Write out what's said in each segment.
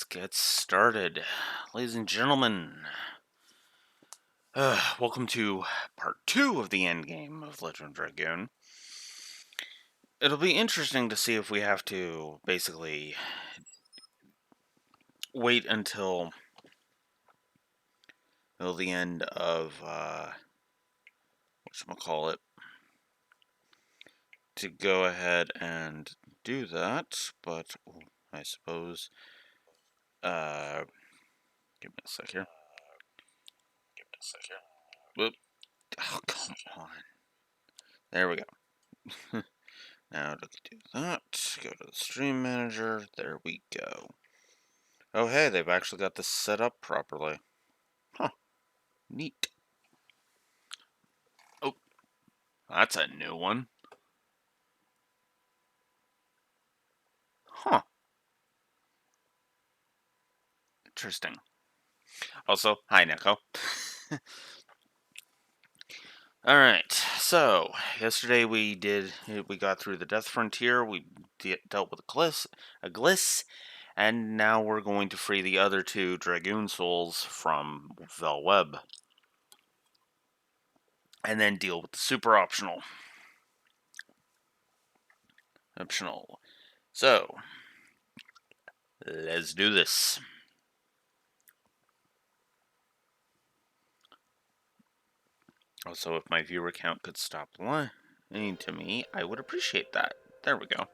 Let's get started. Ladies and gentlemen, welcome to part 2 of the endgame of Legend of Dragoon. It'll be interesting to see if we have to basically wait until the end of, whatchamacallit, to go ahead and do that, but I suppose, give me a sec here. Whoop. Oh, come on. There we go. Now to do that, go to the stream manager. There we go. Oh, hey, they've actually got this set up properly. Huh. Neat. Oh, that's a new one. Huh. Interesting. Also, hi, Neko. Alright, so, yesterday we got through the Death Frontier, we dealt with a Gliss, and now we're going to free the other 2 Dragoon souls from Velweb. And then deal with the super optional. So, let's do this. Also, if my viewer count could stop lying to me, I would appreciate that. There we go.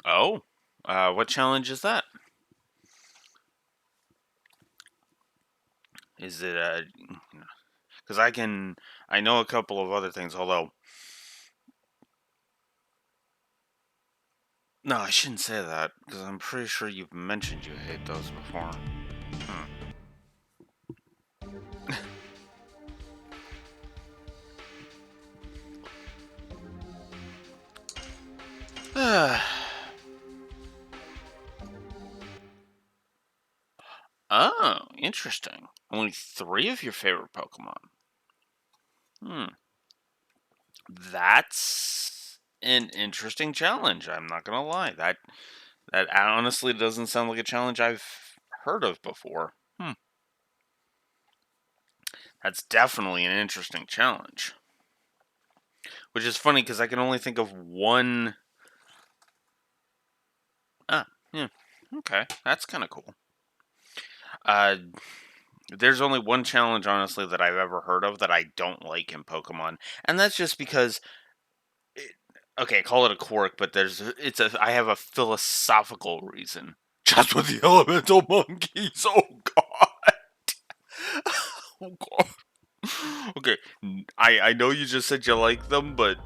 Oh, what challenge is that? Is it because I know a couple of other things, although, no, I shouldn't say that, because I'm pretty sure you've mentioned you hate those before. Oh, interesting. Only 3 of your favorite Pokemon. That's an interesting challenge, I'm not gonna lie. That honestly doesn't sound like a challenge I've heard of before. That's definitely an interesting challenge. Which is funny, because I can only think of one... yeah. Okay, that's kind of cool. There's only one challenge, honestly, that I've ever heard of that I don't like in Pokemon, and that's just because... okay, call it a quirk, but I have a philosophical reason. Just with the elemental monkeys, oh god! Oh god. Okay, I know you just said you like them, but...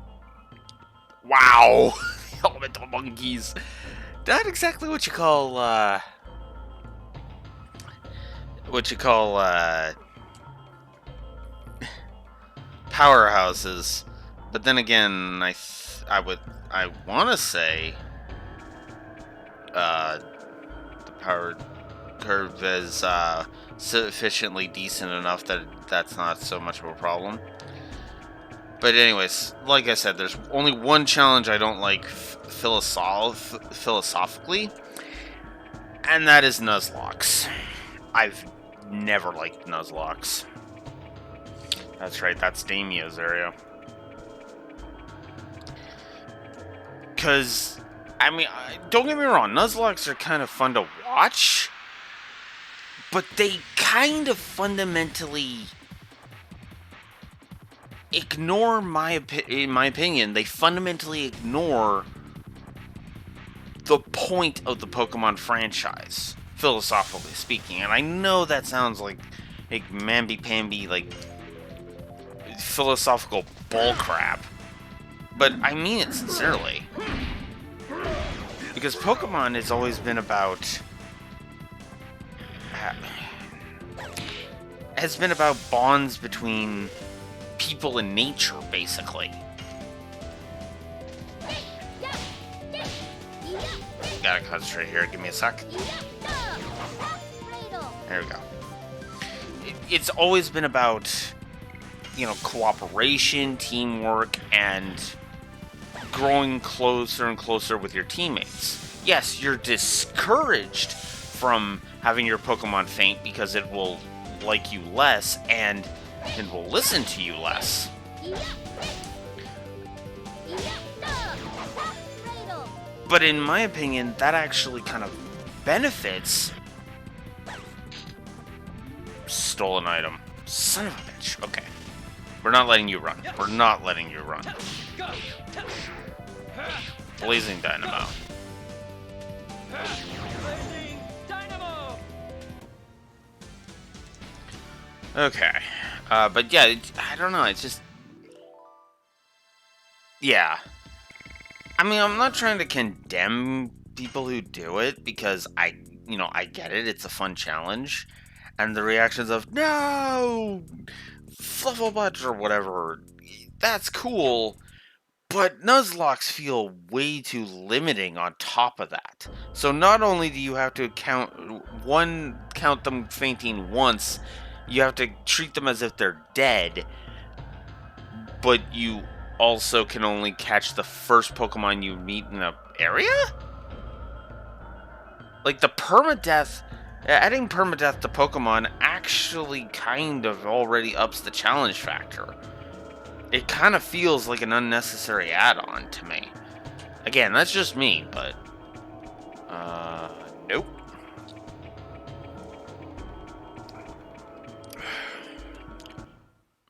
wow! Elemental monkeys! Not exactly what you call, powerhouses. But then again, I want to say, the power curve is, sufficiently decent enough that that's not so much of a problem. But anyways, like I said, there's only one challenge I don't like philosophically, and that is Nuzlocke. I've never liked Nuzlocke. That's right, that's Damia's area. Because, I mean, don't get me wrong, Nuzlocke are kind of fun to watch, but they kind of fundamentally ignore, in my opinion, they fundamentally ignore the point of the Pokemon franchise, philosophically speaking. And I know that sounds like mamby-pamby, like, philosophical bullcrap, but I mean it sincerely. Because Pokemon has always been about... has been about bonds between people and nature, basically. Gotta concentrate here. Give me a sec. There we go. It's always been about, cooperation, teamwork, and growing closer and closer with your teammates. Yes, you're discouraged from having your Pokemon faint because it will like you less and it will listen to you less. But in my opinion, that actually kind of benefits... Stolen item. Son of a bitch. Okay. We're not letting you run. We're not letting you run. Blazing Dynamo. Okay. But yeah, I don't know. It's just... Yeah. I mean, I'm not trying to condemn people who do it because I get it. It's a fun challenge. And the reactions of, no! Flufflebutt or whatever. That's cool. But Nuzlockes feel way too limiting on top of that. So not only do you have to count them fainting once, you have to treat them as if they're dead, but you also can only catch the first Pokemon you meet in the area? Like, the permadeath... Adding permadeath to Pokemon actually kind of already ups the challenge factor. It kind of feels like an unnecessary add-on to me. Again, that's just me, but... Nope.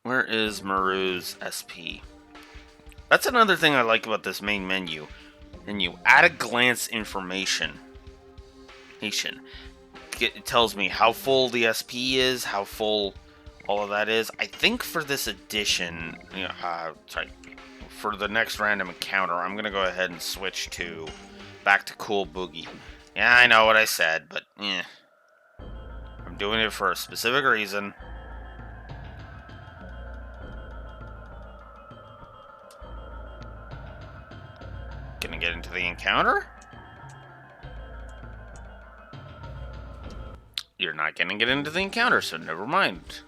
Where is Maru's SP? That's another thing I like about this main menu. At-a-glance information. It tells me how full the SP is, how full all of that is. I think for this edition, for the next random encounter, I'm going to go ahead and switch back to Cool Boogie. Yeah, I know what I said, but I'm doing it for a specific reason. Gonna get into the encounter? You're not gonna get into the encounter, so never mind.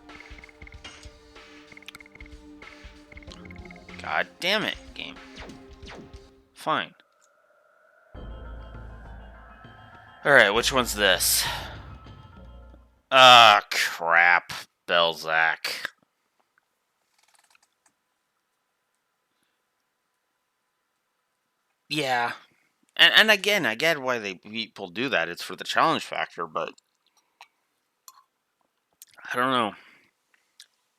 God damn it, game. Fine. Alright, which one's this? Ah, crap. Belzac. Yeah. And again, I get why people do that. It's for the challenge factor, but... I don't know.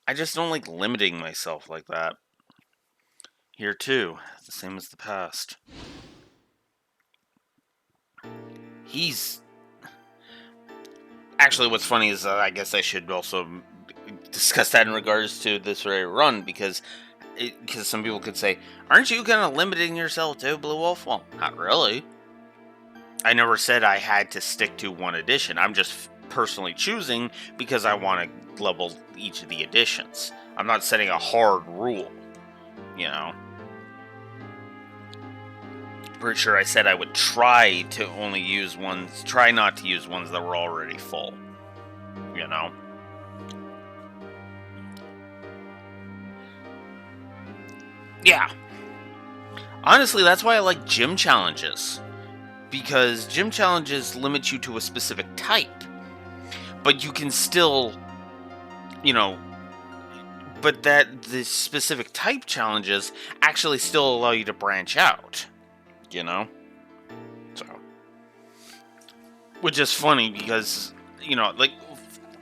I just don't like limiting myself like that. Here too, the same as the past. Actually, what's funny is I guess I should also discuss that in regards to this very run, because some people could say, aren't you kind of limiting yourself to Blue Wolf? Well, not really. I never said I had to stick to one edition. I'm just personally choosing because I want to level each of the editions. I'm not setting a hard rule, Pretty sure I said I would try not to use ones that were already full, Yeah. Honestly, that's why I like gym challenges. Because gym challenges limit you to a specific type. But you can still, but the specific type challenges actually still allow you to branch out, So, which is funny because,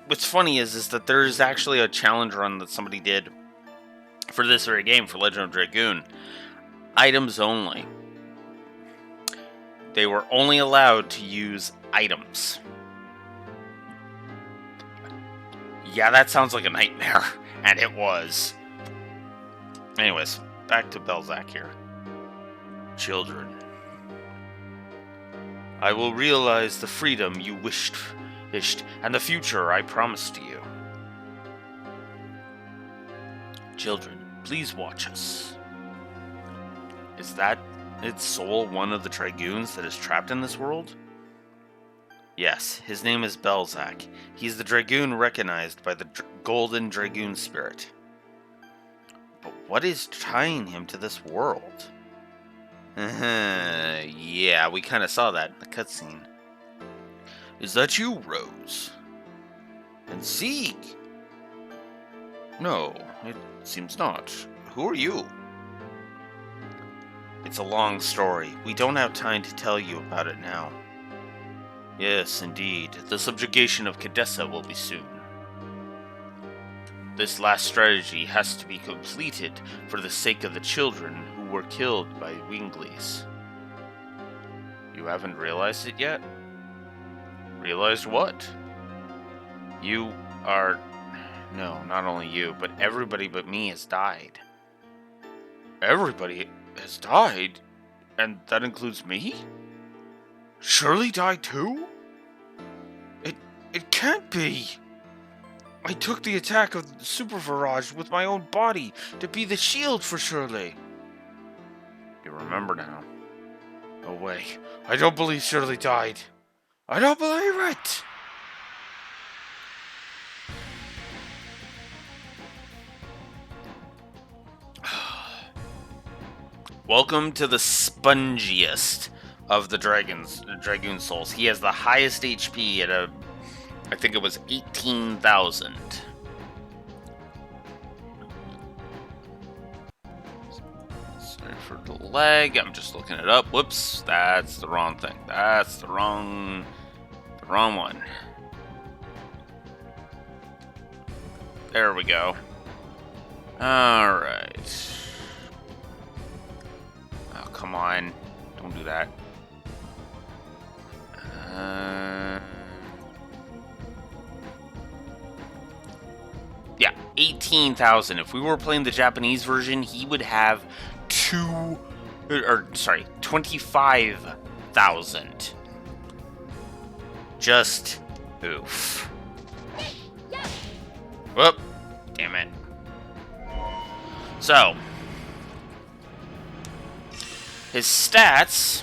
what's funny is that there's actually a challenge run that somebody did for this very game, for Legend of Dragoon. Items only. They were only allowed to use items. Yeah, that sounds like a nightmare. And it was. Anyways, back to Belzac here. Children. I will realize the freedom you wished, and the future I promised to you. Children, please watch us. Is that Its soul one of the Dragoons that is trapped in this world? Yes, his name is Belzak. He's the Dragoon recognized by the Golden Dragoon spirit. But what is tying him to this world? Yeah, we kind of saw that in the cutscene. Is that you, Rose? And Zeke? No, it seems not. Who are you? It's a long story. We don't have time to tell you about it now. Yes, indeed. The subjugation of Cadessa will be soon. This last strategy has to be completed for the sake of the children who were killed by Winglies. You haven't realized it yet? Realized what? You are... No, not only you, but everybody but me has died. Everybody has died? And that includes me? Shirley died too? It can't be! I took the attack of the Super Virage with my own body to be the shield for Shirley. You remember now. No way. I don't believe Shirley died. I don't believe it! Welcome to the spongiest of the Dragoon souls. He has the highest HP at I think it was 18,000. Sorry for the lag. I'm just looking it up. Whoops, that's the wrong thing. That's the wrong one. There we go. All right. Oh, come on. Don't do that. Yeah, 18,000. If we were playing the Japanese version, he would have 25,000. Just oof. Whoop. Damn it. So, his stats.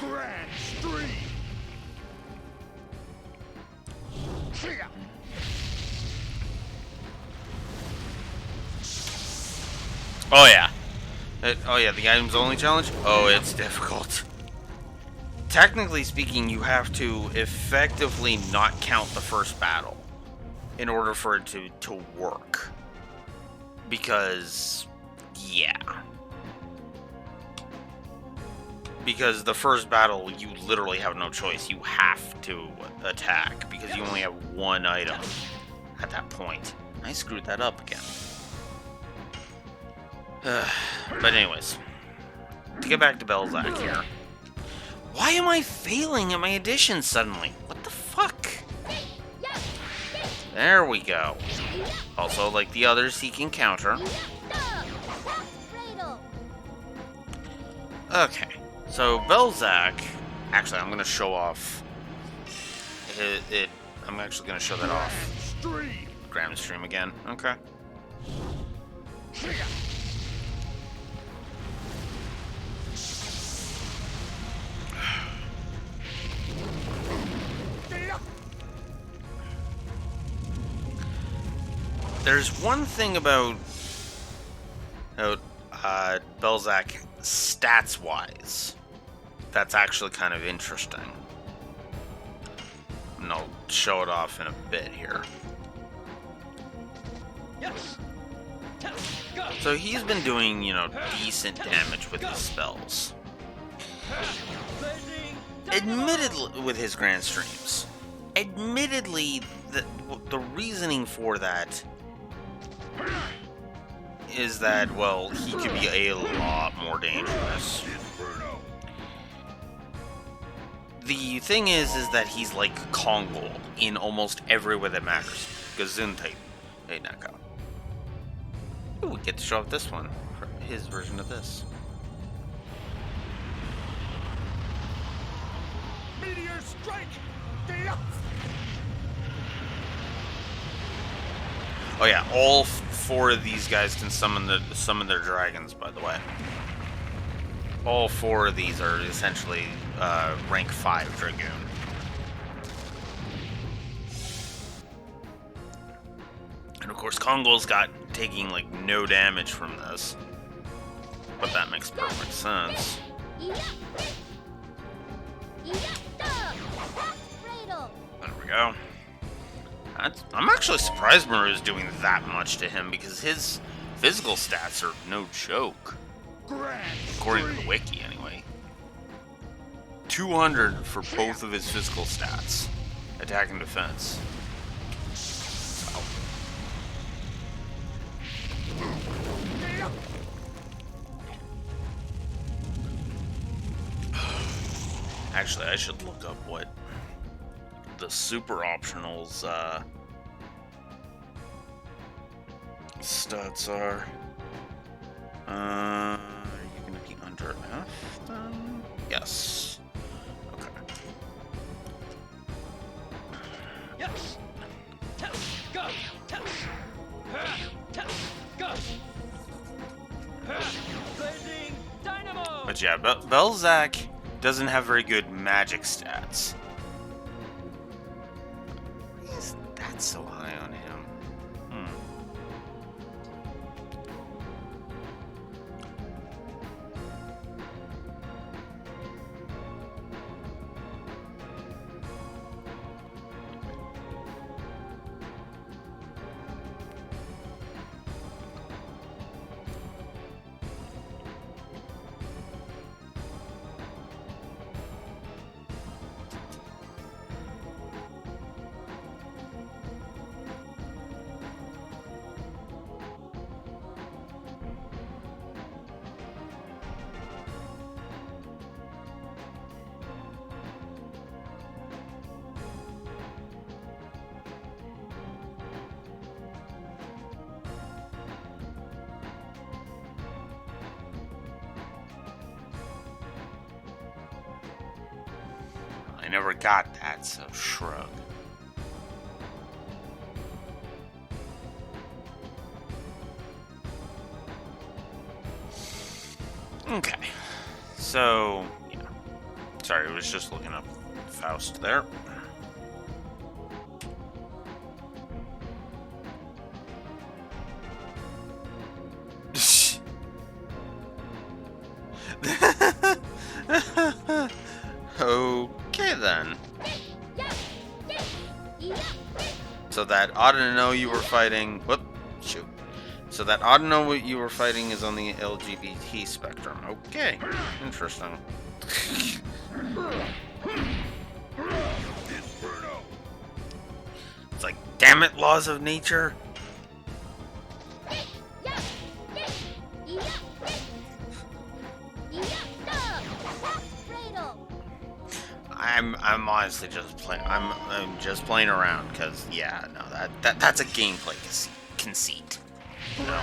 Oh yeah. The items only challenge? Oh, it's difficult. Technically speaking, you have to effectively not count the first battle in order for it to work. Because, yeah. Because the first battle, you literally have no choice. You have to attack because you only have one item at that point. I screwed that up again. But anyways, to get back to Belzak here. Why am I failing at my addition suddenly? What the fuck? There we go. Also, like the others, he can counter. Okay, so Belzak... Actually, I'm going to show off... I'm actually going to show that off. Grand Stream again. Okay. There's one thing about Belzak stats-wise that's actually kind of interesting. And I'll show it off in a bit here. So he's been doing, decent damage with his spells. Admittedly, with his grand streams. Admittedly, the reasoning for that is that, well, he could be a lot more dangerous. The thing is that he's like Kongol in almost every way that matters. Gesundheit. Hey, Nako. Ooh, we get to show off this one, for his version of this. Meteor strike! Oh yeah, all four of these guys can summon their dragons, by the way. all 4 of these are essentially rank 5 Dragoon. And of course, Kongol's got taking like no damage from this, but that makes perfect sense. There we go. I'm actually surprised Maru's doing that much to him because his physical stats are no joke. According to the wiki, anyway. 200 for both of his physical stats. Attack and defense. So. Actually, I should look up what the super optionals stats are. Are you gonna be under F then? Yes. Okay. Yes. Go. Go. Blazing dynamo. But yeah, Belzac doesn't have very good magic stats. Why is that so high on him? I never got that, so shrug. Okay. So, yeah. Sorry, I was just looking up Faust there. Okay then. So that Audino you were fighting, whoop, shoot. So that Audino you were fighting is on the LGBT spectrum. Okay, interesting. It's like, damn it, laws of nature. I'm honestly just playing. I'm just playing around because yeah, no, that's a gameplay conceit. You know?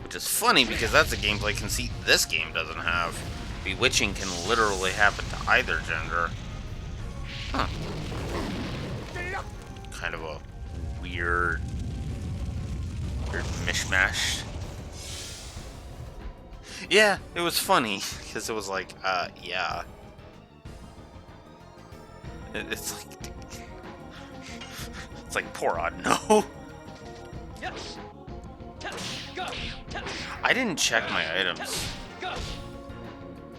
Which is funny because that's a gameplay conceit this game doesn't have. Bewitching can literally happen to either gender. Huh. Kind of a weird mishmash. Yeah, it was funny, because it was like, yeah. It's like, poor Audino. Yes. I didn't check my items.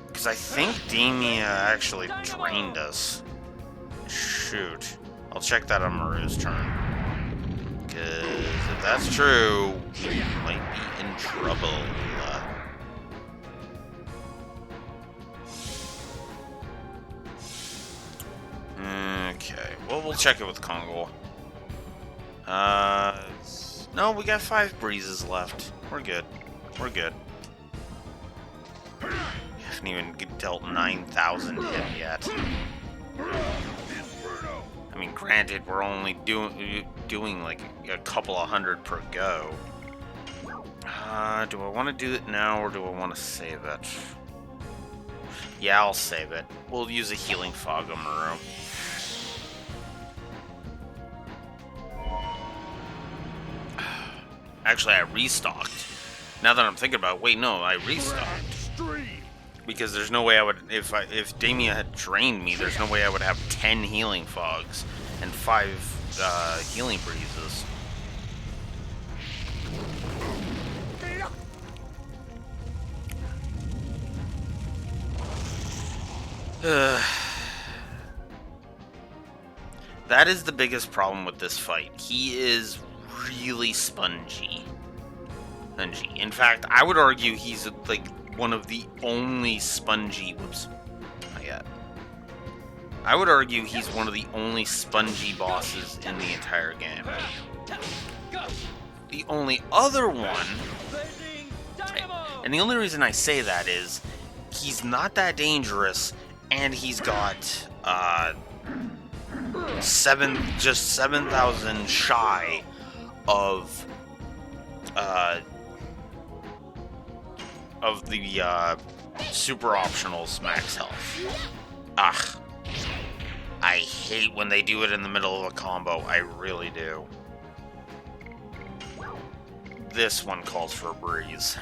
Because I think Demia actually drained us. Shoot. I'll check that on Maru's turn. Because if that's true, we might be in trouble. Okay, well, we'll check it with Kongo. No, we got 5 breezes left. We're good. We're good. We haven't even dealt 9,000 hit yet. I mean, granted, we're only doing like a couple of hundred per go. Do I want to do it now, or do I want to save it? Yeah, I'll save it. We'll use a healing fog on Maru. Actually, I restocked. Now that I'm thinking about it, wait, no, I restocked. Because there's no way I would, if Damia had drained me, there's no way I would have 10 healing fogs and 5 healing breezes. That is the biggest problem with this fight. He is really spongy. In fact, I would argue he's like one of the only spongy. Whoops, not yet. I would argue he's one of the only spongy bosses in the entire game. The only other one, and the only reason I say that is he's not that dangerous, and he's got just 7,000 shy of the super optionals max health. Ugh. I hate when they do it in the middle of a combo. I really do. This one calls for a breeze.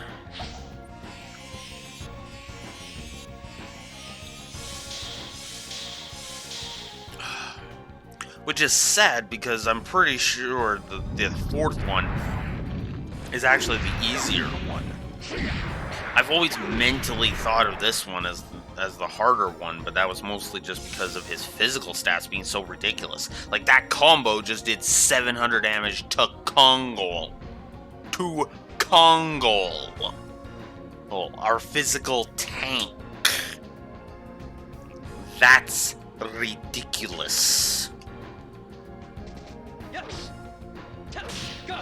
Which is sad because I'm pretty sure the fourth one is actually the easier one. I've always mentally thought of this one as the harder one, but that was mostly just because of his physical stats being so ridiculous. Like, that combo just did 700 damage to Kongol. To Kongol. Oh, our physical tank. That's ridiculous. Yes. Go.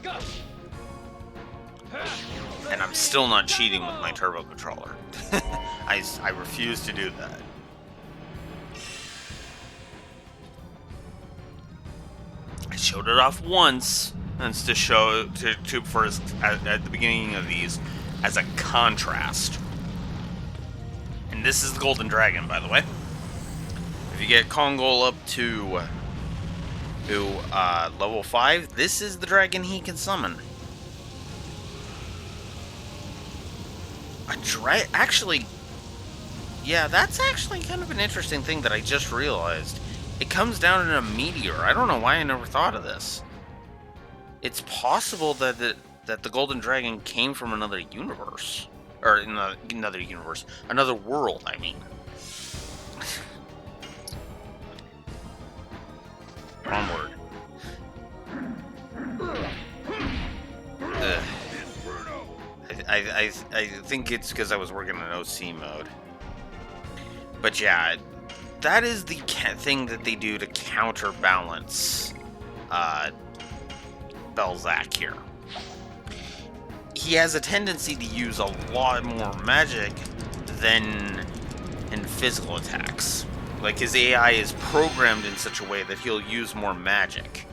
Go. And I'm still not cheating with my turbo controller. I refuse to do that. I showed it off once, and it's to show to first at the beginning of these as a contrast. And this is the Golden Dragon, by the way. If you get Kongol up to level 5, this is the dragon he can summon. Actually, yeah, that's actually kind of an interesting thing that I just realized. It comes down in a meteor. I don't know why I never thought of this. It's possible that the Golden Dragon came from another universe. Or another universe. Another world, I mean. Wrong word. I think it's because I was working in OC mode. But yeah, that is the thing that they do to counterbalance Belzac here. He has a tendency to use a lot more magic than in physical attacks. Like, his AI is programmed in such a way that he'll use more magic,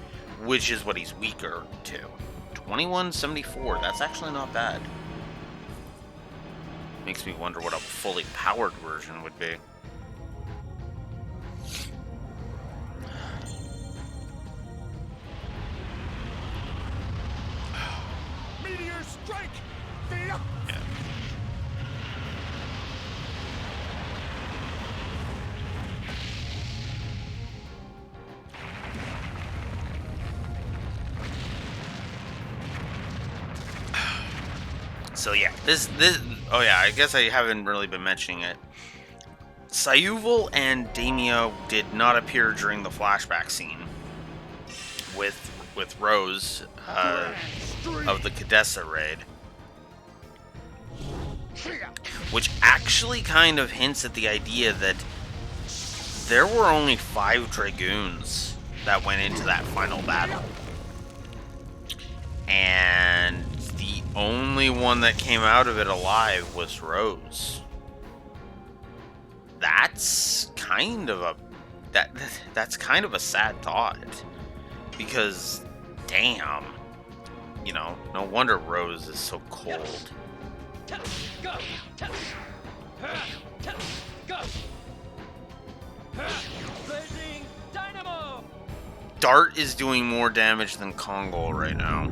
which is what he's weaker to. 2174, that's actually not bad. Makes me wonder what a fully powered version would be. Meteor strike. Yeah. So yeah, this oh yeah, I guess I haven't really been mentioning it. Sayuval and Damia did not appear during the flashback scene with Rose of the Cadessa raid, which actually kind of hints at the idea that there were only 5 Dragoons that went into that final battle, and the only one that came out of it alive was Rose. That's kind of a that's kind of a sad thought, because damn, you know, no wonder Rose is so cold. Go. Blazing dynamo. Dart is doing more damage than Kongol right now.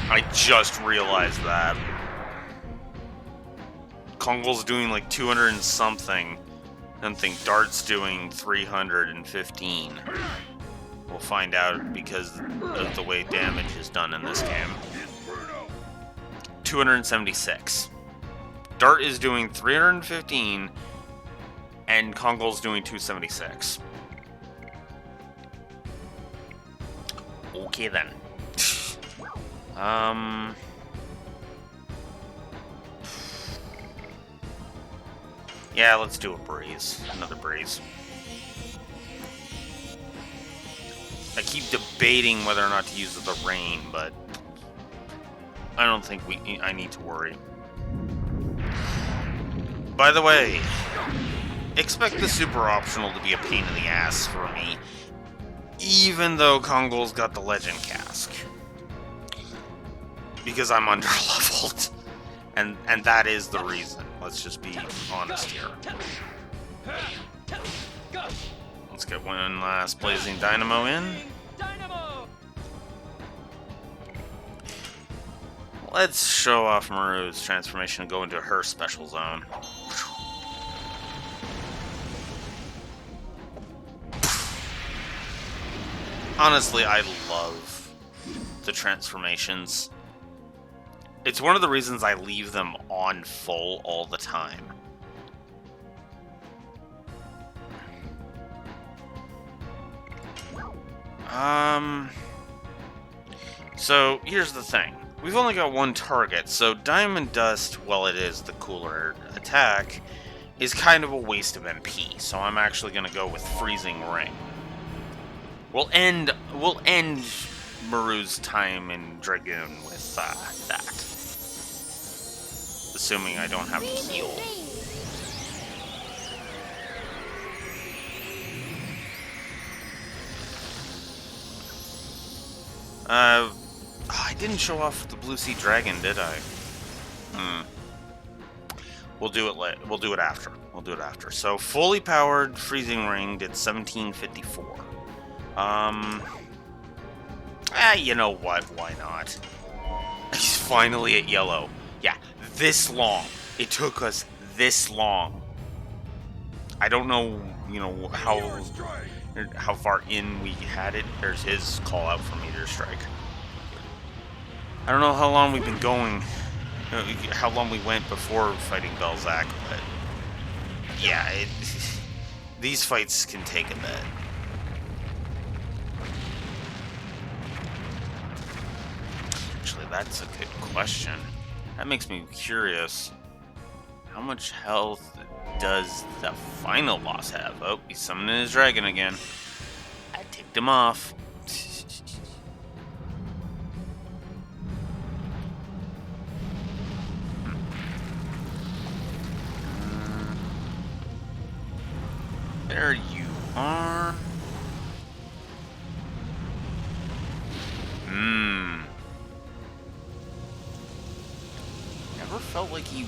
I just realized that. Kongol's doing like 200 and something. I think Dart's doing 315. We'll find out because of the way damage is done in this game. 276. Dart is doing 315, and Kongol's doing 276. Okay then. Yeah, let's do a breeze. Another breeze. I keep debating whether or not to use the rain, but I don't think I need to worry. By the way, expect the super optional to be a pain in the ass for me, even though Kongol's got the legend cask. Because I'm under-leveled. And that is the reason. Let's just be honest here. Let's get one last Blazing Dynamo in. Let's show off Maru's transformation and go into her special zone. Honestly, I love the transformations. It's one of the reasons I leave them on full all the time. So here's the thing. We've only got one target, so Diamond Dust, while it is the cooler attack, is kind of a waste of MP, so I'm actually going to go with Freezing Ring. We'll end Maru's time in Dragoon with that. Assuming I don't have to heal. I didn't show off the Blue Sea Dragon, did I? We'll do it after. We'll do it after. So, fully powered Freezing Ring did 1754. You know what? Why not? He's finally at yellow. Yeah, this long. It took us this long. I don't know, how far in we had it. There's his call out for Meteor Strike. I don't know how long we've been going, how long we went before fighting Belzac, but yeah, these fights can take a bit. Actually, that's a good question. That makes me curious. How much health does the final boss have? Oh, he's summoning his dragon again. I ticked him off. There you are. Never felt like he...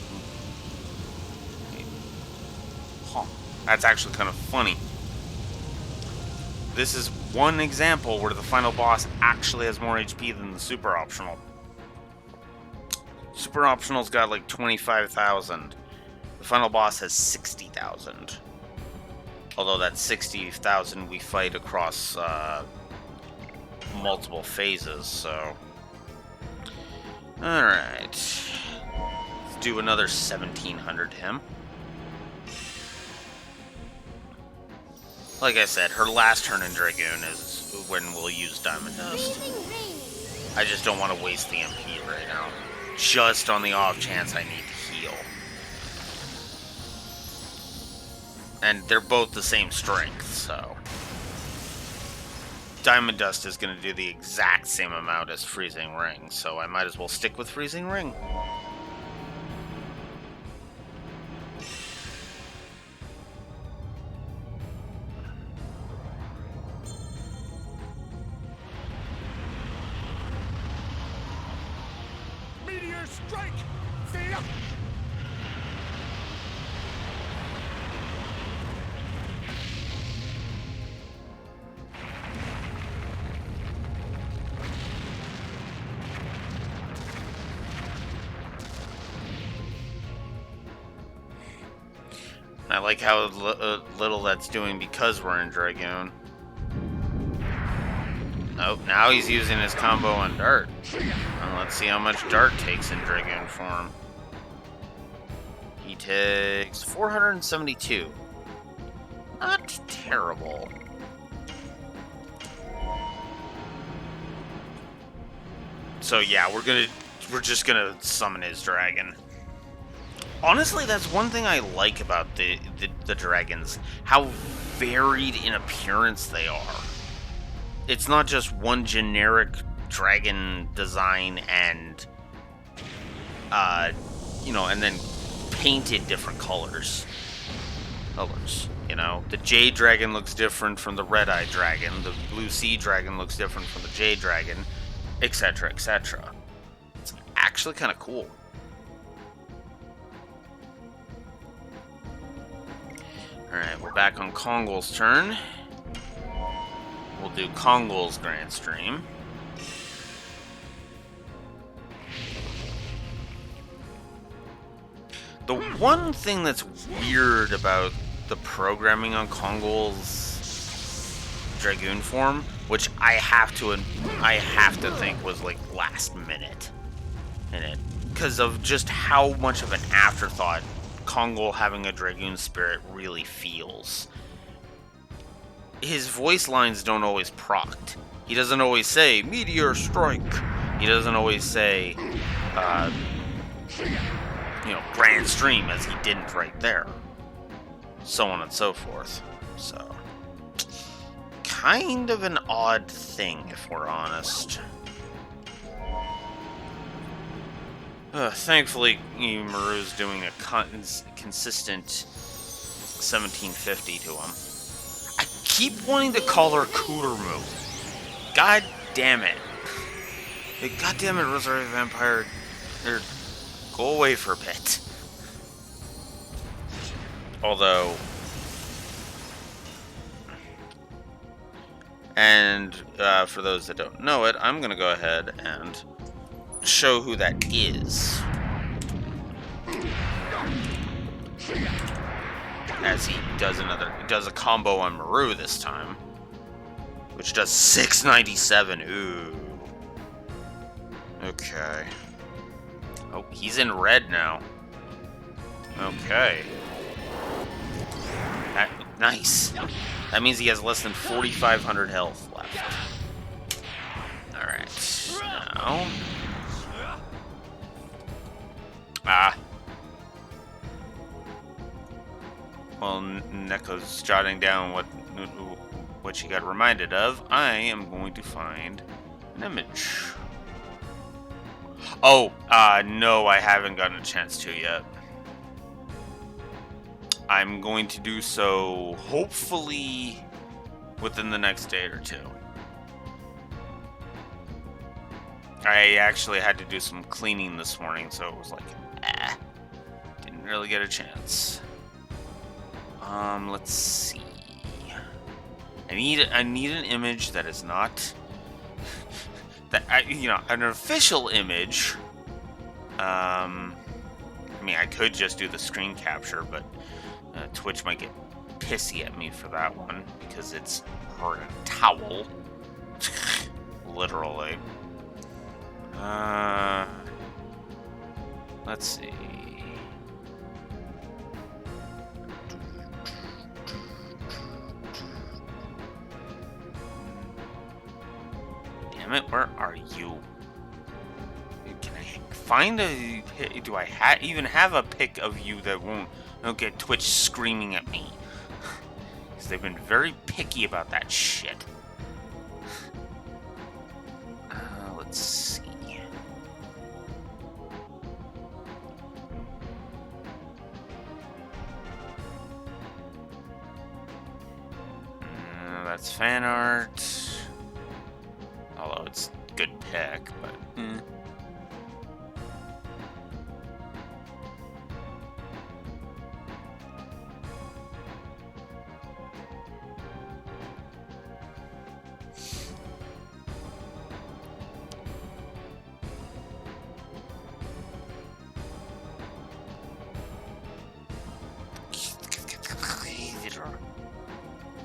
Huh. That's actually kind of funny. This is one example where the final boss actually has more HP than the super optional. Super optional's got like 25,000. The final boss has 60,000. Although that 60,000 we fight across multiple phases, so... Alright. Let's do another 1,700 to him. Like I said, her last turn in Dragoon is when we'll use Diamond Dust. I just don't want to waste the MP right now. Just on the off chance I need to heal. And they're both the same strength, so... Diamond Dust is going to do the exact same amount as Freezing Ring, so I might as well stick with Freezing Ring. Meteor strike! Stay up! I like how little that's doing because we're in Dragoon. Oh, now he's using his combo on Dart. Well, let's see how much Dart takes in Dragoon form. He takes 472. Not terrible. So yeah, we're just gonna summon his dragon. Honestly, that's one thing I like about the dragons, how varied in appearance they are. It's not just one generic dragon design and and then painted different colors. The Jade Dragon looks different from the Red-Eye Dragon, the Blue Sea Dragon looks different from the Jade Dragon, etc., etc. It's actually kind of cool. Alright, we're back on Kongol's turn. We'll do Kongol's Grand Stream. The one thing that's weird about the programming on Kongol's Dragoon form, which I have to think was like last minute in it, because of just how much of an afterthought Kongol having a Dragoon spirit really feels. His voice lines don't always proct. He doesn't always say Meteor Strike. He doesn't always say Grand Stream, as he didn't right there. So on and so forth. So, kind of an odd thing, if we're honest. Thankfully, Maru's doing a consistent 1750 to him. I keep wanting to call her Cootermoo. God damn it. God damn it, Rosario Vampire. Go away for a bit. Although... And for those that don't know it, I'm going to go ahead and show who that is. As he does a combo on Maru this time, which does 697. Ooh. Okay. Oh, he's in red now. Okay. Nice. That means he has less than 4,500 health left. Alright. Now... Well, Neko's jotting down what she got reminded of. I am going to find an image. Oh, no, I haven't gotten a chance to yet. I'm going to do so, hopefully, within the next day or two. I actually had to do some cleaning this morning, so it was like, didn't really get a chance. Let's see. I need an image that is not an official image. I mean, I could just do the screen capture, but Twitch might get pissy at me for that one because it's her in a towel. Literally. Let's see. Damn it, where are you? Can I find a... Do I even have a pic of you that won't get Twitch screaming at me? Because they've been very picky about that shit. Let's see. That's fan art. Although it's a good pick, but...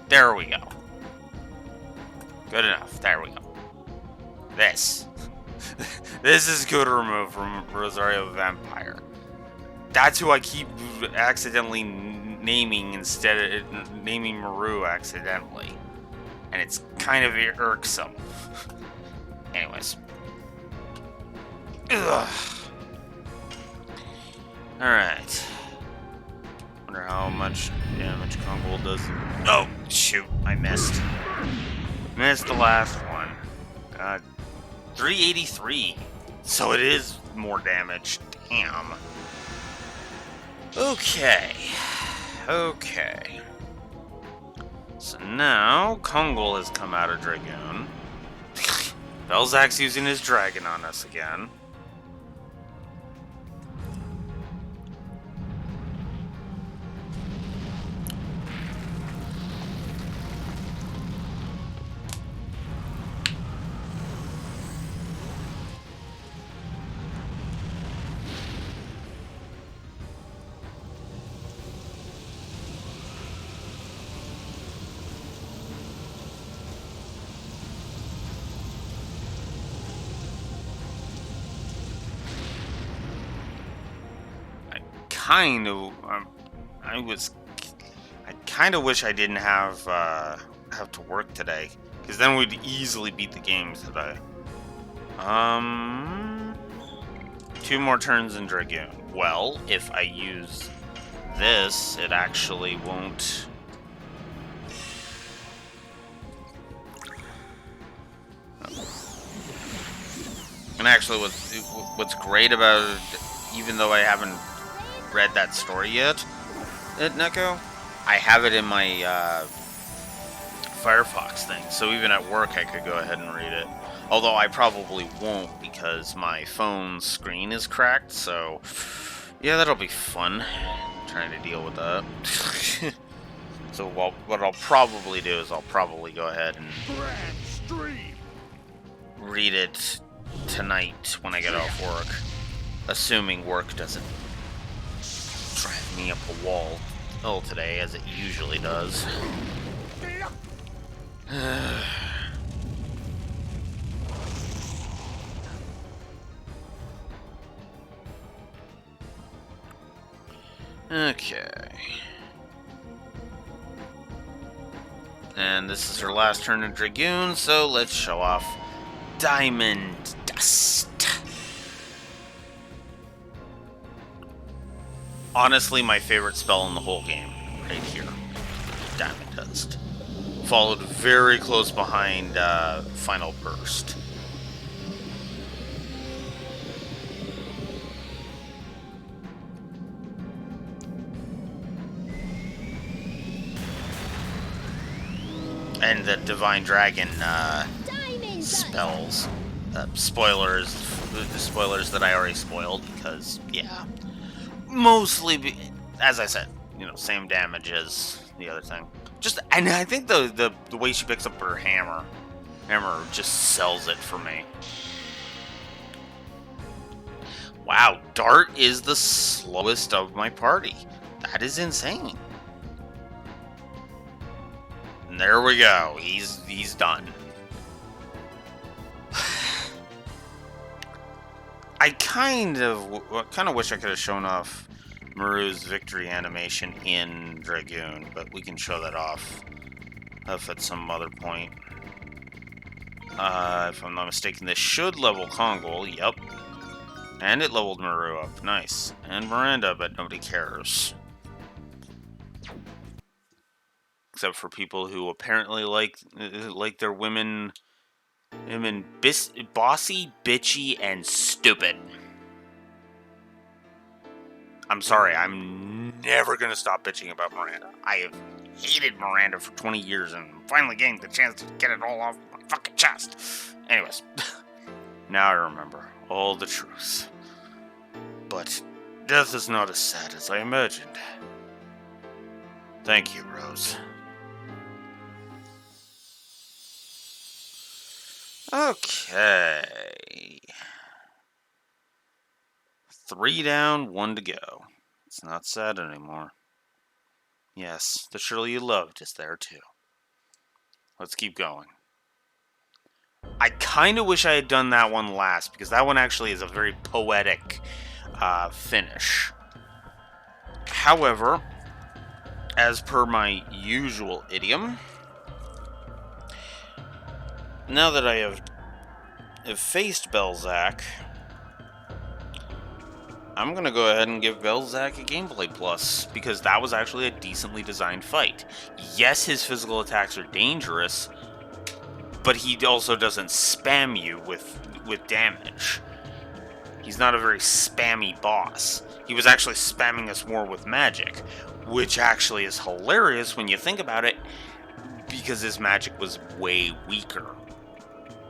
There we go. Good enough. There we go. This. This is good to remove from Rosario Vampire. That's who I keep accidentally naming instead of naming Maru accidentally. And it's kind of irksome. Anyways. Ugh. Alright. Wonder how much damage Kongol does. Oh, shoot. I missed. Missed the last one. God. 383. So it is more damage. Damn. Okay. Okay. So now Kongol has come out of Dragoon. Belzak's using his dragon on us again. I kind of wish I didn't have to work today, because then we'd easily beat the game today. 2 more turns in Dragoon. Well, if I use this, it actually won't. And actually, what's great about it, even though I haven't read that story yet at Neko, I have it in my Firefox thing, so even at work I could go ahead and read it. Although I probably won't, because my phone's screen is cracked, so yeah, that'll be fun, trying to deal with that. So what I'll probably do is I'll probably go ahead and read it tonight when I get off work, assuming work doesn't drive me up a wall today, as it usually does. Okay. And this is her last turn in Dragoon, so let's show off Diamond Dust. Honestly, my favorite spell in the whole game, right here. Diamond Dust. Followed very close behind Final Burst. And the Divine Dragon spells. Spoilers. The spoilers that I already spoiled, because, yeah. Mostly, as I said, same damage as the other thing. And I think the way she picks up her hammer just sells it for me. Wow, Dart is the slowest of my party. That is insane. And there we go. He's done. I kind of wish I could have shown off Maru's victory animation in Dragoon, but we can show that off at some other point. If I'm not mistaken, this should level Kongol. Yep. And it leveled Maru up. Nice. And Miranda, but nobody cares. Except for people who apparently like their women bossy, bitchy, and stupid. I'm sorry, I'm never gonna stop bitching about Miranda. I have hated Miranda for 20 years and finally getting the chance to get it all off my fucking chest. Anyways, now I remember all the truth. But death is not as sad as I imagined. Thank you, Rose. Okay. 3 down, 1 to go. It's not sad anymore. Yes, the Shirley you loved is there too. Let's keep going. I kind of wish I had done that one last, because that one actually is a very poetic finish. However, as per my usual idiom, now that I have faced Belzac, I'm going to go ahead and give Belzac a gameplay plus, because that was actually a decently designed fight. Yes, his physical attacks are dangerous, but he also doesn't spam you with damage. He's not a very spammy boss. He was actually spamming us more with magic, which actually is hilarious when you think about it, because his magic was way weaker,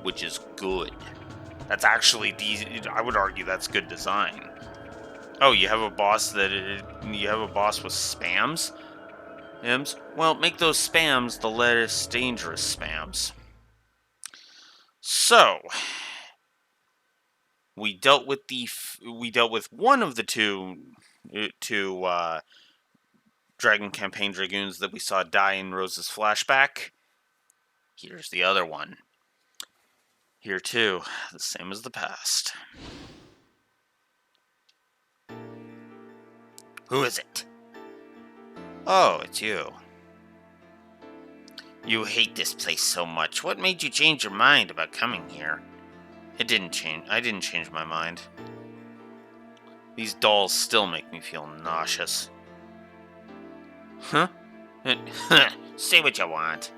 which is good. That's actually, I would argue that's good design. Oh, you have a boss with spams? Well, make those spams the less dangerous spams. So, we dealt with one of the two Dragon Campaign Dragoons that we saw die in Rose's flashback. Here's the other one. Here too, the same as the past. Who is it? Oh, it's you. You hate this place so much. What made you change your mind about coming here? It didn't change. I didn't change my mind. These dolls still make me feel nauseous. Huh? Say what you want.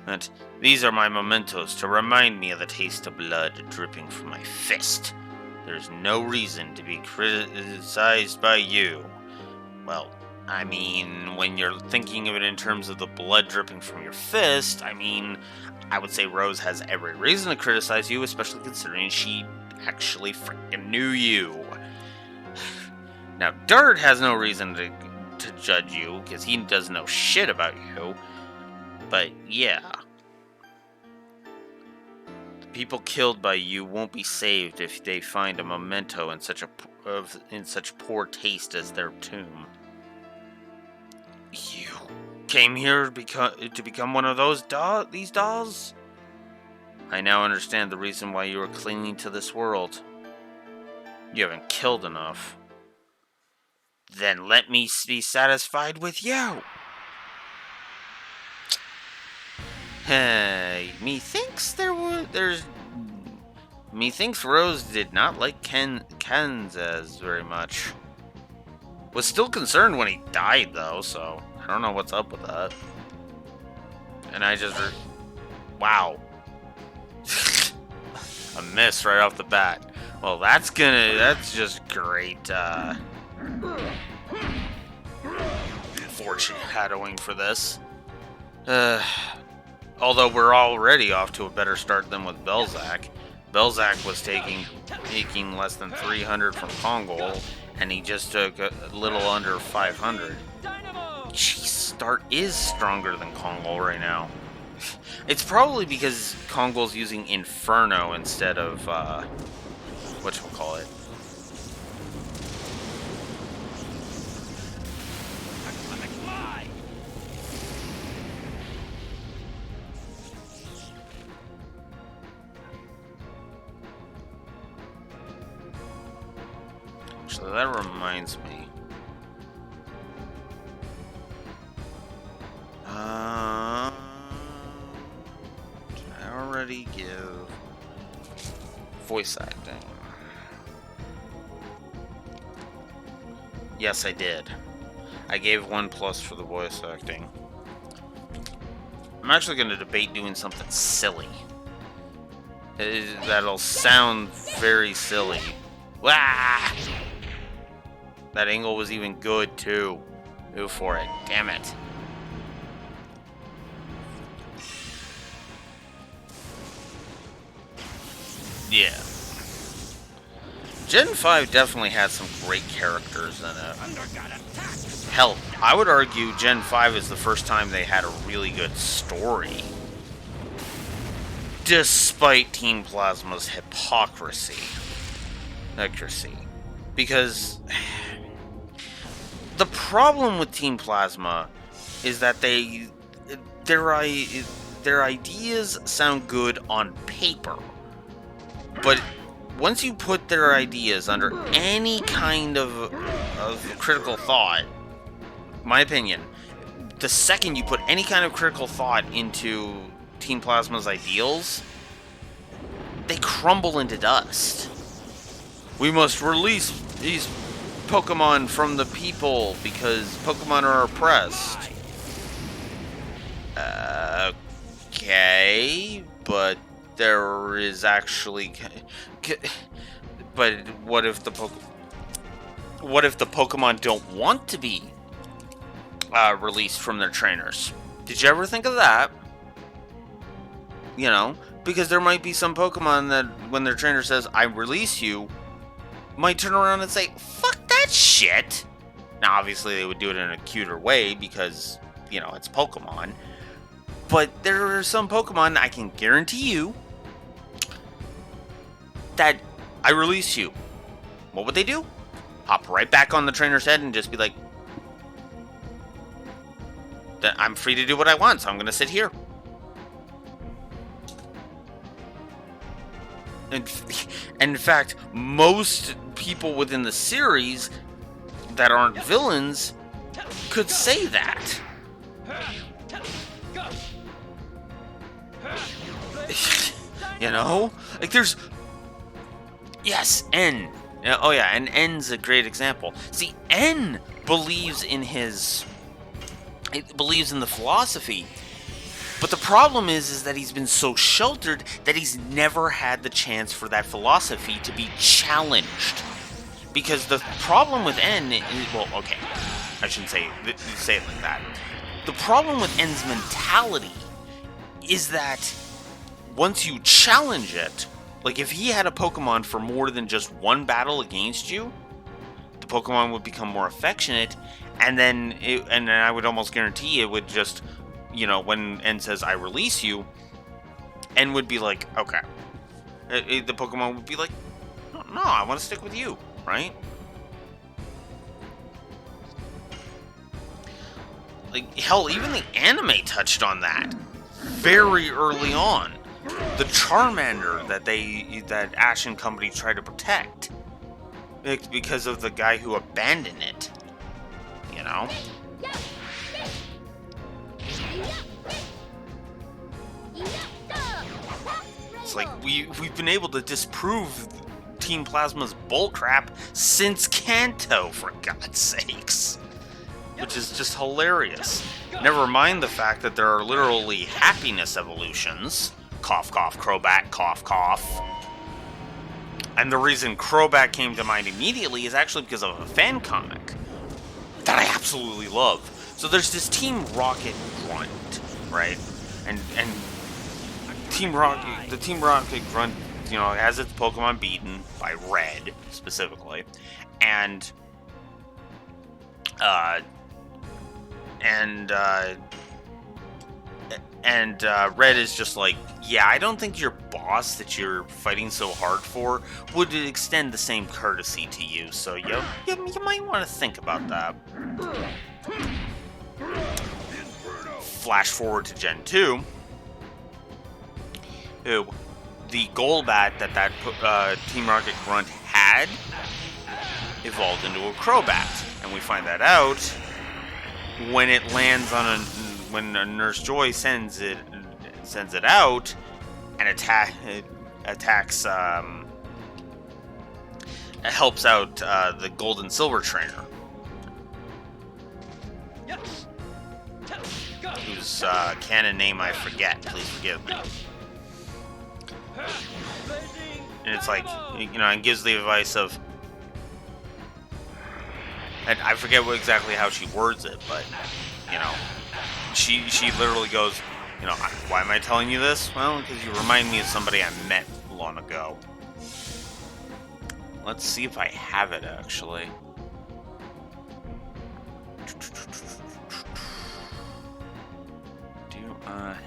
And these are my mementos to remind me of the taste of blood dripping from my fist. There's no reason to be criticized by you. Well, I mean, when you're thinking of it in terms of the blood dripping from your fist, I mean, I would say Rose has every reason to criticize you, especially considering she actually freaking knew you. Now, Dirt has no reason to judge you, because he doesn't know shit about you. But, yeah. The people killed by you won't be saved if they find a memento in such poor taste as their tomb. You came here to become one of these dolls? I now understand the reason why you are clinging to this world. You haven't killed enough. Then let me be satisfied with you. Hey, methinks methinks Rose did not like Kansas very much. Was still concerned when he died, though, so I don't know what's up with that. And I just... wow. A miss right off the bat. Well, that's just great, foreshadowing for this. Although we're already off to a better start than with Belzac. Belzac was taking less than 300 from Kongol, and he just took a little under 500. Jeez, Start is stronger than Kongol right now. It's probably because Kongol's using Inferno instead of, whatchamacallit. So that reminds me. Did I already give voice acting? Yes, I did. I gave 1+ for the voice acting. I'm actually going to debate doing something silly. That'll sound very silly. Wah! That angle was even good, too. Go for it. Damn it. Yeah. Gen 5 definitely had some great characters in it. Hell, I would argue Gen 5 is the first time they had a really good story. Despite Team Plasma's hypocrisy. Because the problem with Team Plasma is that they their their ideas sound good on paper, but once you put their ideas under any kind of critical thought, my opinion, the second you put any kind of critical thought into Team Plasma's ideals, they crumble into dust. We must release these Pokemon from the people because Pokemon are oppressed. Okay, but there is actually... But what if the Pokemon don't want to be released from their trainers? Did you ever think of that? You know, because there might be some Pokemon that when their trainer says, I release you, might turn around and say, fuck that shit. Now, obviously, they would do it in a cuter way because, you know, it's Pokemon. But there are some Pokemon, I can guarantee you, that I release you. What would they do? Hop right back on the trainer's head and just be like, I'm free to do what I want, so I'm going to sit here. And in fact, most people within the series that aren't villains could say that. You know? Like there's... Yes, N. Oh yeah, and N's a great example. See, N believes in the philosophy. But the problem is that he's been so sheltered that he's never had the chance for that philosophy to be challenged. Because the problem with N is, well, okay, I shouldn't say it like that. The problem with N's mentality is that once you challenge it, like if he had a Pokemon for more than just one battle against you, the Pokemon would become more affectionate, and then I would almost guarantee it would just, you know, when N says, I release you, N would be like, okay. The Pokemon would be like, no, I want to stick with you, right? Like, hell, even the anime touched on that very early on. The Charmander that Ash and company tried to protect. It's because of the guy who abandoned it. You know? It's like we've been able to disprove Team Plasma's bullcrap since Kanto, for God's sakes. Which is just hilarious. Never mind the fact that there are literally happiness evolutions. Cough, cough, Crobat, cough, cough. And the reason Crobat came to mind immediately is actually because of a fan comic that I absolutely love. So there's this Team Rocket Grunt, right? And the Team Rocket Grunt, you know, has its Pokemon beaten by Red specifically, and Red is just like, yeah, I don't think your boss that you're fighting so hard for would extend the same courtesy to you, so you might want to think about that. Flash forward to Gen 2. The Golbat that Team Rocket Grunt had evolved into a Crobat, and we find that out when it lands on when Nurse Joy sends it out and attacks helps out the Gold and Silver trainer, whose canon name I forget. Please forgive me. And it's like, you know, and gives the advice of, and I forget exactly how she words it, but, you know, she literally goes, you know, why am I telling you this? Well, because you remind me of somebody I met long ago. Let's see if I have it, actually.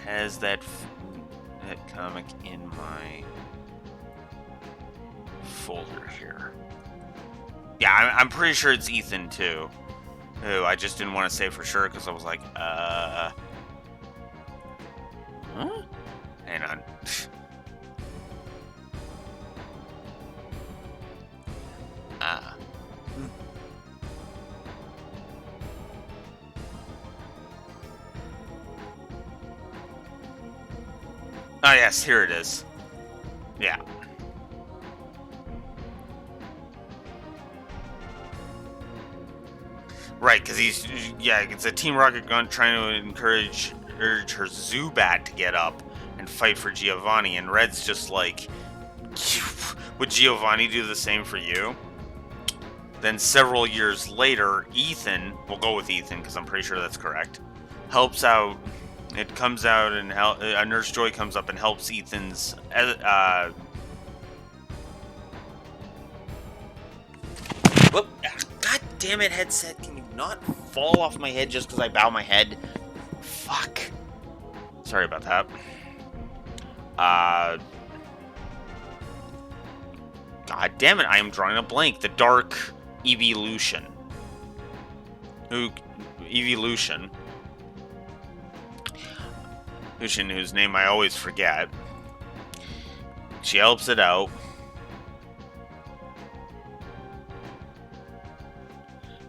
Has that comic in my folder here? Yeah, I'm pretty sure it's Ethan too. Who I just didn't want to say for sure because I was like, Ah. Oh, yes, here it is. Yeah. Right, because it's a Team Rocket gun trying to urge her Zubat to get up and fight for Giovanni, and Red's just like, would Giovanni do the same for you? Then several years later, Ethan, we'll go with Ethan because I'm pretty sure that's correct, helps out. It comes out and Nurse Joy comes up and helps Ethan's whoop. God damn it, headset. Can you not fall off my head just because I bow my head? Fuck. Sorry about that. God damn it, I am drawing a blank. The Dark Evolution. Evolution. Lucian, whose name I always forget. She helps it out.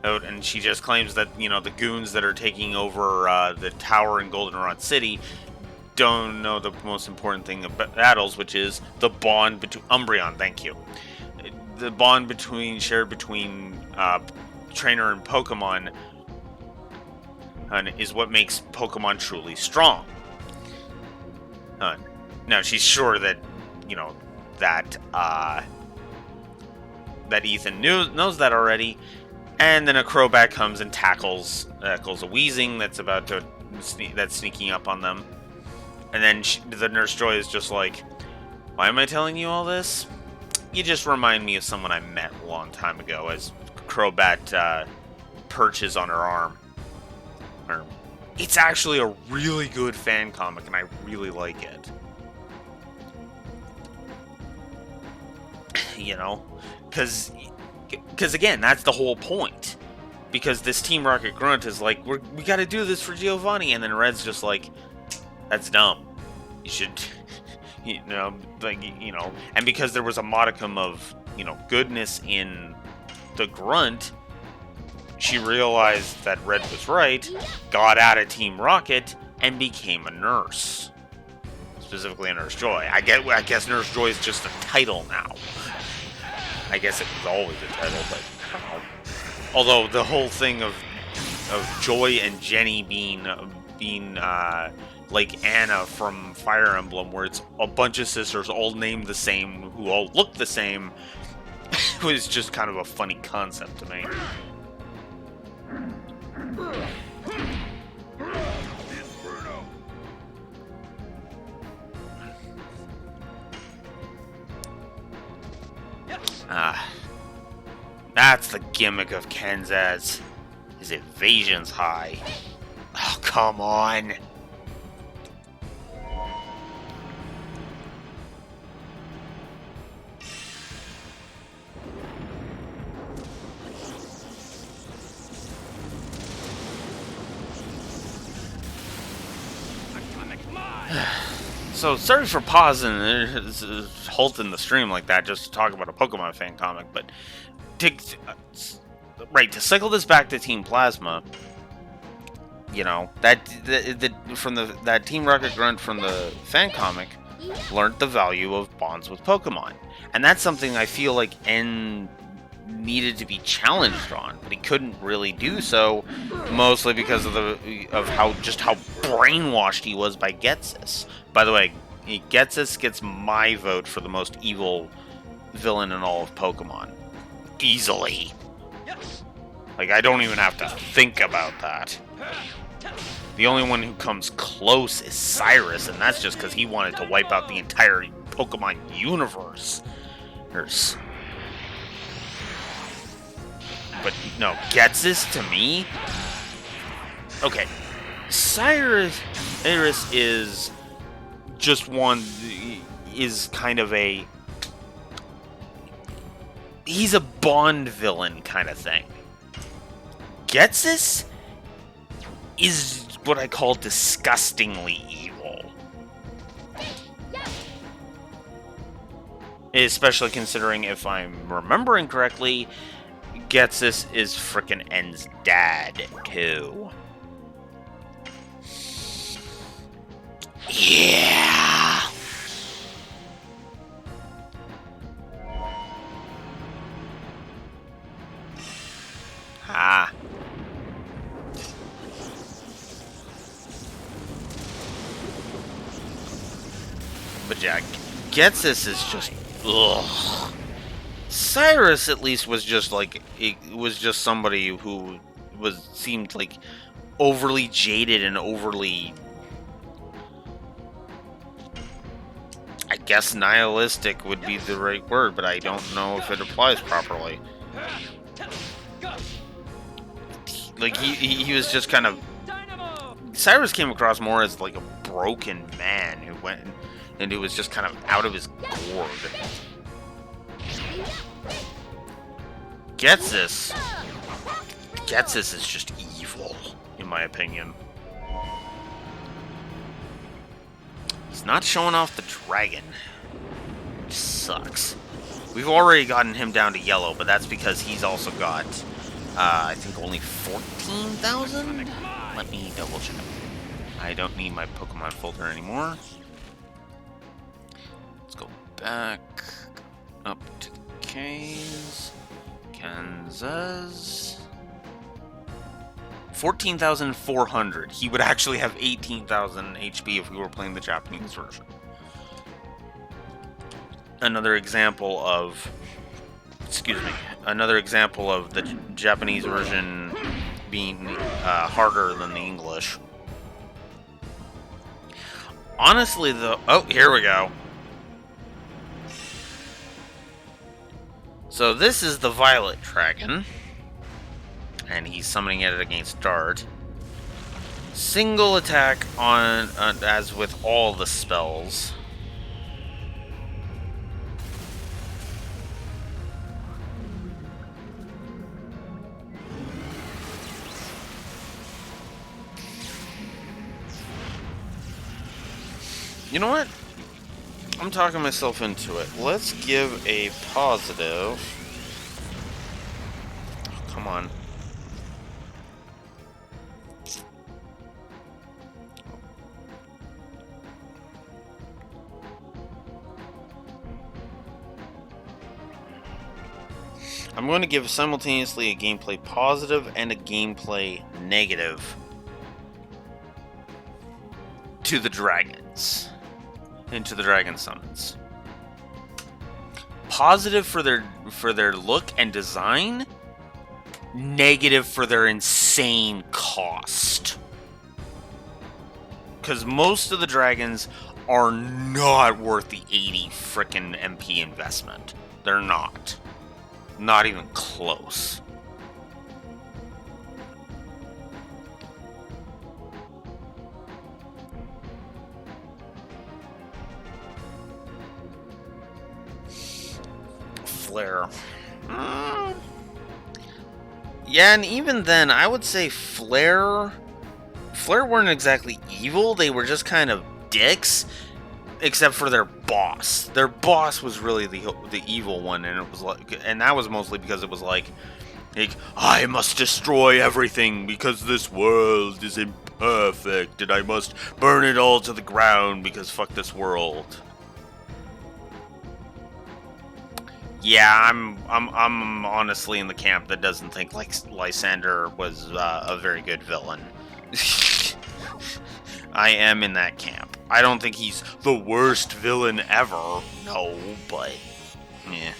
And she just claims that, the goons that are taking over the tower in Goldenrod City don't know the most important thing about battles, which is the bond between Umbreon. Thank you. The bond shared between trainer and Pokemon is what makes Pokemon truly strong. Now she's sure that that Ethan knows that already. And then a Crobat comes and tackles a Weezing that's sneaking up on them. And then the Nurse Joy is just like, why am I telling you all this? You just remind me of someone I met a long time ago, as Crobat perches on her arm. It's actually a really good fan comic, and I really like it. Because again, that's the whole point. Because this Team Rocket Grunt is like, we gotta do this for Giovanni, and then Red's just like, that's dumb. You should, and because there was a modicum of, goodness in the Grunt, she realized that Red was right, got out of Team Rocket, and became a nurse. Specifically a Nurse Joy. I guess Nurse Joy is just a title now. I guess it was always a title, but although the whole thing of Joy and Jenny being like Anna from Fire Emblem, where it's a bunch of sisters all named the same, who all look the same, was just kind of a funny concept to me. That's the gimmick of Kenzaz. His evasion's high. Oh, come on. So, sorry for pausing and halting the stream like that just to talk about a Pokemon fan comic, but to cycle this back to Team Plasma, that Team Rocket Grunt from the fan comic learned the value of bonds with Pokemon, and that's something I feel like N needed to be challenged on, but he couldn't really do so, mostly because of how brainwashed he was by Ghetsis. By the way, Ghetsis gets my vote for the most evil villain in all of Pokemon. Easily. Like, I don't even have to think about that. The only one who comes close is Cyrus, and that's just because he wanted to wipe out the entire Pokemon universe. But, no, Ghetsis to me? Okay. Cyrus is just is kind of he's a Bond villain kind of thing. Ghetsis is what I call disgustingly evil. Especially considering, if I'm remembering correctly, Getsus is frickin' En's dad, too. Yeah! Ah. But yeah, Getsus is just... Ugh. Cyrus, at least, was just like... It was just somebody who seemed like overly jaded and overly... I guess nihilistic would be the right word, but I don't know if it applies properly. Like, he was just kind of... Cyrus came across more as like a broken man who went and who was just kind of out of his gourd. Getsus is just evil, in my opinion. He's not showing off the dragon. Which sucks. We've already gotten him down to yellow, but that's because he's also got, I think, only 14,000? Let me double check. I don't need my Pokemon folder anymore. Let's go back up to the K's. Kansas. 14,400. He would actually have 18,000 HP if we were playing the Japanese version. Another example of... Excuse me. Another example of the Japanese version being harder than the English. Honestly, though... Oh, here we go. So this is the Violet Dragon. And he's summoning it against Dart. Single attack on... as with all the spells. You know what? I'm talking myself into it. Let's give a positive. Oh, come on. I'm going to give simultaneously a gameplay positive and a gameplay negative to the dragons. Into the dragon summons. Positive for their look and design. Negative for their insane cost. Because most of the dragons are not worth the 80 frickin' MP investment. They're not. Not even close. Flare. Yeah, and even then, I would say Flare weren't exactly evil. They were just kind of dicks, except for their boss. Their boss was really the evil one, and it was like, and that was mostly because it was like I must destroy everything because this world is imperfect, and I must burn it all to the ground because fuck this world. Yeah, I'm honestly in the camp that doesn't think like Lysander was a very good villain. I am in that camp. I don't think he's the worst villain ever. No, but yeah.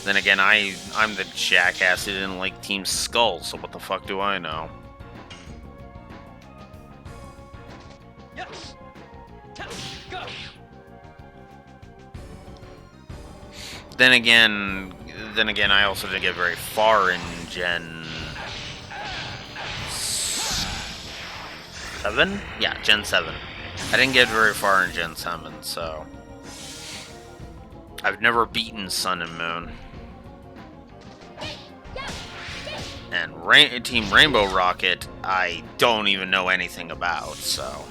Then again, I'm the jackass who didn't like Team Skull, so what the fuck do I know? Yes. Go. Then again, I also didn't get very far in Gen 7? Yeah, Gen 7. I didn't get very far in Gen 7, so... I've never beaten Sun and Moon. And Team Rainbow Rocket, I don't even know anything about, so...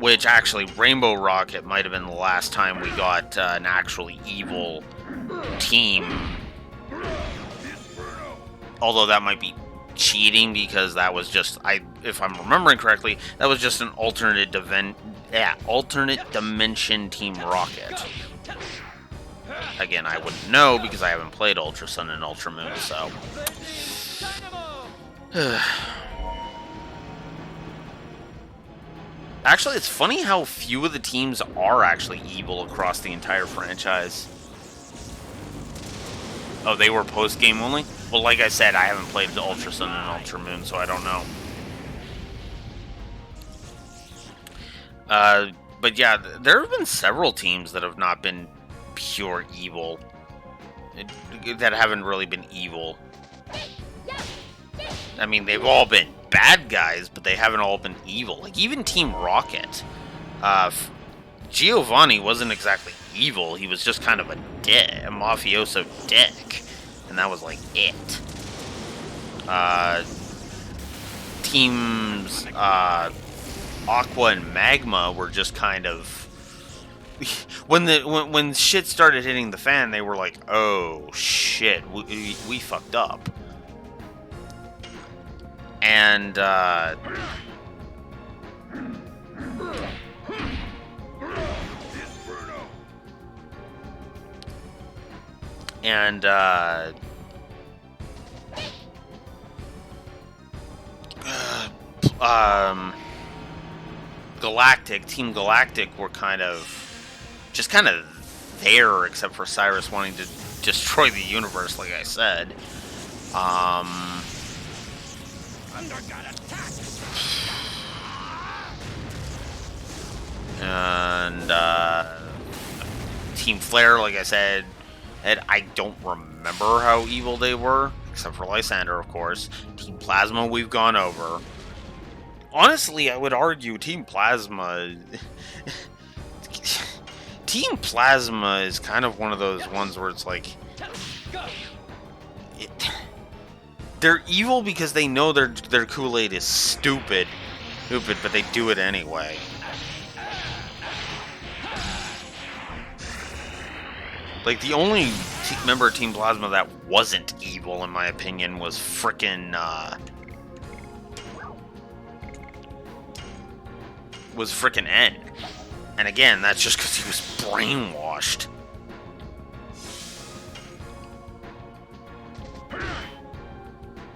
Which, actually, Rainbow Rocket might have been the last time we got an actually evil team. Although that might be cheating, because that was just, if I'm remembering correctly, that was just an alternate dimension Team Rocket. Again, I wouldn't know because I haven't played Ultra Sun and Ultra Moon, so... Actually, it's funny how few of the teams are actually evil across the entire franchise. Oh, they were post-game only? Well, like I said, I haven't played the Ultra Sun and Ultra Moon, so I don't know. But yeah, there have been several teams that have not been pure evil. That haven't really been evil. I mean, they've all been bad guys, but they haven't all been evil. Like, even Team Rocket. Giovanni wasn't exactly evil. He was just kind of a mafioso dick. And that was, like, it. Teams, Aqua and Magma were just kind of... When shit started hitting the fan, they were like, oh, shit, we fucked up. And, Team Galactic were just kind of there, except for Cyrus wanting to destroy the universe, like I said. And, Team Flare, like I said, and I don't remember how evil they were, except for Lysander, of course. Team Plasma, we've gone over. Honestly, I would argue Team Plasma... Team Plasma is kind of one of those ones where it's like... They're evil because they know their Kool-Aid is stupid, but they do it anyway. Like, the only member of Team Plasma that wasn't evil, in my opinion, was frickin', N. And again, that's just because he was brainwashed.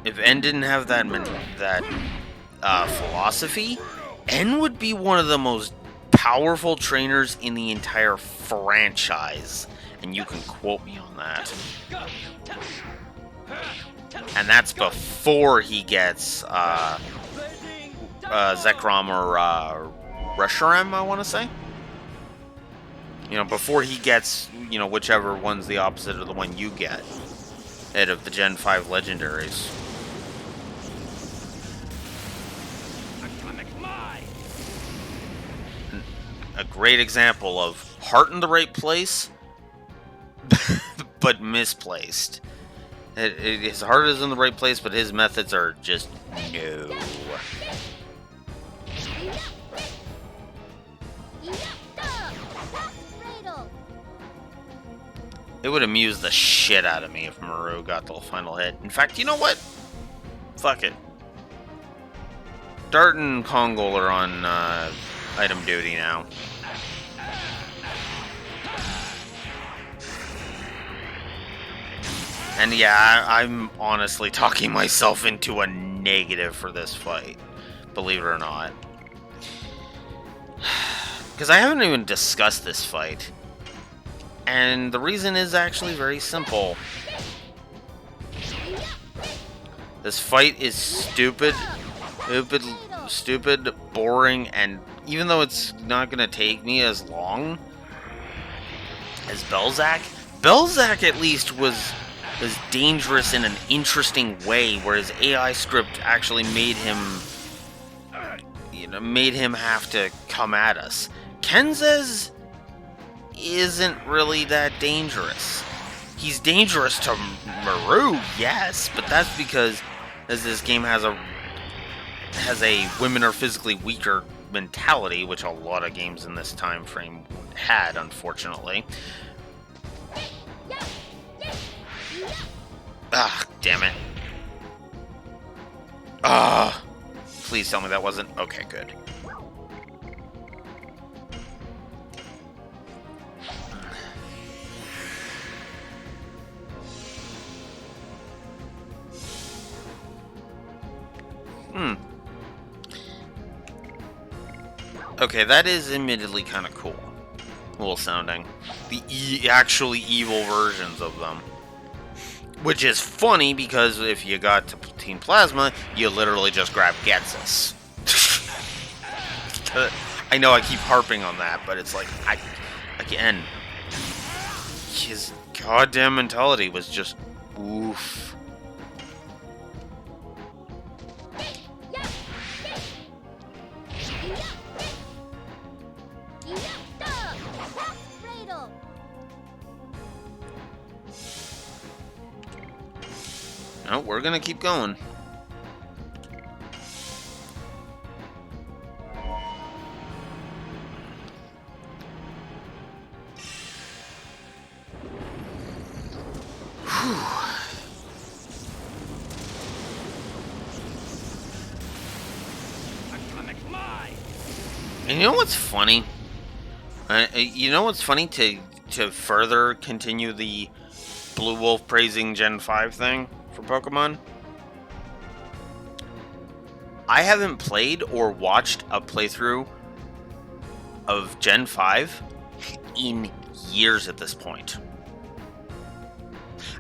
If N didn't have that philosophy, N would be one of the most powerful trainers in the entire franchise. And you can quote me on that. And that's before he gets Zekrom or Reshiram, I want to say. You know, before he gets, you know, whichever one's the opposite of the one you get out of the Gen 5 legendaries. A great example of heart in the right place, but misplaced. His heart is in the right place, but his methods are just no. It would amuse the shit out of me if Maru got the final hit. In fact, you know what? Fuck it. Dart and Kongol are on item duty now. And yeah, I'm honestly talking myself into a negative for this fight. Believe it or not. Because I haven't even discussed this fight. And the reason is actually very simple. This fight is stupid, boring, and even though it's not going to take me as long as Belzac, Belzac at least was dangerous in an interesting way, where his AI script actually made him, made him have to come at us. Kenzes isn't really that dangerous. He's dangerous to Maru, yes, but that's because as this game has a women are physically weaker mentality, which a lot of games in this time frame had, unfortunately. Ah, damn it. Ah, please tell me that wasn't... Okay, good. Okay, that is admittedly kind of cool. Cool sounding. The actually evil versions of them. Which is funny, because if you got to Team Plasma, you literally just grab Getsus. I know I keep harping on that, but it's like, again, his goddamn mentality was just oof. No, we're gonna keep going. And you know what's funny? You know what's funny to further continue the Blue Wolf praising Gen 5 thing for Pokemon? I haven't played or watched a playthrough of Gen 5 in years at this point.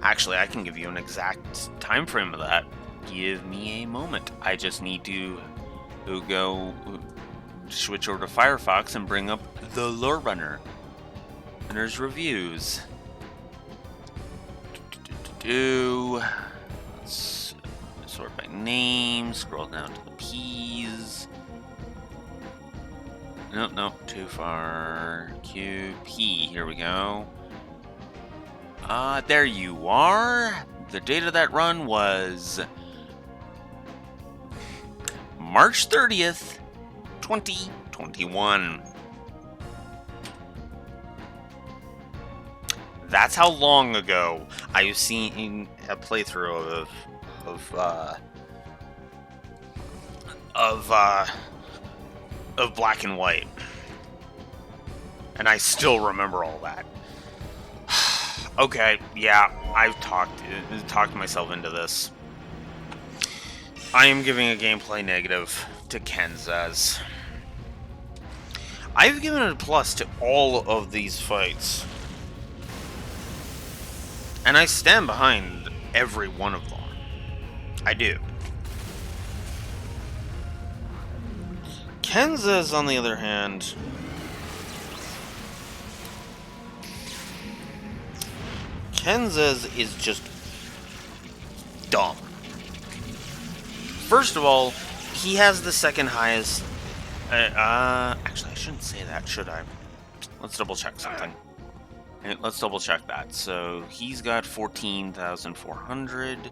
Actually, I can give you an exact time frame of that. Give me a moment. I just need to go switch over to Firefox and bring up the Lore Runner. And there's reviews. Let's sort by name, scroll down to the P's. Nope, too far. QP, here we go. There you are. The date of that run was March 30th, 2021. That's how long ago I've seen a playthrough of Black and White, and I still remember all that. Okay, yeah, I've talked myself into this. I am giving a gameplay negative to Kenzaz. I've given it a plus to all of these fights. And I stand behind every one of them. I do. Kenzaz, on the other hand, Kenzaz is just dumb. First of all, he has the second highest... actually, I shouldn't say that, should I? Let's double check something. Let's double check that. So, he's got 14,400.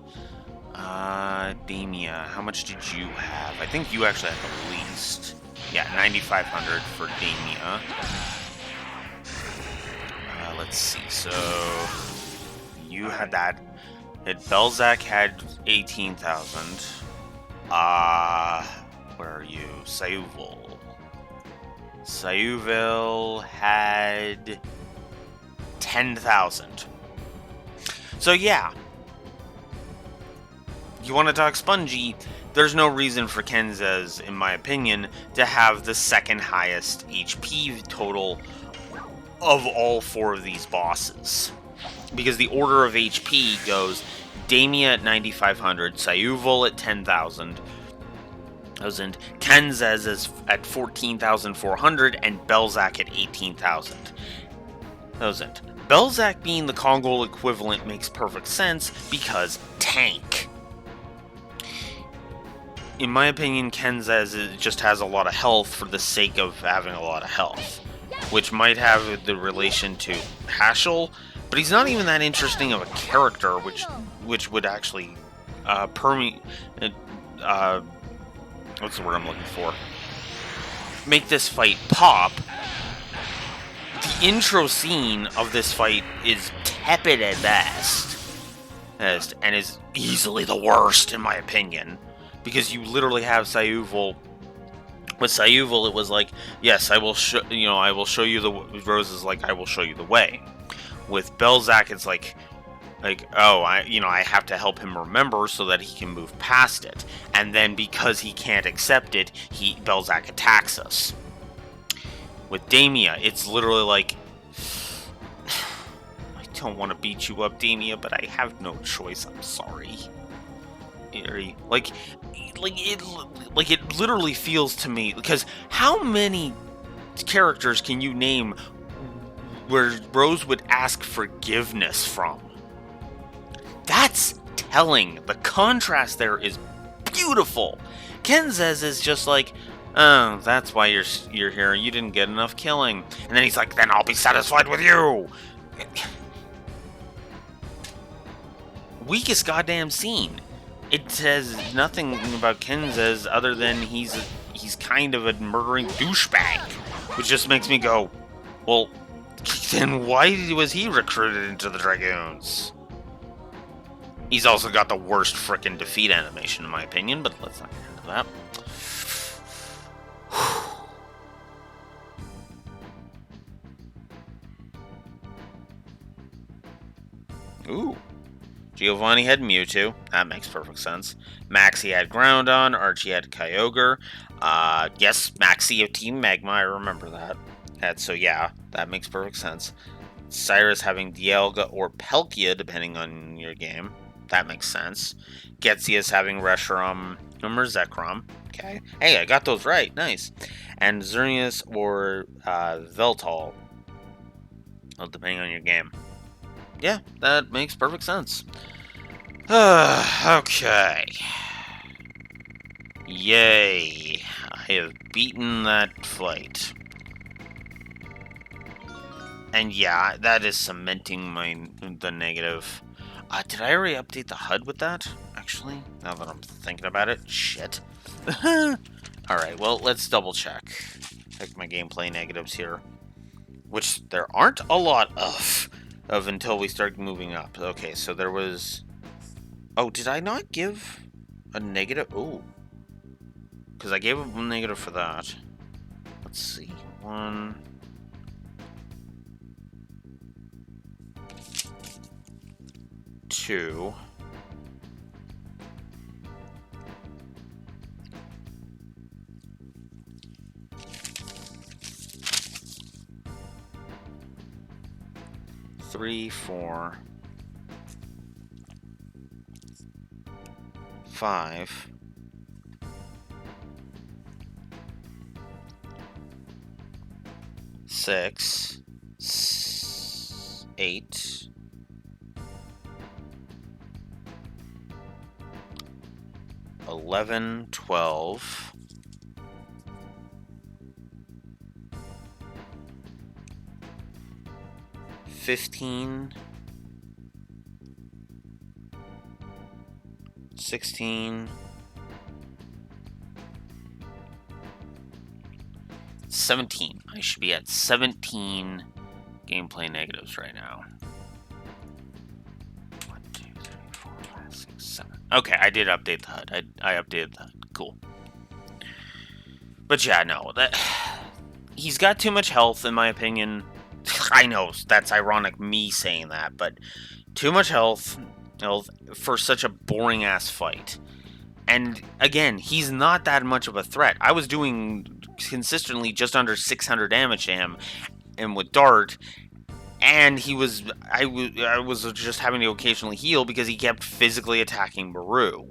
Damia, how much did you have? I think you actually have the least. Yeah, 9,500 for Damia. Let's see, so... You had that. Belzac had 18,000. Where are you? Sayuville. Sayuville had 10,000. So yeah. You want to talk spongy? There's no reason for Kenzaz, in my opinion, to have the second highest HP total of all four of these bosses. Because the order of HP goes Damia at 9,500, Sayuville at 10,000, Kenzaz is at 14,400, and Belzac at 18,000. Belzac being the Kongol equivalent makes perfect sense because tank. In my opinion, Kenzaz just has a lot of health for the sake of having a lot of health, which might have the relation to Haschel, but he's not even that interesting of a character, which would actually permeate. What's the word I'm looking for? make this fight pop. The intro scene of this fight is tepid at best, and is easily the worst in my opinion, because you literally have Sayuval. With Sayuval, it was like, yes, I will show you the Rose is like, I will show you the way. With Belzac, it's like oh, I have to help him remember so that he can move past it, and then because he can't accept it, Belzac attacks us. With Damia, it's literally like, I don't want to beat you up, Damia, but I have no choice. I'm sorry. It literally feels to me, because how many characters can you name where Rose would ask forgiveness from? That's telling. The contrast there is beautiful. Kenzes is just like, oh, that's why you're here. You didn't get enough killing. And then he's like, then I'll be satisfied with you. Weakest goddamn scene. It says nothing about Kenzes other than he's kind of a murdering douchebag, which just makes me go, well, then why was he recruited into the Dragoons? He's also got the worst frickin' defeat animation in my opinion, but let's not get into that. Ooh. Giovanni had Mewtwo. That makes perfect sense. Maxie had Groudon. Archie had Kyogre. Yes, Maxie of Team Magma. I remember that. So yeah, that makes perfect sense. Cyrus having Dialga or Palkia, depending on your game. That makes sense. Getzius having Reshiram or Zekrom. Okay. Hey, I got those right. Nice. And Xerneas or Veltal. Well, depending on your game. Yeah, that makes perfect sense. Okay. Yay. I have beaten that fight. And yeah, that is cementing the negative. Did I already update the HUD with that? Actually, now that I'm thinking about it. Shit. Alright, well, let's double check. Check my gameplay negatives here. Which there aren't a lot of until we start moving up. Okay, so there was... Oh, did I not give a negative? Ooh. Because I gave a negative for that. Let's see. 1... 2... 3, 4... 5... 6... 8... 11, 12... 15... 16... 17. I should be at 17 gameplay negatives right now. 1, 2, 3, 4, 5, 6, 7. Okay, I did update the HUD. I updated the HUD. Cool. But yeah, no, he's got too much health in my opinion. I know that's ironic me saying that, but too much health for such a boring ass fight. And again, he's not that much of a threat. I was doing consistently just under 600 damage to him, and with Dart, and I was just having to occasionally heal because he kept physically attacking Baru.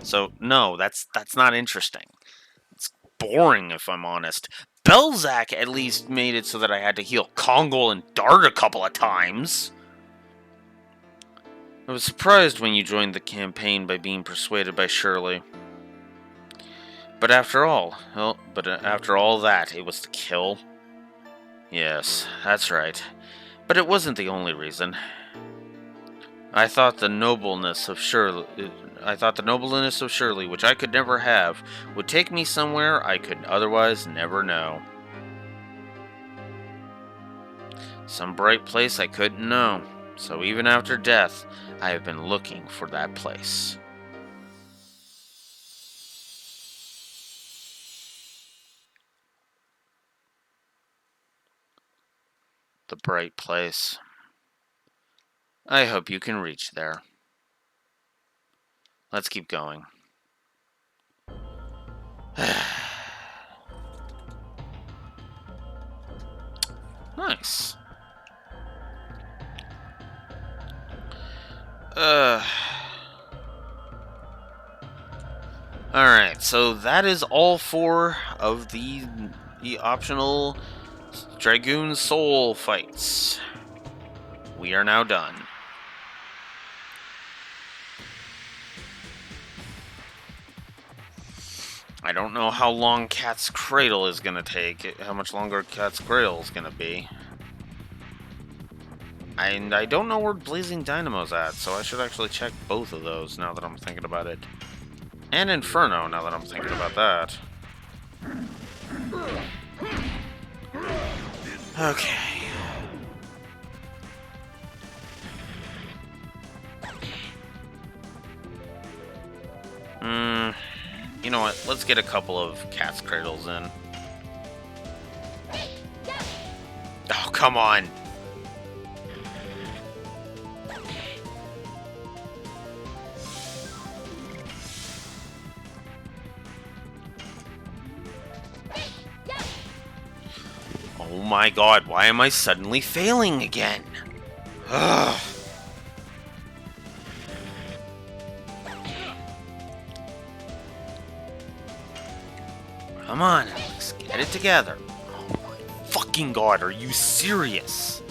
So no, that's not interesting. It's boring if I'm honest. Belzac at least made it so that I had to heal Kongol and Dart a couple of times. I was surprised when you joined the campaign by being persuaded by Shirley. But after all that, it was the kill. Yes, that's right. But it wasn't the only reason. I thought the nobleness of Shirley, which I could never have, would take me somewhere I could otherwise never know. Some bright place I couldn't know. So even after death, I have been looking for that place. The bright place. I hope you can reach there. Let's keep going. Nice. Alright, so that is all 4 of the optional Dragoon Soul fights. We are now done. I don't know how long Cat's Cradle is going to take, how much longer Cat's Cradle is going to be. And I don't know where Blazing Dynamo's at, so I should actually check both of those now that I'm thinking about it. And Inferno, now that I'm thinking about that. Okay. You know what? Let's get a couple of Cat's Cradles in. Oh, come on! Oh my god, why am I suddenly failing again? Ugh. Come on, Alex, get it together. Oh my fucking god, are you serious?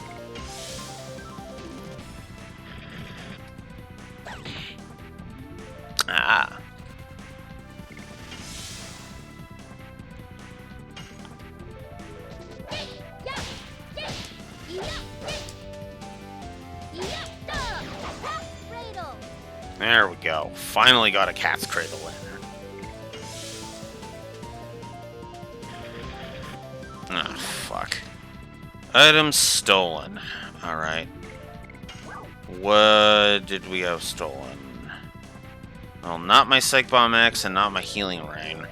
Ah. There we go. Finally got a Cat's Cradle in. Ah, fuck. Items stolen. Alright. What did we have stolen? Well, not my Psych Bomb X and not my Healing Rain.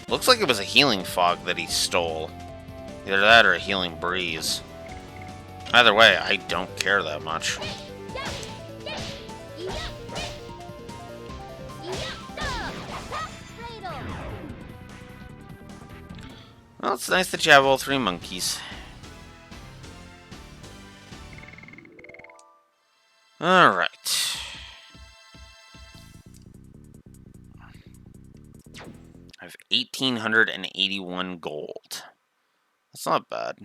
Looks like it was a Healing Fog that he stole. Either that or a Healing Breeze. Either way, I don't care that much. Well, it's nice that you have all 3 monkeys. Alright. I have 1,881 gold. That's not bad.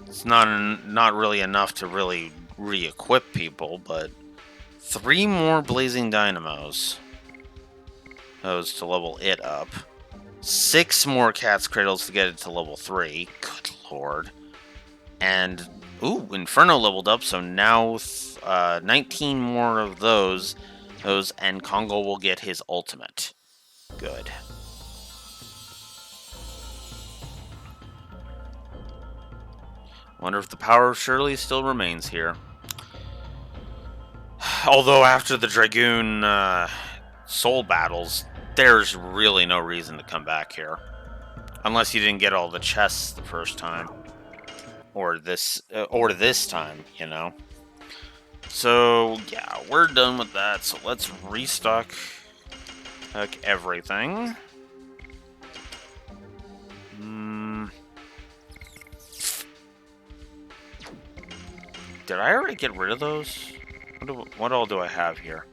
It's not really enough to really re-equip people, but 3 more Blazing Dynamos. Those to level it up. 6 more Cat's Cradles to get it to level 3. Good lord. And, ooh, Inferno leveled up, so now 19 more of those, and Congo will get his ultimate. Good. Wonder if the power of Shirley still remains here. Although after the Dragoon soul battles, there's really no reason to come back here. Unless you didn't get all the chests the first time. Or this time, you know. So, yeah, we're done with that. So let's restock everything. Did I already get rid of those? What all do I have here?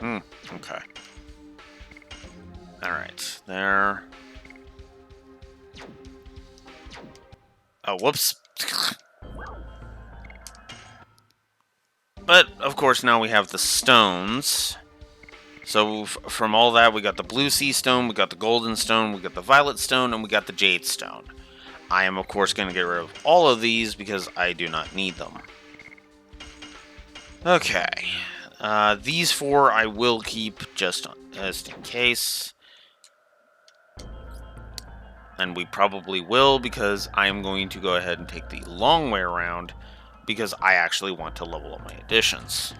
Okay. Alright, there. Oh, whoops. But, of course, now we have the stones. So, from all that, we got the blue sea stone, we got the golden stone, we got the violet stone, and we got the jade stone. I am, of course, going to get rid of all of these because I do not need them. Okay. These 4 I will keep just in case. And we probably will because I am going to go ahead and take the long way around because I actually want to level up my additions.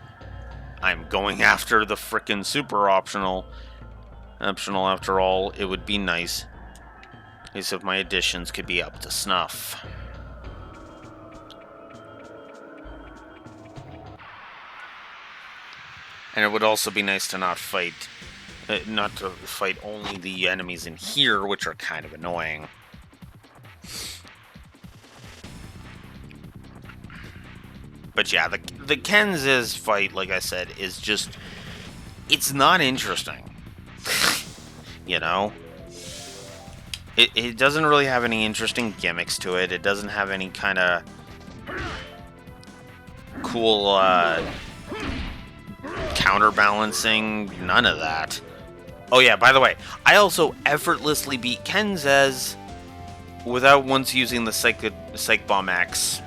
I'm going after the frickin' super optional. Optional after all, it would be nice if my additions could be up to snuff. And it would also be nice to not fight only the enemies in here, which are kind of annoying. But yeah, the Kenz's fight, like I said, is just... it's not interesting. You know? It doesn't really have any interesting gimmicks to it. It doesn't have any kind of cool counterbalancing. None of that. Oh yeah, by the way, I also effortlessly beat Kenz's without once using the Psych Bomb X.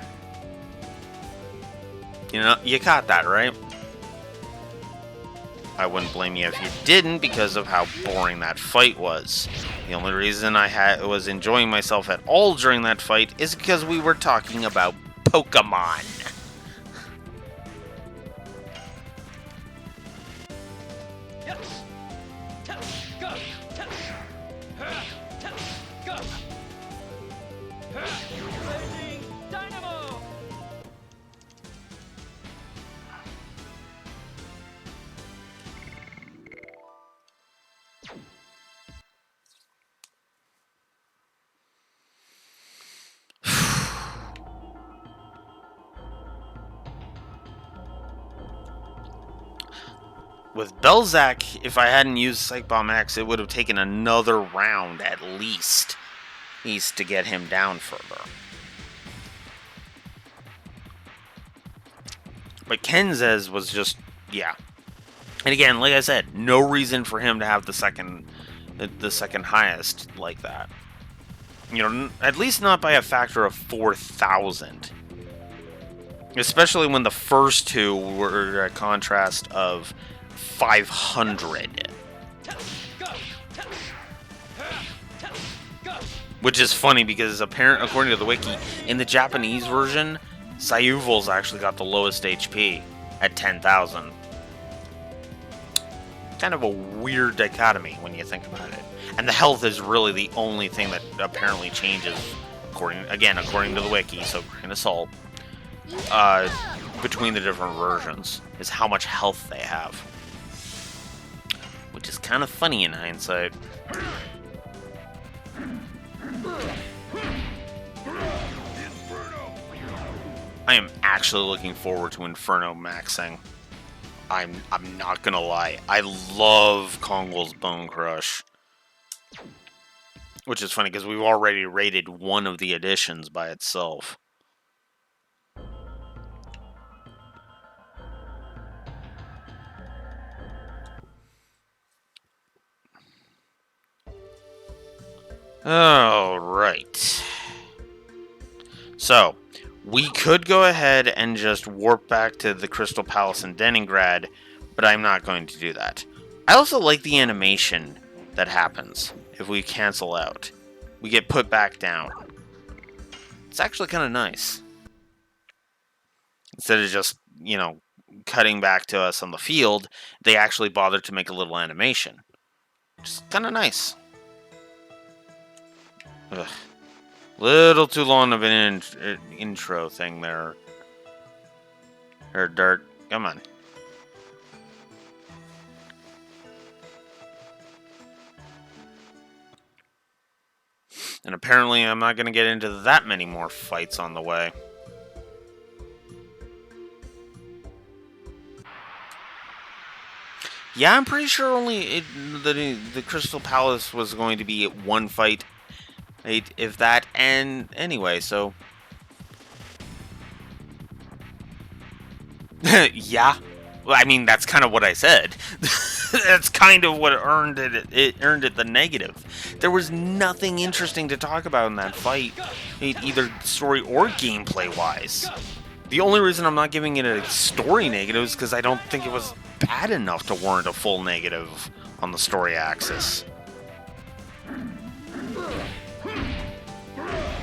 You know, you caught that, right? I wouldn't blame you if you didn't because of how boring that fight was. The only reason I was enjoying myself at all during that fight is because we were talking about Pokemon. Yes. Go. Go. Raging Dynamo. With Belzac, if I hadn't used Psych Bomb X, it would have taken another round at least to get him down further. But Kenz's was just, yeah. And again, like I said, no reason for him to have the second highest like that. You know, at least not by a factor of 4,000. Especially when the first 2 were a contrast of 500. Which is funny because according to the wiki, in the Japanese version, Sayuvol's actually got the lowest HP at 10,000. Kind of a weird dichotomy when you think about it. And the health is really the only thing that apparently changes, according to the wiki, so grain of salt, between the different versions, is how much health they have. Which is kind of funny in hindsight. I am actually looking forward to Inferno maxing. I'm not gonna lie. I love Kongol's Bone Crush. Which is funny because we've already rated one of the editions by itself. Alright. So, we could go ahead and just warp back to the Crystal Palace in Leningrad, but I'm not going to do that. I also like the animation that happens if we cancel out. We get put back down. It's actually kind of nice. Instead of just, you know, cutting back to us on the field, they actually bothered to make a little animation. Just kind of nice. Ugh. Little too long of an intro thing there. Or Dirt. Come on. And apparently I'm not going to get into that many more fights on the way. Yeah, I'm pretty sure only the Crystal Palace was going to be one fight, if that, and anyway, so... Yeah. Well, I mean, that's kind of what I said. That's kind of what earned it. It earned it the negative. There was nothing interesting to talk about in that fight, either story or gameplay wise. The only reason I'm not giving it a story negative is because I don't think it was bad enough to warrant a full negative on the story axis.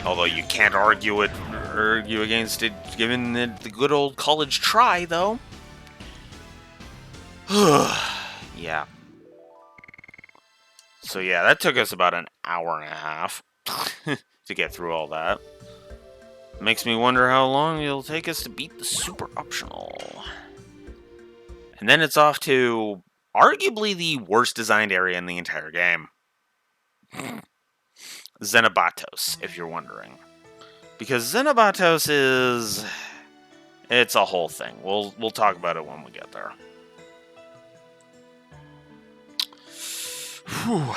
Although you can't argue against it, given it the good old college try, though. Yeah. So yeah, that took us about an hour and a half to get through all that. Makes me wonder how long it'll take us to beat the super optional. And then it's off to arguably the worst designed area in the entire game. Xenobatos, if you're wondering. Because Xenobatos is... it's a whole thing. We'll talk about it when we get there. Whew.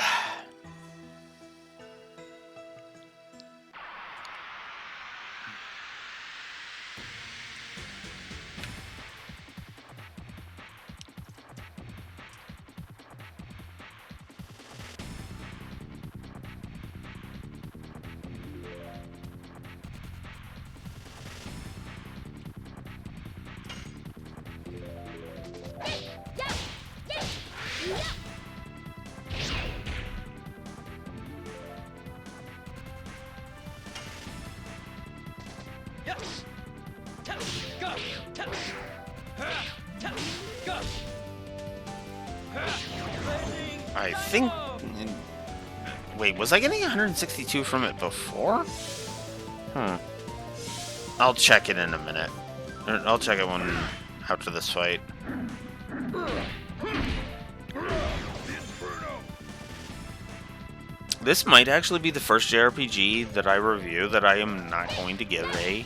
Yes. Go. Go. I think... wait, was I getting 162 from it before? I'll check it in a minute. I'll check it after this fight. This might actually be the first JRPG that I review that I am not going to give a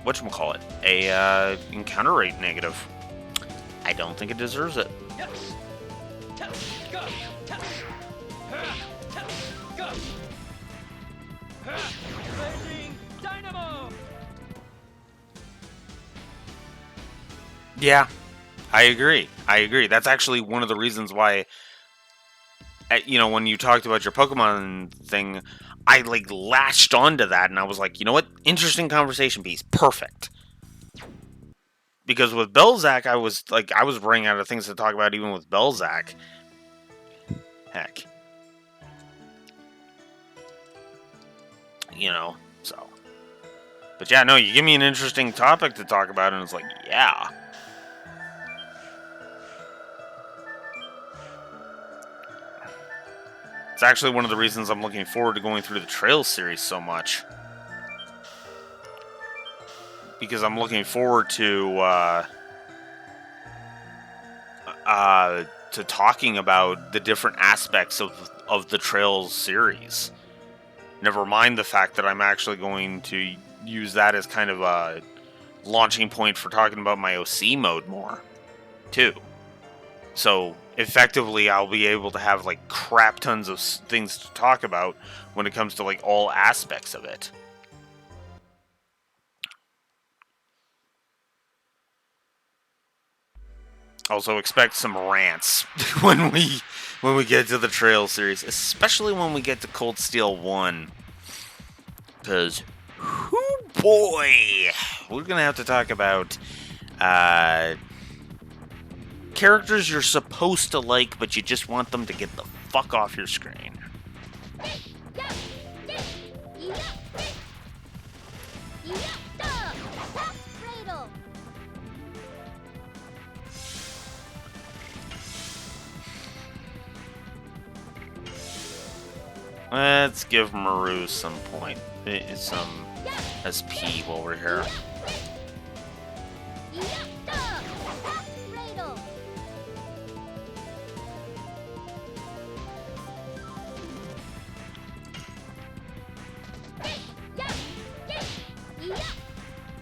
whatchamacallit, a encounter rate negative. I don't think it deserves it. Yeah, I agree. That's actually one of the reasons why, you know, when you talked about your Pokemon thing, I, like, latched onto that, and I was like, you know what? Interesting conversation piece. Perfect. Because with Belzac, I was running out of things to talk about even with Belzac. Heck. You know, so. But yeah, no, you give me an interesting topic to talk about, and it's like, yeah. It's actually one of the reasons I'm looking forward to going through the Trails series so much. Because I'm looking forward to talking about the different aspects of the Trails series. Never mind the fact that I'm actually going to use that as kind of a launching point for talking about my OC mode more, too. So, effectively, I'll be able to have, like, crap tons of things to talk about when it comes to, like, all aspects of it. Also, expect some rants when we get to the Trail series, especially when we get to Cold Steel 1. Because, whoo boy, we're going to have to talk about characters you're supposed to like, but you just want them to get the fuck off your screen. Let's give Maru some SP while we're here.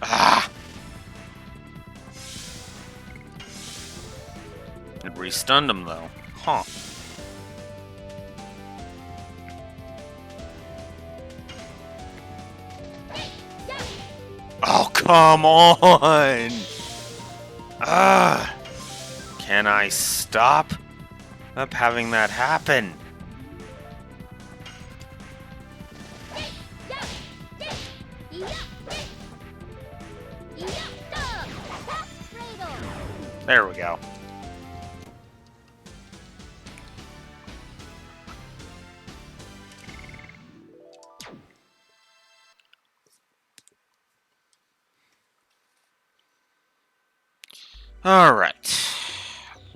Ah! It re-stunned him though. Huh. Oh, come on! Ah! Can I stop having that happen? There we go. Alright.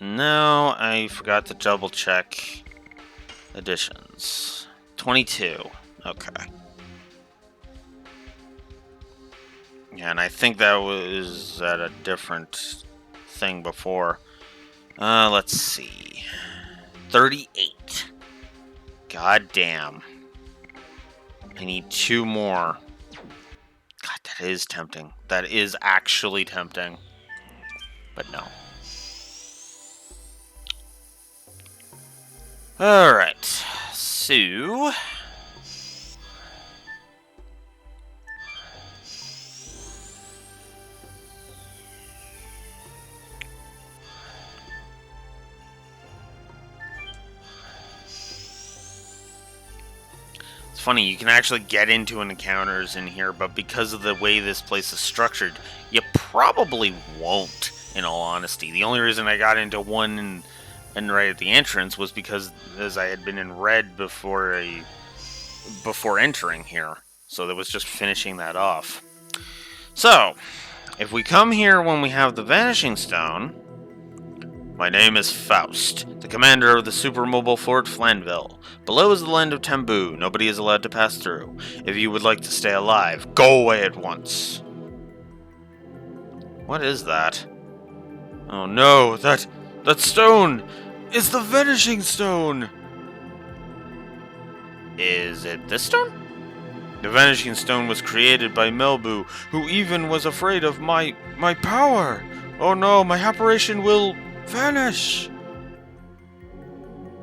No, I forgot to double check additions. 22. Okay. Yeah, and I think that was at a different thing before. Let's see. 38. God damn. I need 2 more. God, that is tempting. That is actually tempting. But no. Alright. So... It's funny, you can actually get into encounters in here, but because of the way this place is structured, you probably won't, in all honesty. The only reason I got into one and right at the entrance was because as I had been in red before entering here. So that was just finishing that off. So, if we come here when we have the Vanishing Stone... My name is Faust, the commander of the supermobile Fort Flanville. Below is the land of Tamboo. Nobody is allowed to pass through. If you would like to stay alive, go away at once. What is that? Oh no, that stone is the Vanishing Stone! Is it this stone? The Vanishing Stone was created by Melbu, who even was afraid of my power. Oh no, my apparition will vanish.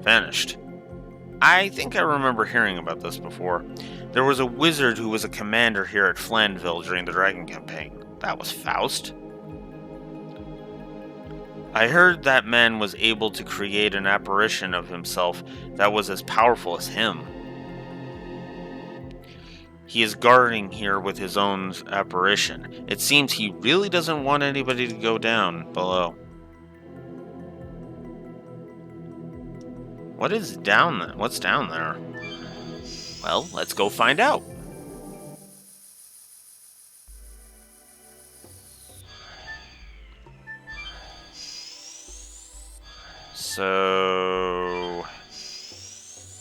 Vanished. I think I remember hearing about this before. There was a wizard who was a commander here at Flanville during the Dragon campaign. That was Faust. I heard that man was able to create an apparition of himself that was as powerful as him. He is guarding here with his own apparition. It seems he really doesn't want anybody to go down below. What is down there? What's down there? Well, let's go find out. So...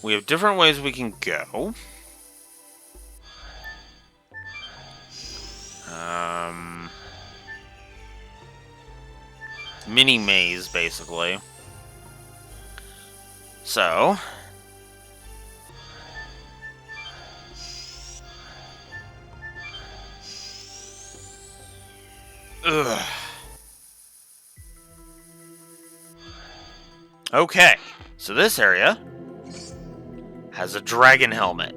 we have different ways we can go. Mini maze, basically. So... ugh. Okay, so this area has a dragon helmet.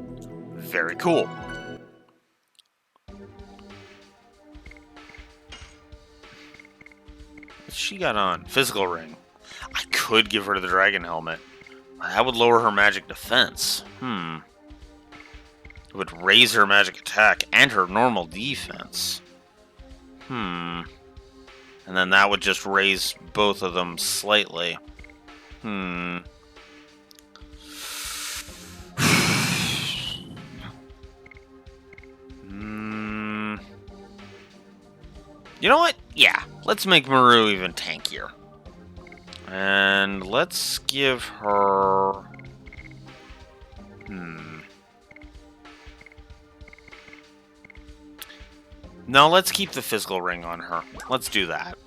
Very cool. What's she got on? Physical ring. I could give her the dragon helmet. That would lower her magic defense. It would raise her magic attack and her normal defense. And then that would just raise both of them slightly. You know what? Yeah, let's make Maru even tankier. And let's give her... No, let's keep the physical ring on her. Let's do that.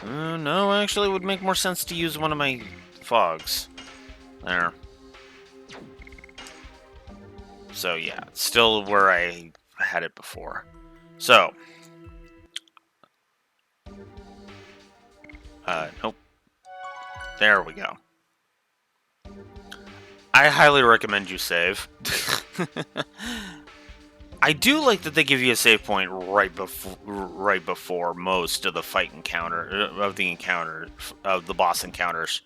No, actually it would make more sense to use one of my fogs. There. So yeah, it's still where I had it before. So. Nope. There we go. I highly recommend you save. I do like that they give you a save point right before most of the fight encounter of the encounter of the boss encounters.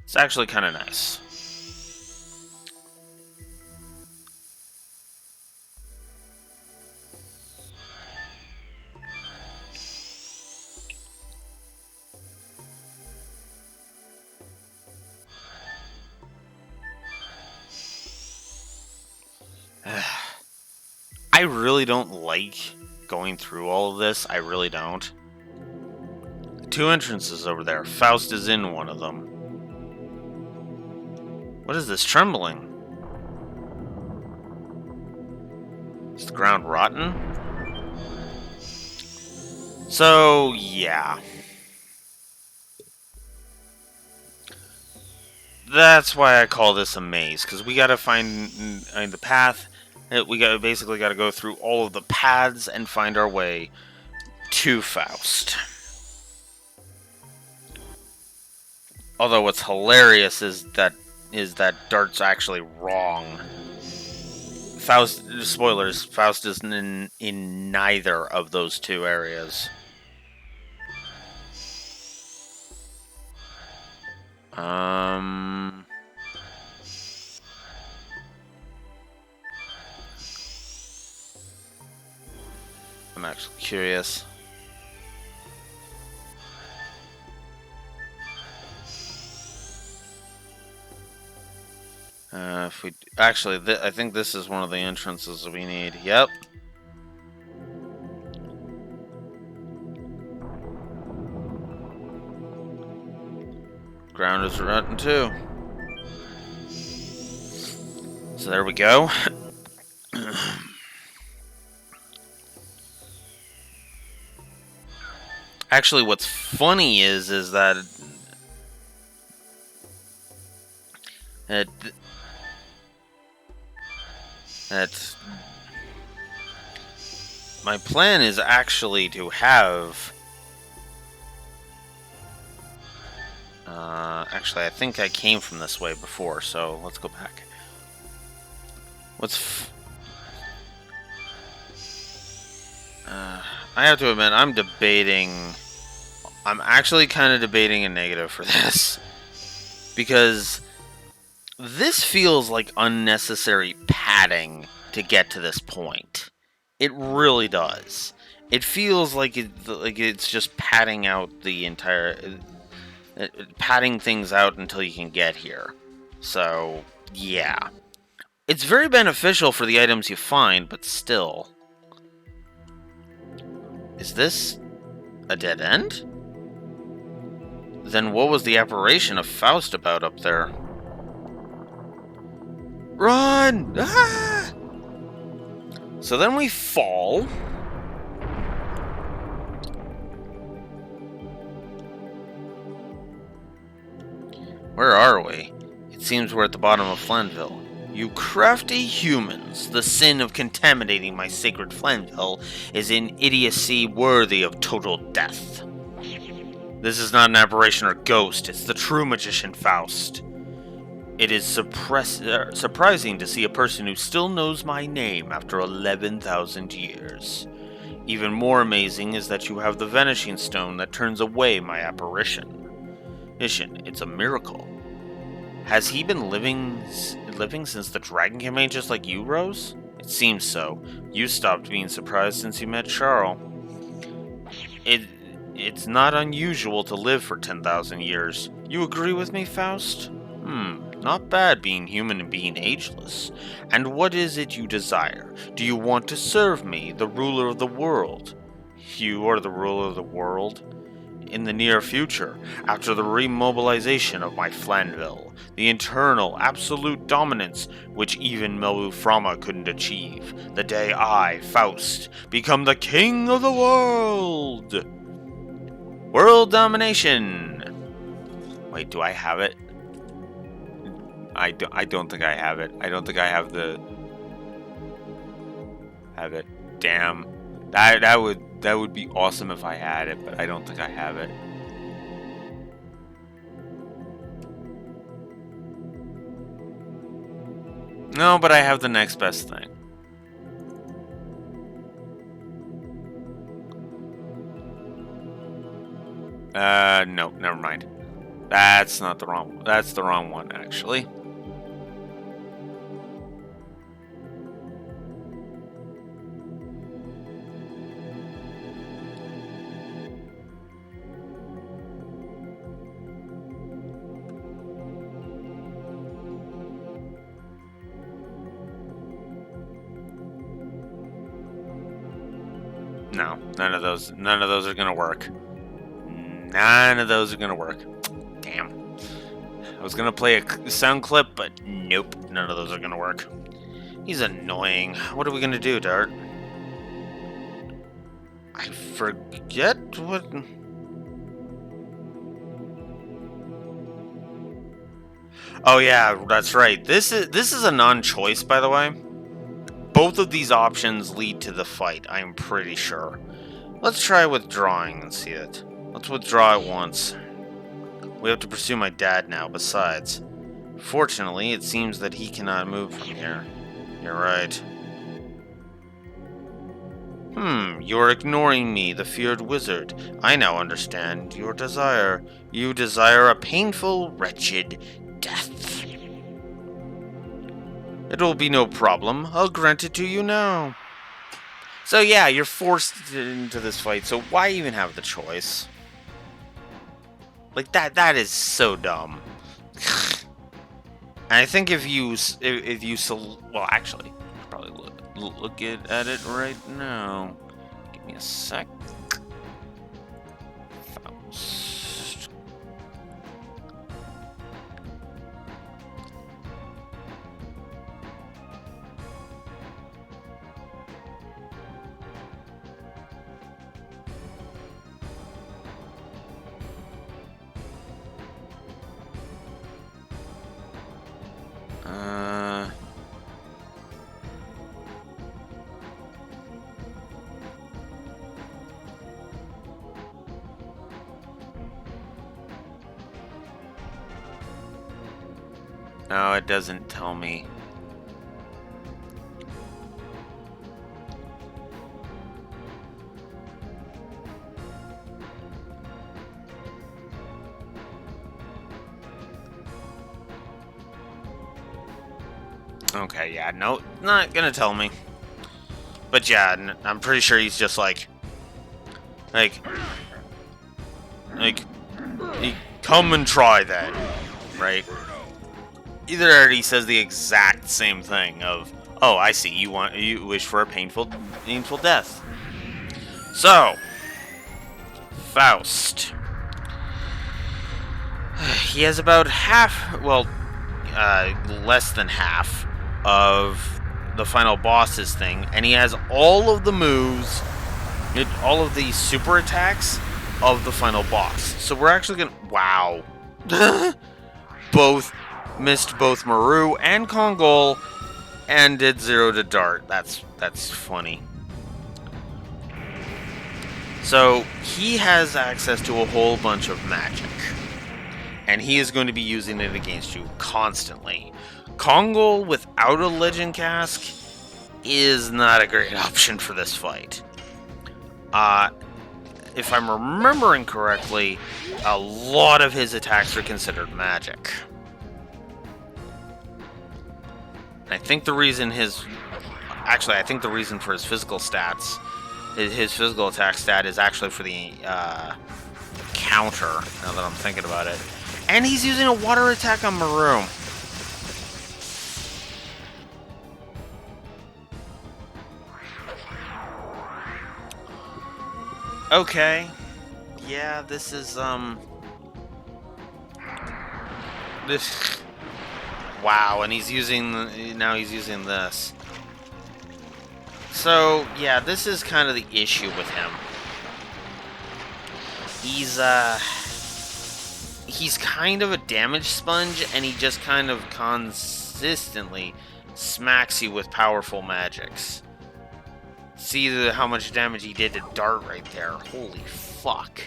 It's actually kind of nice. I really don't like going through all of this. I really don't. Two entrances over there. Faust is in one of them. What is this trembling? Is the ground rotten? So, yeah. That's why I call this a maze, because we gotta find the path. We basically gotta go through all of the paths and find our way to Faust. Although what's hilarious is that Dart's actually wrong. Faust, spoilers, Faust is in neither of those two areas. I'm actually curious. If we actually, I think this is one of the entrances we need. Yep. Ground is rotten too. So there we go. Actually, what's funny is that my plan is actually to have. Actually, I think I came from this way before, so let's go back. I have to admit, I'm actually kind of debating a negative for this. Because this feels like unnecessary padding to get to this point. It really does. It feels like it's just padding out the entire... padding things out until you can get here. So, yeah. It's very beneficial for the items you find, but still. Is this a dead end? Then what was the apparition of Faust about up there? Run! Ah! So then we fall. Where are we? It seems we're at the bottom of Flanville. You crafty humans, the sin of contaminating my sacred Flanville is an idiocy worthy of total death. This is not an apparition or ghost, it's the true magician Faust. It is surprising to see a person who still knows my name after 11,000 years. Even more amazing is that you have the vanishing stone that turns away my apparition. It's a miracle. Has he been living since the Dragon campaign just like you, Rose? It seems so. You stopped being surprised since you met Charles. It's not unusual to live for 10,000 years. You agree with me, Faust? Not bad being human and being ageless. And what is it you desire? Do you want to serve me, the ruler of the world? You are the ruler of the world? In the near future, after the remobilization of my Flanville, the internal, absolute dominance which even Meluframa couldn't achieve, the day I, Faust, become the king of the world! World domination! Wait, do I have it? I don't think I have it. I don't think I have it. Damn. That would be awesome if I had it, but I don't think I have it. No, but I have the next best thing. No, never mind. That's not the wrong. That's the wrong one, actually. No, none of those. None of those are gonna work. None of those are gonna work. Damn. I was gonna play a sound clip, but nope. None of those are gonna work. He's annoying. What are we gonna do, Dart? I forget what. Oh yeah, that's right. This is a non-choice, by the way. Both of these options lead to the fight, I'm pretty sure. Let's try withdrawing and see it. Let's withdraw it once. We have to pursue my dad now, besides. Fortunately, it seems that he cannot move from here. You're right. You're ignoring me, the feared wizard. I now understand your desire. You desire a painful, wretched death. It'll be no problem. I'll grant it to you now. So yeah, you're forced into this fight, so why even have the choice? Like, that is so dumb. And I think if you well, actually, you should probably look at it right now. Give me a sec. Faust. No, it doesn't tell me. Okay, yeah, no, not gonna tell me. But yeah, I'm pretty sure he's just like, come and try that, right? Either he says the exact same thing of, oh, I see, you wish for a painful death. So, Faust. He has about half, well, less than half of the final boss's thing, and he has all of the moves, all of the super attacks of the final boss. So we're actually gonna, wow. Missed both Maru and Kongol, and did 0 to Dart. That's funny. So he has access to a whole bunch of magic, and he is going to be using it against you constantly. Kongol without a Legend Cask is not a great option for this fight. If I'm remembering correctly, a lot of his attacks are considered magic. I think the reason I think the reason for his physical stats, his physical attack stat is actually for the counter, now that I'm thinking about it. And he's using a water attack on Maru. Okay. Yeah, this is, this... Wow, and now he's using this. So, yeah, this is kind of the issue with him. He's kind of a damage sponge, and he just kind of consistently smacks you with powerful magics. See how much damage he did to Dart right there. Holy fuck.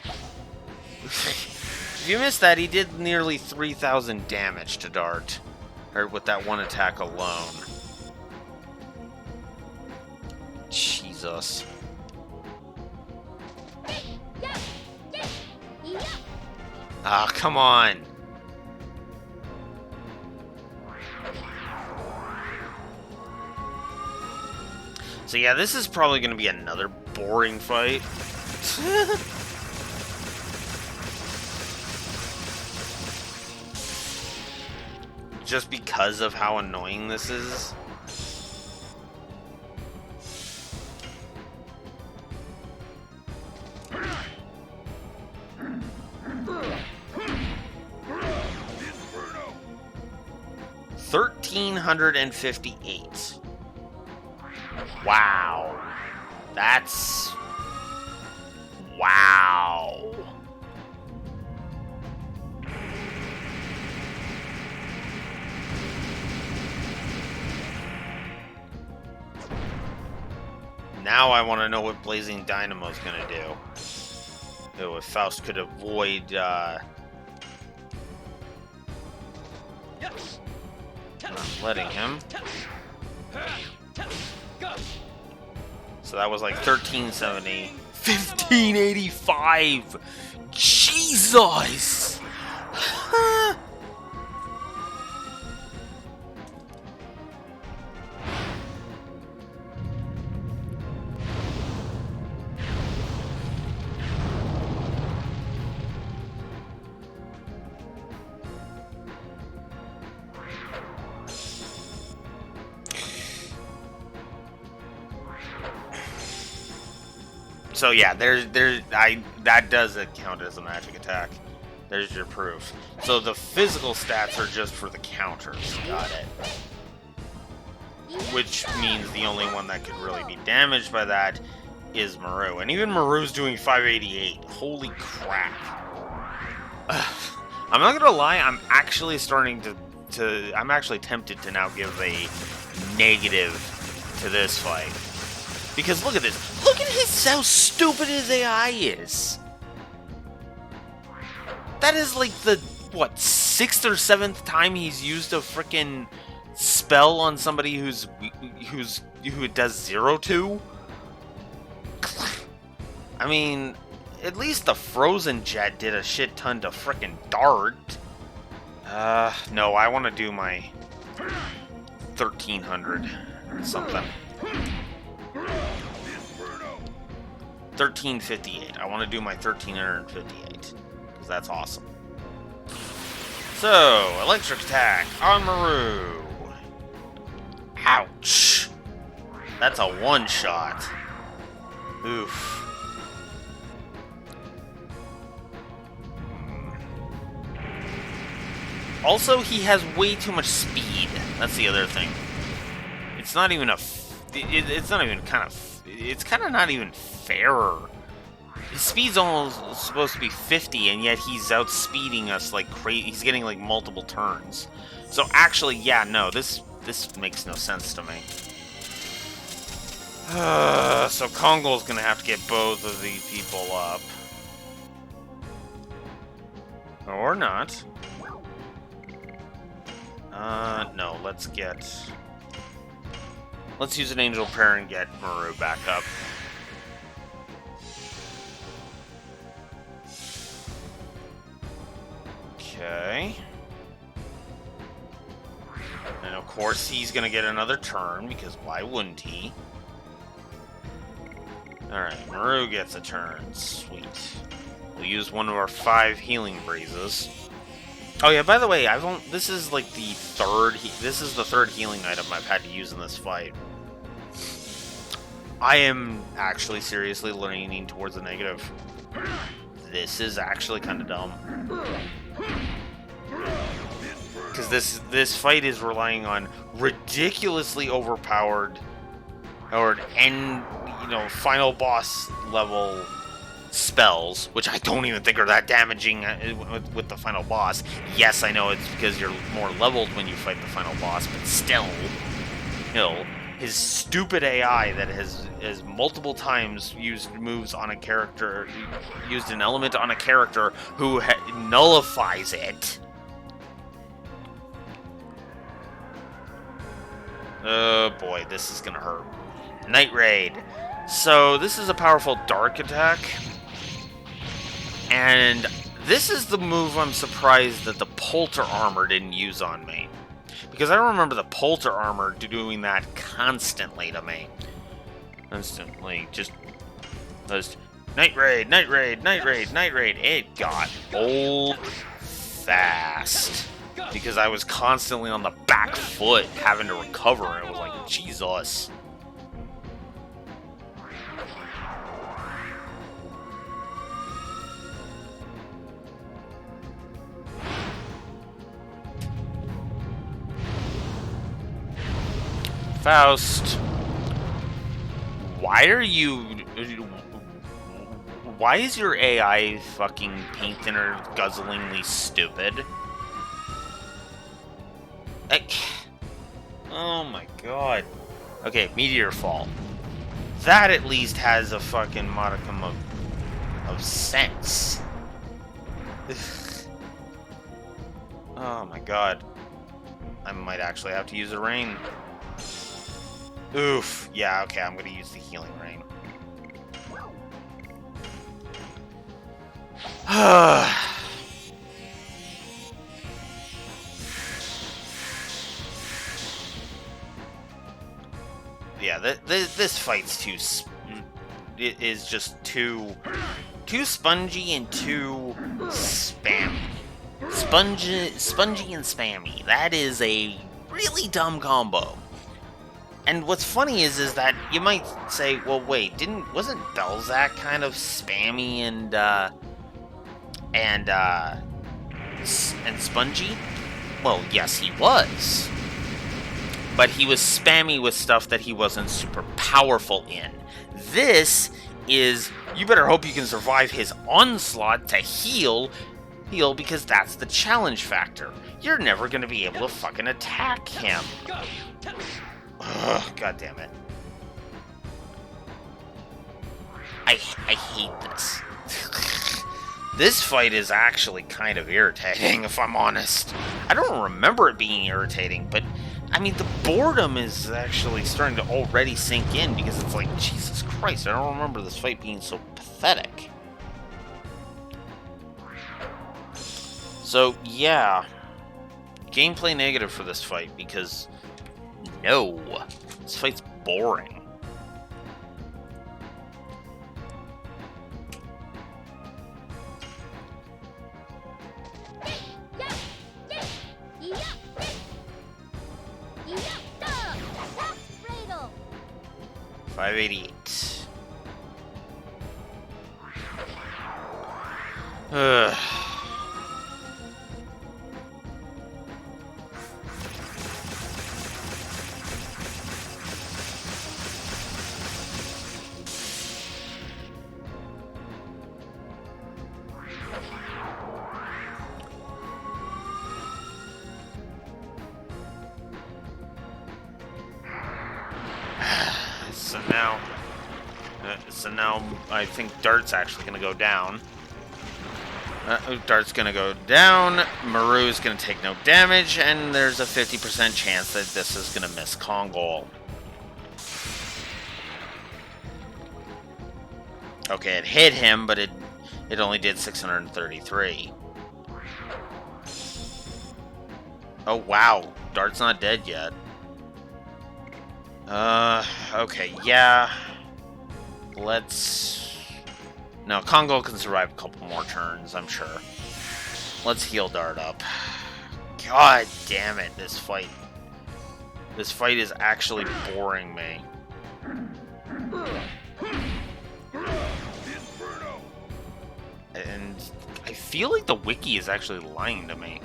If you missed that, he did nearly 3,000 damage to Dart. Or with that one attack alone. Jesus. Ah, come on. So yeah, this is probably going to be another boring fight. Just because of how annoying this is. Inferno. 1,358. Wow. That's... Wow. Now I want to know what Blazing Dynamo's gonna do. Oh, if Faust could avoid, Yes. not letting him. Go. So that was like 1370. 1585! Jesus! So yeah, that does count as a magic attack. There's your proof. So the physical stats are just for the counters. Got it. Which means the only one that could really be damaged by that is Maru. And even Maru's doing 588. Holy crap. I'm not gonna lie, I'm actually starting I'm actually tempted to now give a negative to this fight. Because look at this. Look at how stupid his AI is. That is like the, what, 6th or 7th time he's used a frickin' spell on somebody who it does 0 to? I mean, at least the Frozen Jet did a shit ton to frickin' Dart. No, I want to do my 1,300 something. 1,358. I want to do my 1,358 because that's awesome. So, electric attack on Maru. Ouch. That's a one-shot. Oof. Also, he has way too much speed. That's the other thing. It's not even it's not even kind of... It's kind of not even fair. His speed's almost supposed to be 50, and yet he's outspeeding us like crazy. He's getting like multiple turns. So actually, yeah, no, this makes no sense to me. So Kongol's gonna have to get both of the people up. Or not. No, let's use an Angel Prayer and get Maru back up. Okay. And of course he's gonna get another turn, because why wouldn't he? Alright, Maru gets a turn. Sweet. We'll use one of our 5 healing breezes. Oh yeah, by the way, this is like the third healing item I've had to use in this fight. I am actually seriously leaning towards the negative. This is actually kind of dumb. Because this fight is relying on ridiculously overpowered final boss level spells, which I don't even think are that damaging with the final boss. Yes, I know it's because you're more leveled when you fight the final boss, but still, his stupid AI that has multiple times used moves on a character, used an element on a character who nullifies it. Oh boy, this is gonna hurt. Night Raid. So this is a powerful dark attack, and This is the move I'm surprised that the Polter Armor didn't use on me. Because I remember the Polter Armor doing that constantly to me. Constantly, just Night Raid, Night Raid, Night Raid, Night Raid. It got old fast. Because I was constantly on the back foot having to recover. And it was like, Jesus. Faust. Why are you... Why is your AI fucking paint thinner guzzlingly stupid? Oh my god. Okay, Meteor Fall. That at least has a fucking modicum of sense. Oh my god. I might actually have to use a rain. Oof. Yeah, okay, I'm gonna use the healing rain. Yeah, this fight's too... It is just too spongy and too spammy. Spongy and spammy. That is a really dumb combo. And what's funny is that you might say, well, wait, wasn't Belzac kind of spammy and spongy? Well, yes, he was. But he was spammy with stuff that he wasn't super powerful in. This is, you better hope you can survive his onslaught to heal because that's the challenge factor. You're never going to be able to fucking attack him. Ugh, God damn it. I hate this. This fight is actually kind of irritating, if I'm honest. I don't remember it being irritating, but I mean, the boredom is actually starting to already sink in because it's like, Jesus Christ, I don't remember this fight being so pathetic. So, yeah. Gameplay negative for this fight because, no, this fight's boring. $588. Ugh. So now I think Dart's actually going to go down. Dart's going to go down. Maru's going to take no damage, and there's a 50% chance that this is going to miss Kongol. Okay, it hit him, but it only did 633. Oh wow, Dart's not dead yet. Okay, yeah. No, Congo can survive a couple more turns, I'm sure. Let's heal Dart up. God damn it, this fight. This fight is actually boring me. And I feel like the wiki is actually lying to me.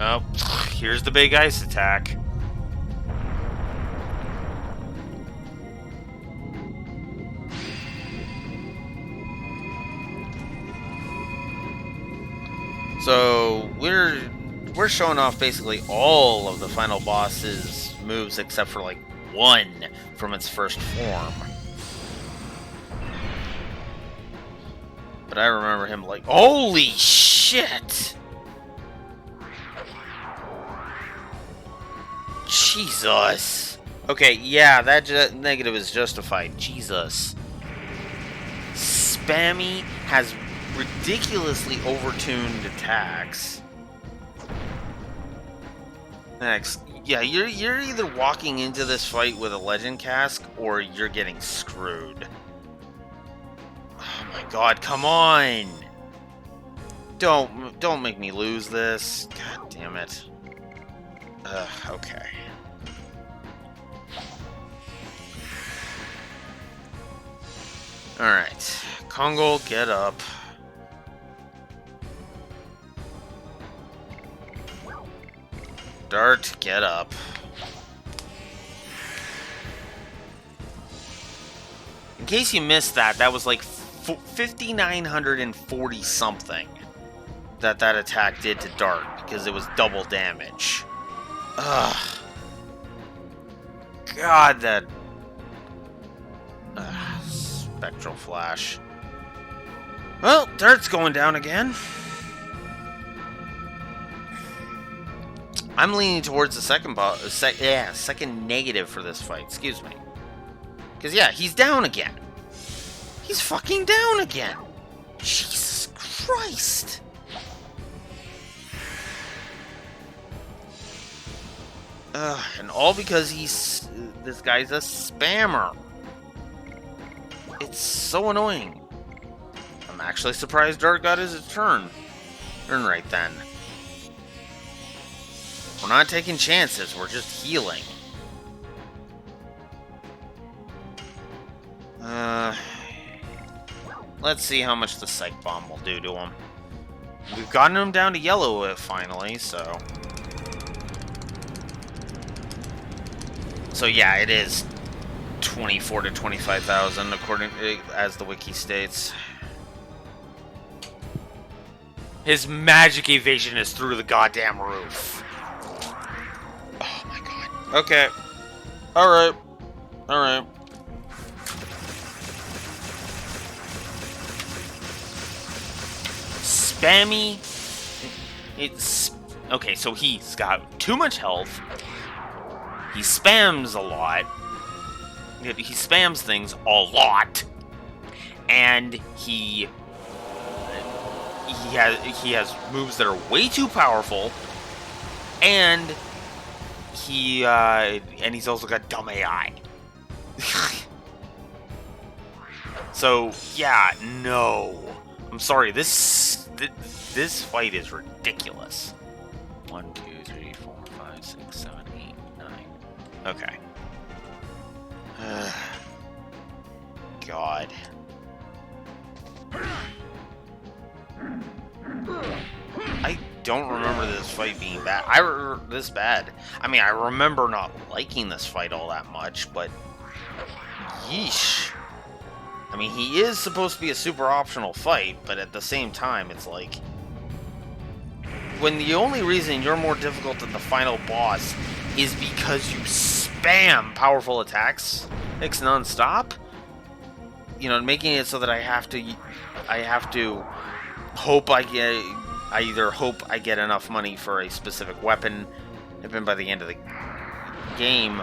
Oh, here's the big ice attack. So we're showing off basically all of the final boss's moves except for like one from its first form. But I remember him like, holy shit! Jesus. Okay, yeah, that negative is justified. Jesus. Spammy has ridiculously overtuned attacks. Next, yeah, you're either walking into this fight with a legend cask or you're getting screwed. Oh my god, come on! Don't make me lose this. God damn it. Okay. Alright. Kongol, get up. Dart, get up. In case you missed that, that was like 5,940 something that attack did to Dart, because it was double damage. Ugh. God, that... Spectral Flash. Well, Dart's going down again. I'm leaning towards the second negative for this fight. Excuse me. Because, yeah, he's down again. He's fucking down again. Jesus Christ. And all because this guy's a spammer. It's so annoying. I'm actually surprised Dart got his turn right then. We're not taking chances, we're just healing. Let's see how much the Psych Bomb will do to him. We've gotten him down to yellow finally, so... So yeah, it is 24 to 25,000 according as the wiki states. His magic evasion is through the goddamn roof. Oh my god. Okay. Alright. Alright. Spammy. It's... Okay, so he's got too much health. He spams a lot. He spams things a lot. And he has moves that are way too powerful. And he's also got dumb AI. So, yeah, no. I'm sorry, this fight is ridiculous. 1, 2, 3, 4, 5, 6, 7, 8, 9. Okay. God. I don't remember this fight being bad. This bad. I mean, I remember not liking this fight all that much, but yeesh. I mean, he is supposed to be a super optional fight, but at the same time, it's like... When the only reason you're more difficult than the final boss is because you spam powerful attacks non-stop, you know, making it so that I have to hope I either hope I get enough money for a specific weapon, and then by the end of the game,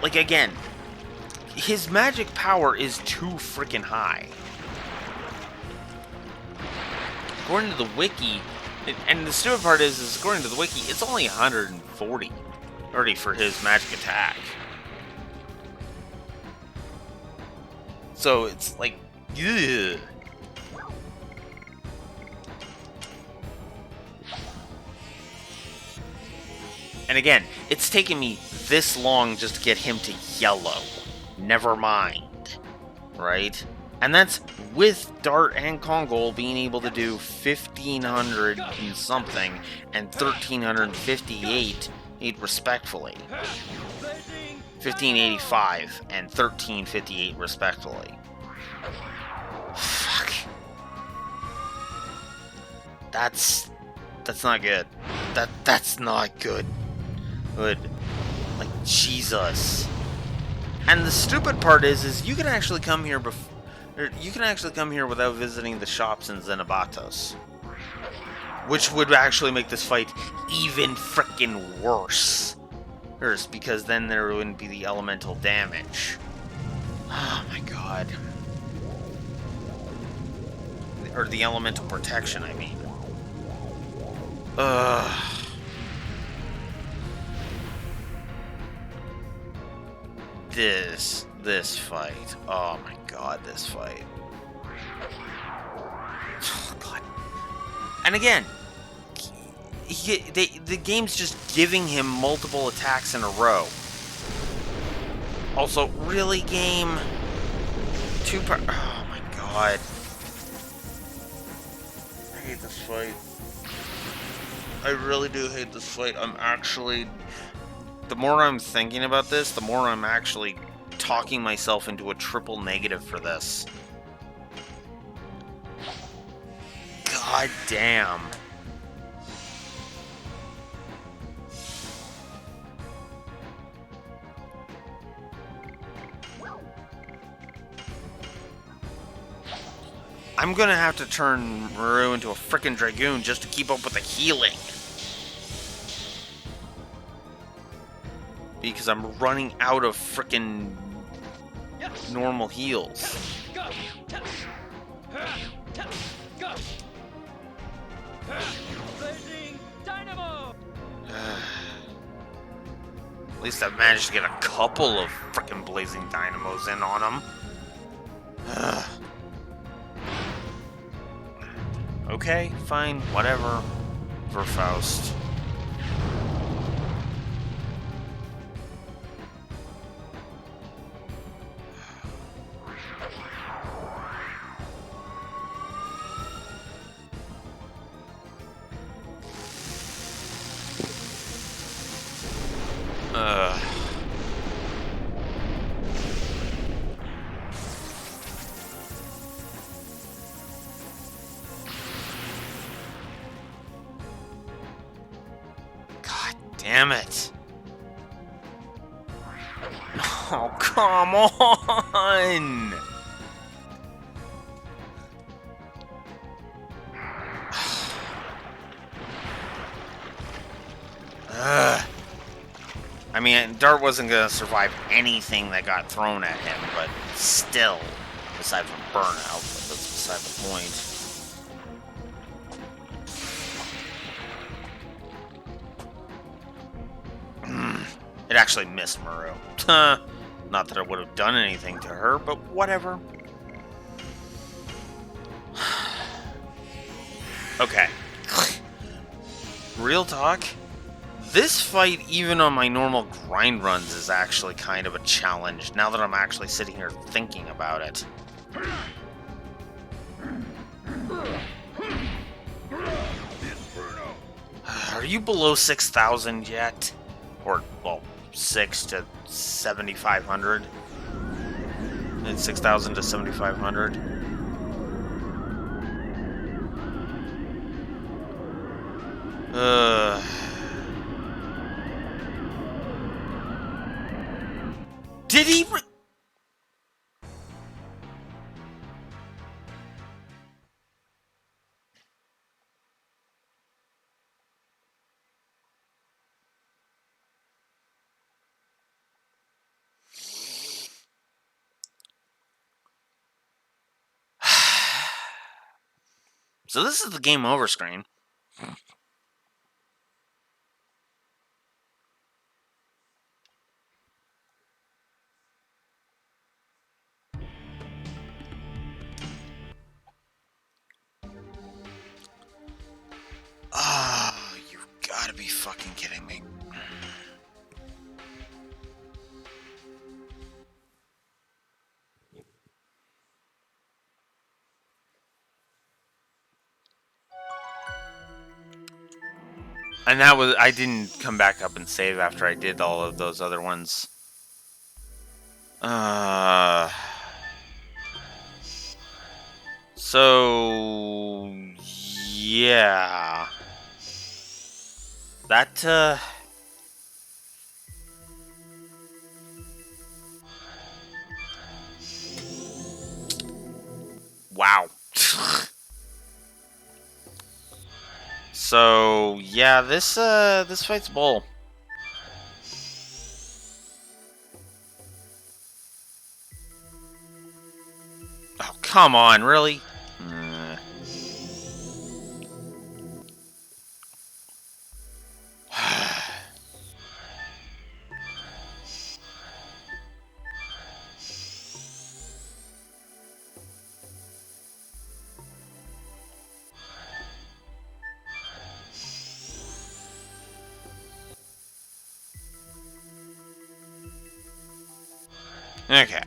like, again, his magic power is too freaking high. According to the wiki, and the stupid part is according to the wiki, it's only 140 already for his magic attack. So it's like, ugh. And again, it's taken me this long just to get him to yellow. Never mind. Right? And that's with Dart and Kongol being able to do 1,500 and something and 1,358 respectfully. 1,585 and 1,358 respectively. Fuck. That's not good. That's not good. Good. Like, Jesus. And the stupid part is you can actually come here without visiting the shops in Xenobatos, which would actually make this fight even frickin' worse. Because then there wouldn't be the elemental damage. Oh my god. or the elemental protection, I mean. Ugh. This fight. Oh my god, this fight. Oh god. And again, the game's just giving him multiple attacks in a row. Also, really, game? Oh my god. I hate this fight. I really do hate this fight. I'm actually... The more I'm thinking about this, the more I'm actually talking myself into a triple negative for this. God damn. I'm gonna have to turn Maru into a frickin' Dragoon just to keep up with the healing. Because I'm running out of frickin' normal heals. At least I've managed to get a couple of frickin' blazing dynamos in on him. Okay, fine, whatever. Verfaust. God damn it. Oh, come on! I mean, Dart wasn't gonna survive anything that got thrown at him, but still, aside from burnout, but that's beside the point. It actually missed Maru. Not that it would have done anything to her, but whatever. Okay. Real talk, this fight, even on my normal grind runs, is actually kind of a challenge, now that I'm actually sitting here thinking about it. Are you below 6,000 yet? Or, well, 6 to 7,500? And 6,000 to 7,500? Did he... So this is the game over screen. Oh, you've got to be fucking kidding me. And that was... I didn't come back up and save after I did all of those other ones. So... Yeah... That, Wow. So, yeah, this fight's bull. Oh, come on, really? Okay.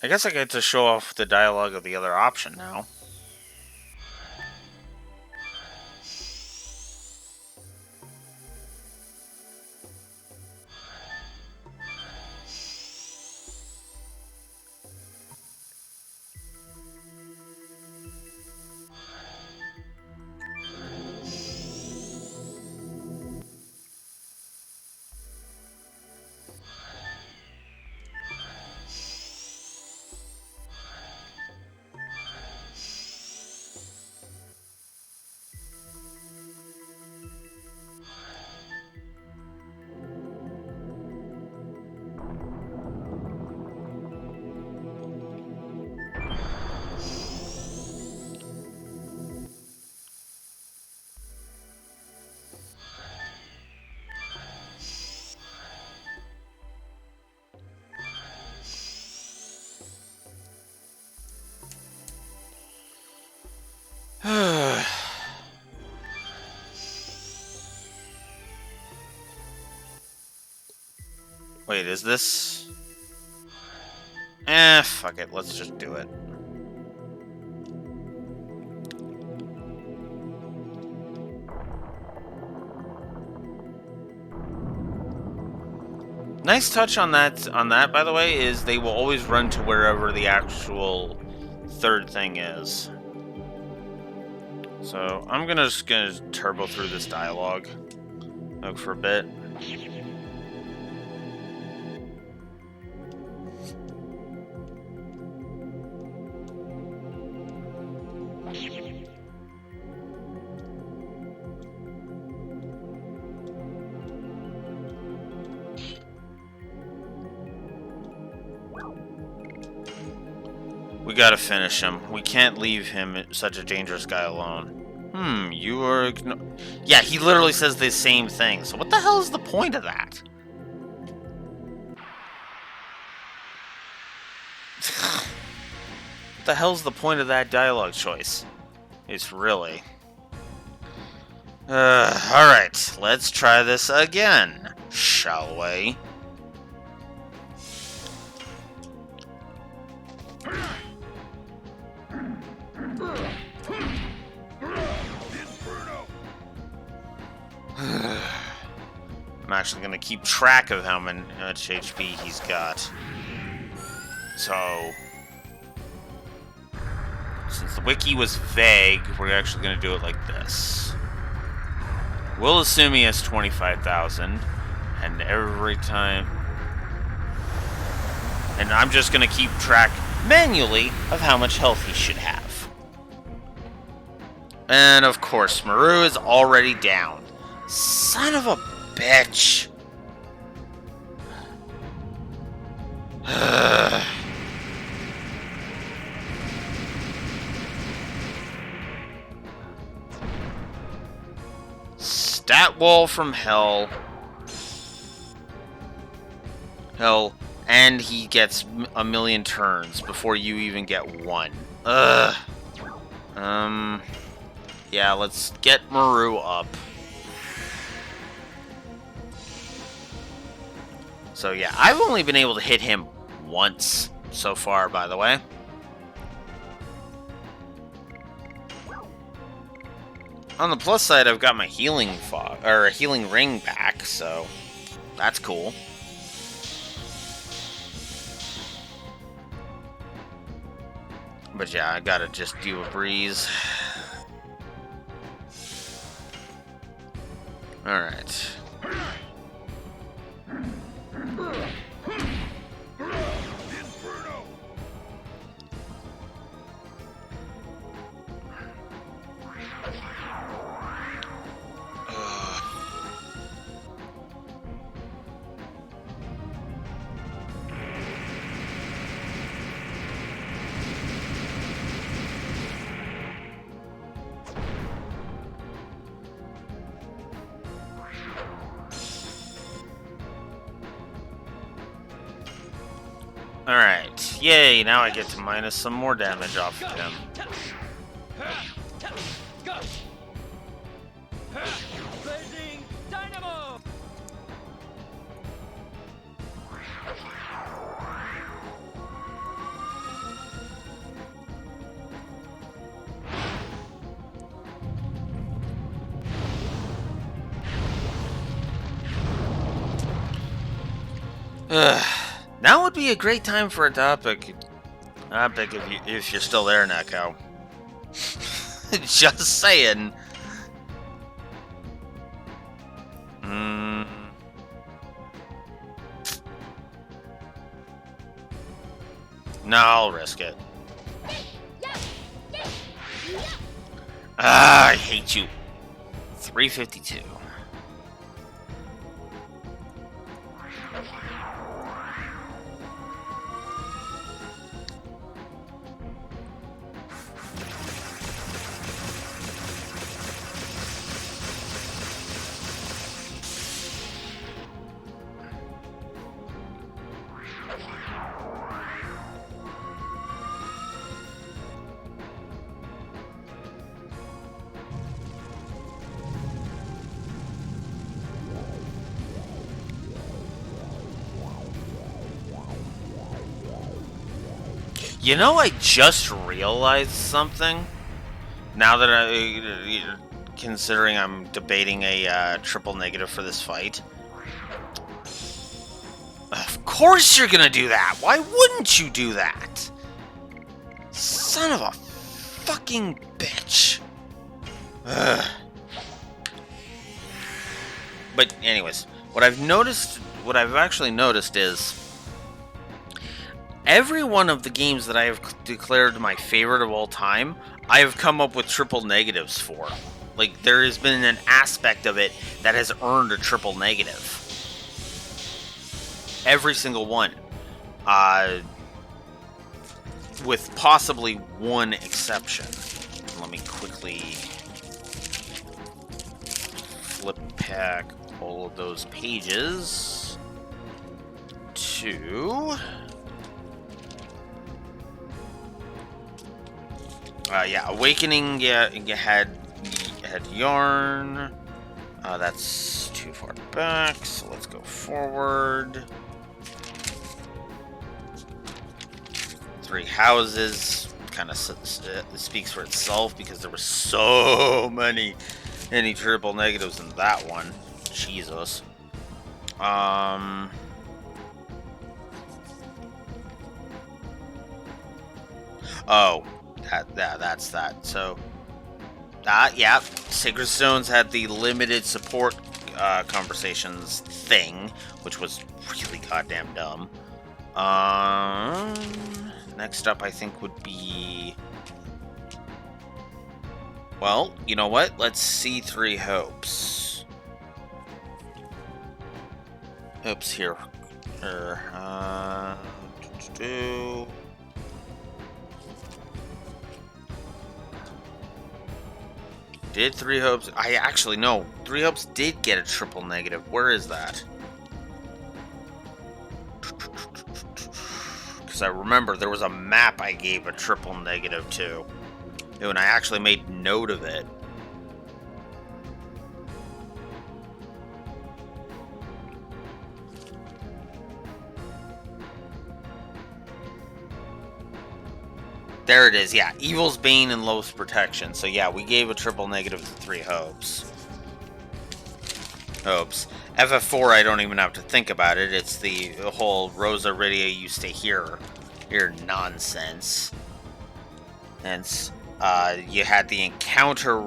I guess I get to show off the dialogue of the other option now. Wait, is this... fuck it. Let's just do it. Nice touch on that, by the way, is they will always run to wherever the actual third thing is. So, I'm just gonna turbo through this dialogue. Look for a bit. We gotta finish him. We can't leave him, such a dangerous guy, alone. You are... Yeah, he literally says the same thing. So what the hell is the point of that? What the hell's the point of that dialogue choice? It's really... alright. Let's try this again, shall we? I'm actually going to keep track of how much HP he's got. So, since the wiki was vague, we're actually going to do it like this. We'll assume he has 25,000, and every time... And I'm just going to keep track manually of how much health he should have. And of course, Maru is already down. Son of a bitch. Stat wall from hell. Hell, and he gets a million turns before you even get one. Yeah, let's get Maru up. So yeah, I've only been able to hit him once so far, by the way. On the plus side, I've got my healing healing ring back, so that's cool. But yeah, I gotta just do a breeze. Alright. Alright. Yay, now I get to minus some more damage off of him. Blazing Dynamo! Now would be a great time for a topic. Topic if you're still there, Neko. Just saying. No, I'll risk it. Ah, I hate you. 352. You know, I just realized something. Now that considering I'm debating a triple negative for this fight. Of course you're gonna do that! Why wouldn't you do that? Son of a fucking bitch. Ugh. But anyways, what I've actually noticed is every one of the games that I have declared my favorite of all time, I have come up with triple negatives for. Like, there has been an aspect of it that has earned a triple negative. Every single one. With possibly one exception. Let me quickly flip back all of those pages to... yeah, Awakening, yeah, you had Yarn. That's too far back, so let's go forward. Three Houses kind of speaks for itself because there were so many triple negatives in that one. Jesus. Oh, that's that. So, yeah, Sacred Stones had the limited support conversations thing, which was really goddamn dumb. Next up, I think, would be... Well, you know what? Let's see Three Hopes. Oops, here. Did Three Hopes... I actually, no. Three Hopes did get a triple negative. Where is that? Because I remember there was a map I gave a triple negative to. And I actually made note of it. There it is, yeah. Evil's Bane and Lowe's Protection. So yeah, we gave a triple negative to Three Hopes. FF4, I don't even have to think about it. It's the whole Rosa Rydia, you stay here nonsense. Hence, you had the encounter,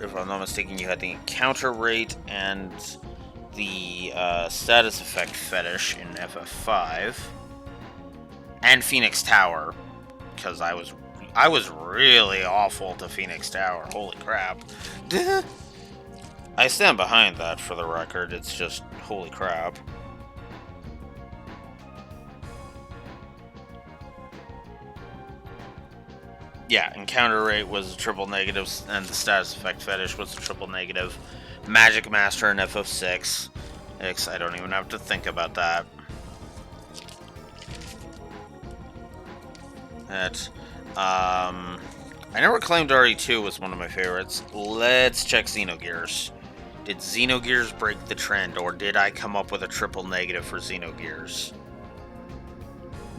if I'm not mistaken, you had the encounter rate and the status effect fetish in FF5. And Phoenix Tower. Because I was really awful to Phoenix Tower. Holy crap. I stand behind that, for the record. It's just, holy crap. Yeah, encounter rate was a triple negative, and the status effect fetish was a triple negative. Magic Master in FF6. I don't even have to think about that. That. I never claimed RE2 was one of my favorites. Let's check Xenogears. Did Xenogears break the trend, or did I come up with a triple negative for Xenogears?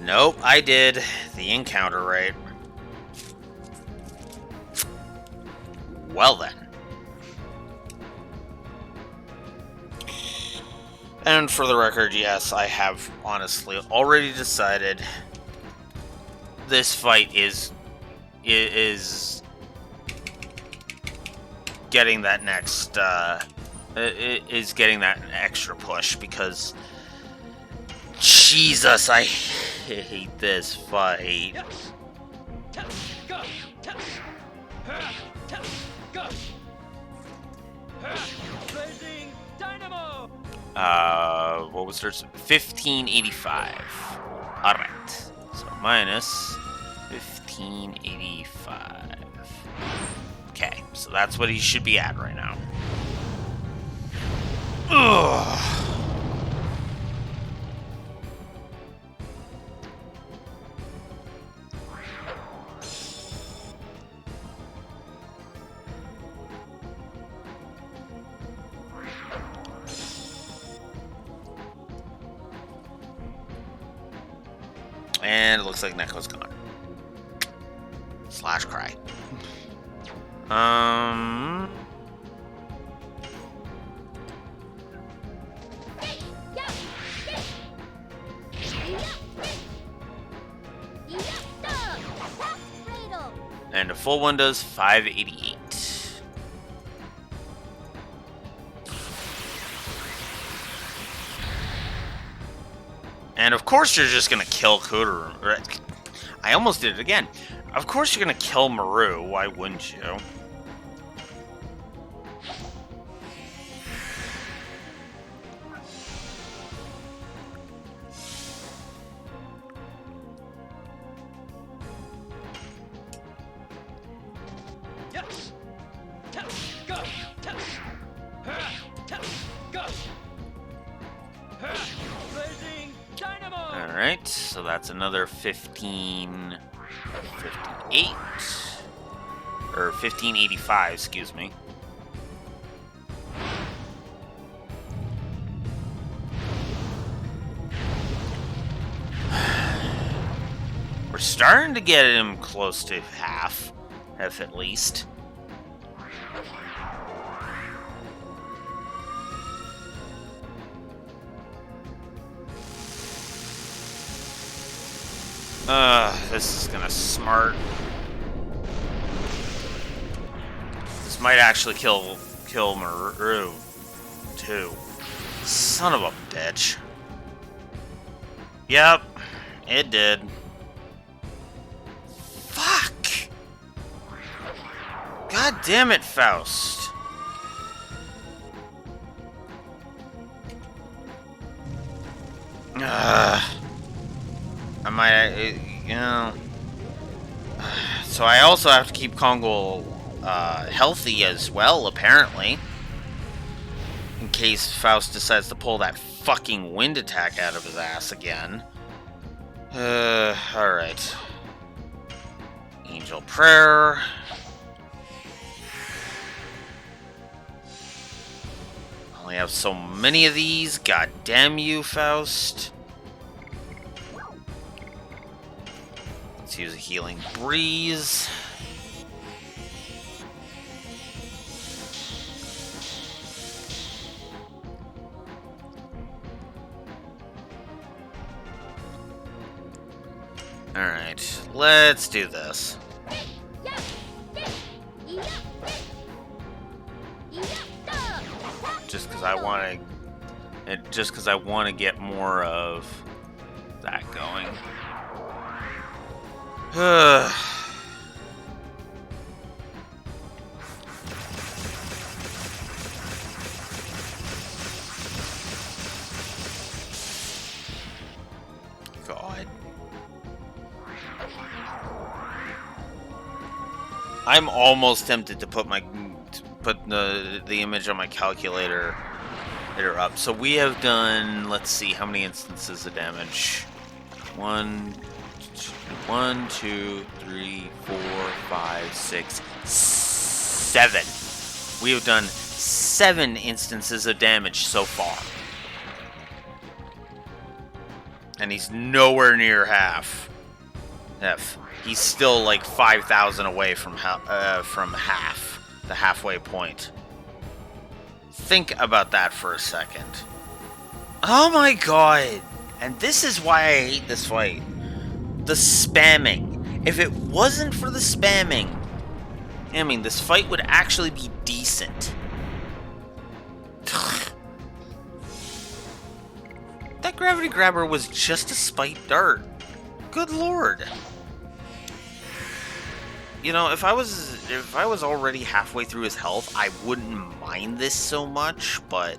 Nope, I did. The encounter rate. Well then. And for the record, yes, I have honestly already decided this fight is getting that next is getting that extra push, because Jesus, I hate this fight. Blazing Dynamo! What was hers? 1585. Alright. So minus 1585. Okay, so that's what he should be at right now. Ugh. And it looks like Neko's gone. Slash cry. And a full one does 588. And of course you're just gonna kill Kuduru. I almost did it again. Of course you're gonna kill Maru. Why wouldn't you? Alright, so that's another 58. Or 1585, excuse me. We're starting to get him close to half at least. This is gonna smart. This might actually kill Maru too. Son of a bitch. Yep, it did. Fuck! God damn it, Faust. I might, you know. So I also have to keep Kongo healthy as well, apparently. In case Faust decides to pull that fucking wind attack out of his ass again. Alright. Angel Prayer. Only have so many of these. God damn you, Faust. Let's use a healing breeze. Alright, let's do this. Just because I want to get more of that going. God. I'm almost tempted to put the image on my calculator up. So we have done, let's see how many instances of damage. 1, 1, 2, 3, 4, 5, 6, 7. We have done 7 instances of damage so far. And he's nowhere near half. He's still like 5,000 away from half, the halfway point. Think about that for a second. Oh my god! And this is why I hate this fight. The spamming. If it wasn't for the spamming, I mean, this fight would actually be decent. That gravity grabber was just a spite dart. Good lord. You know, if I was already halfway through his health, I wouldn't mind this so much, but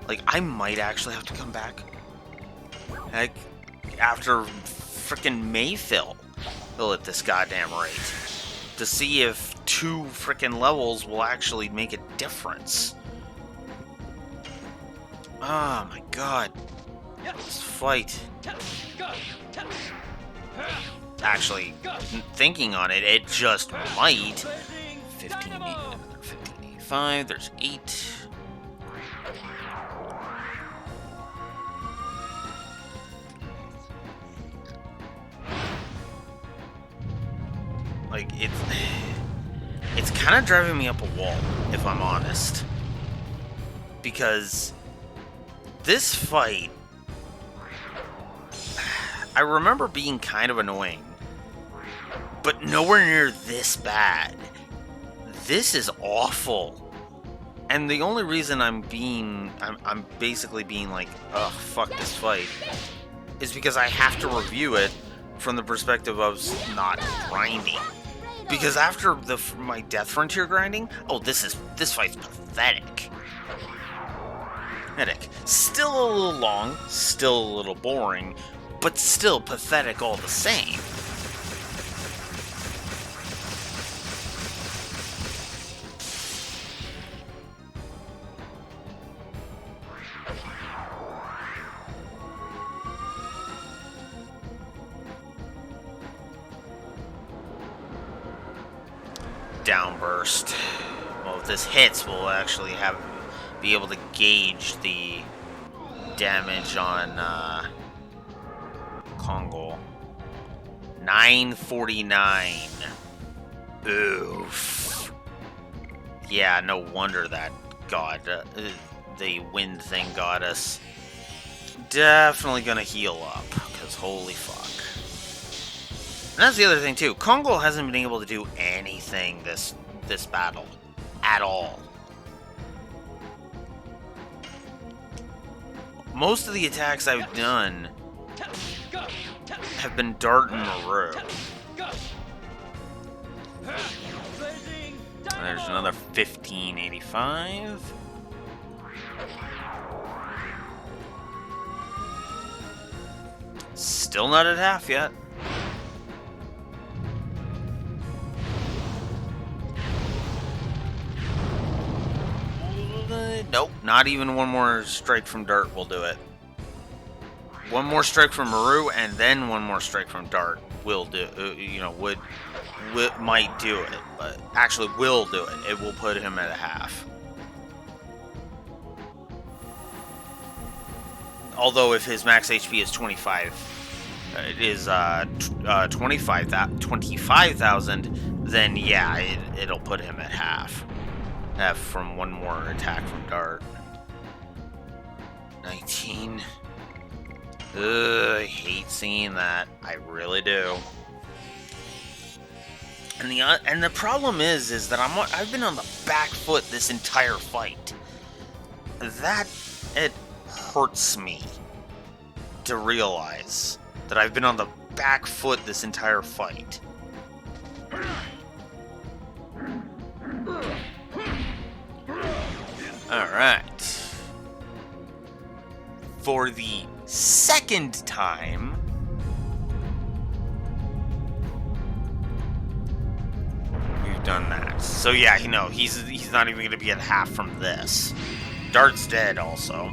like I might actually have to come back. Heck, after frickin' Mayfill at this goddamn rate to see if 2 frickin' levels will actually make a difference. Oh my god. This fight. Actually, thinking on it, it just might. 1585, there's 8. Like, it's kind of driving me up a wall, if I'm honest. Because this fight, I remember being kind of annoying, but nowhere near this bad. This is awful. And the only reason I'm basically being like, ugh, fuck this fight, is because I have to review it from the perspective of not grinding. Because after my Death Frontier grinding, oh, this fight's pathetic. Still a little long, still a little boring, but still pathetic all the same. Downburst. Well, if this hits, we'll actually be able to gauge the damage on Kongol. 949. Oof. Yeah, no wonder that the wind thing got us. Definitely gonna heal up, because holy fuck. And that's the other thing too. Kongol hasn't been able to do anything this battle at all. Most of the attacks I've done have been Dart and Maru. There's another 1585. Still not at half yet. Nope, not even one more strike from Dart will do it. One more strike from Maru, and then one more strike from Dart will do. Might do it, but actually will do it. It will put him at a half. Although if his max HP is 25, it is 25,000, then yeah, it'll put him at half. From one more attack from Dart. 19. Ugh, I hate seeing that. I really do. And the problem is that I've been on the back foot this entire fight. It hurts me to realize that I've been on the back foot this entire fight. Alright. For the second time, we've done that. So yeah, he's not even going to be at half from this. Dart's dead also.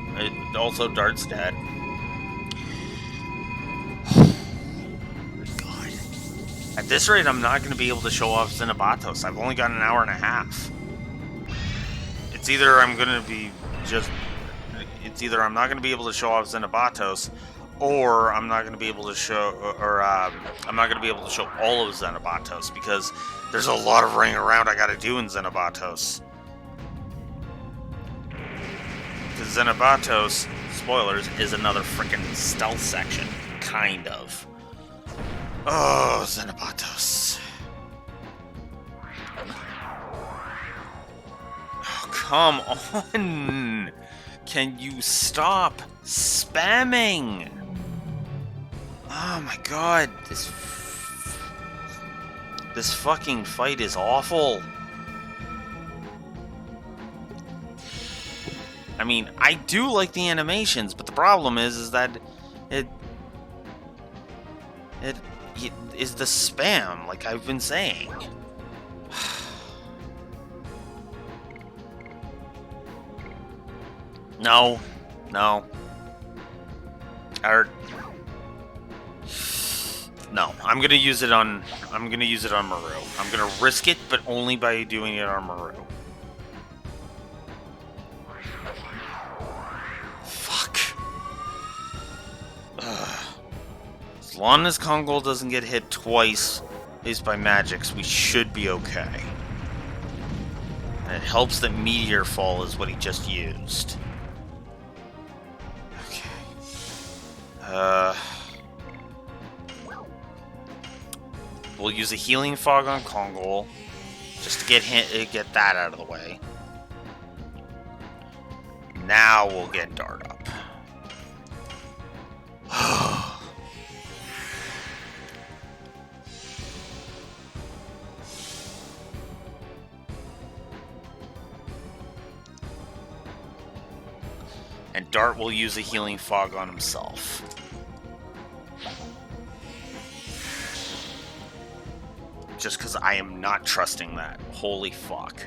At this rate, I'm not going to be able to show off Xenobatos. I've only got an hour and a half. It's either I'm going to be just... It's either I'm not going to be able to show off Xenobatos, or I'm not going to be able to show... I'm not going to be able to show all of Xenobatos, because there's a lot of running around I got to do in Xenobatos. Because Xenobatos, spoilers, is another freaking stealth section. Kind of. Oh, Xenobatos. Oh, come on. Can you stop spamming? Oh my god. This fucking fight is awful. I mean, I do like the animations, but the problem is that it is the spam, like I've been saying. No. No. No, I'm gonna use it on Maru. I'm gonna risk it, but only by doing it on Maru. Fuck. As long as Kongol doesn't get hit twice, at least by magics, we should be okay. And it helps that Meteor Fall is what he just used. Okay. We'll use a Healing Fog on Kongol, just to get that out of the way. Now we'll get Dart up. And Dart will use a Healing Fog on himself. Just because I am not trusting that. Holy fuck.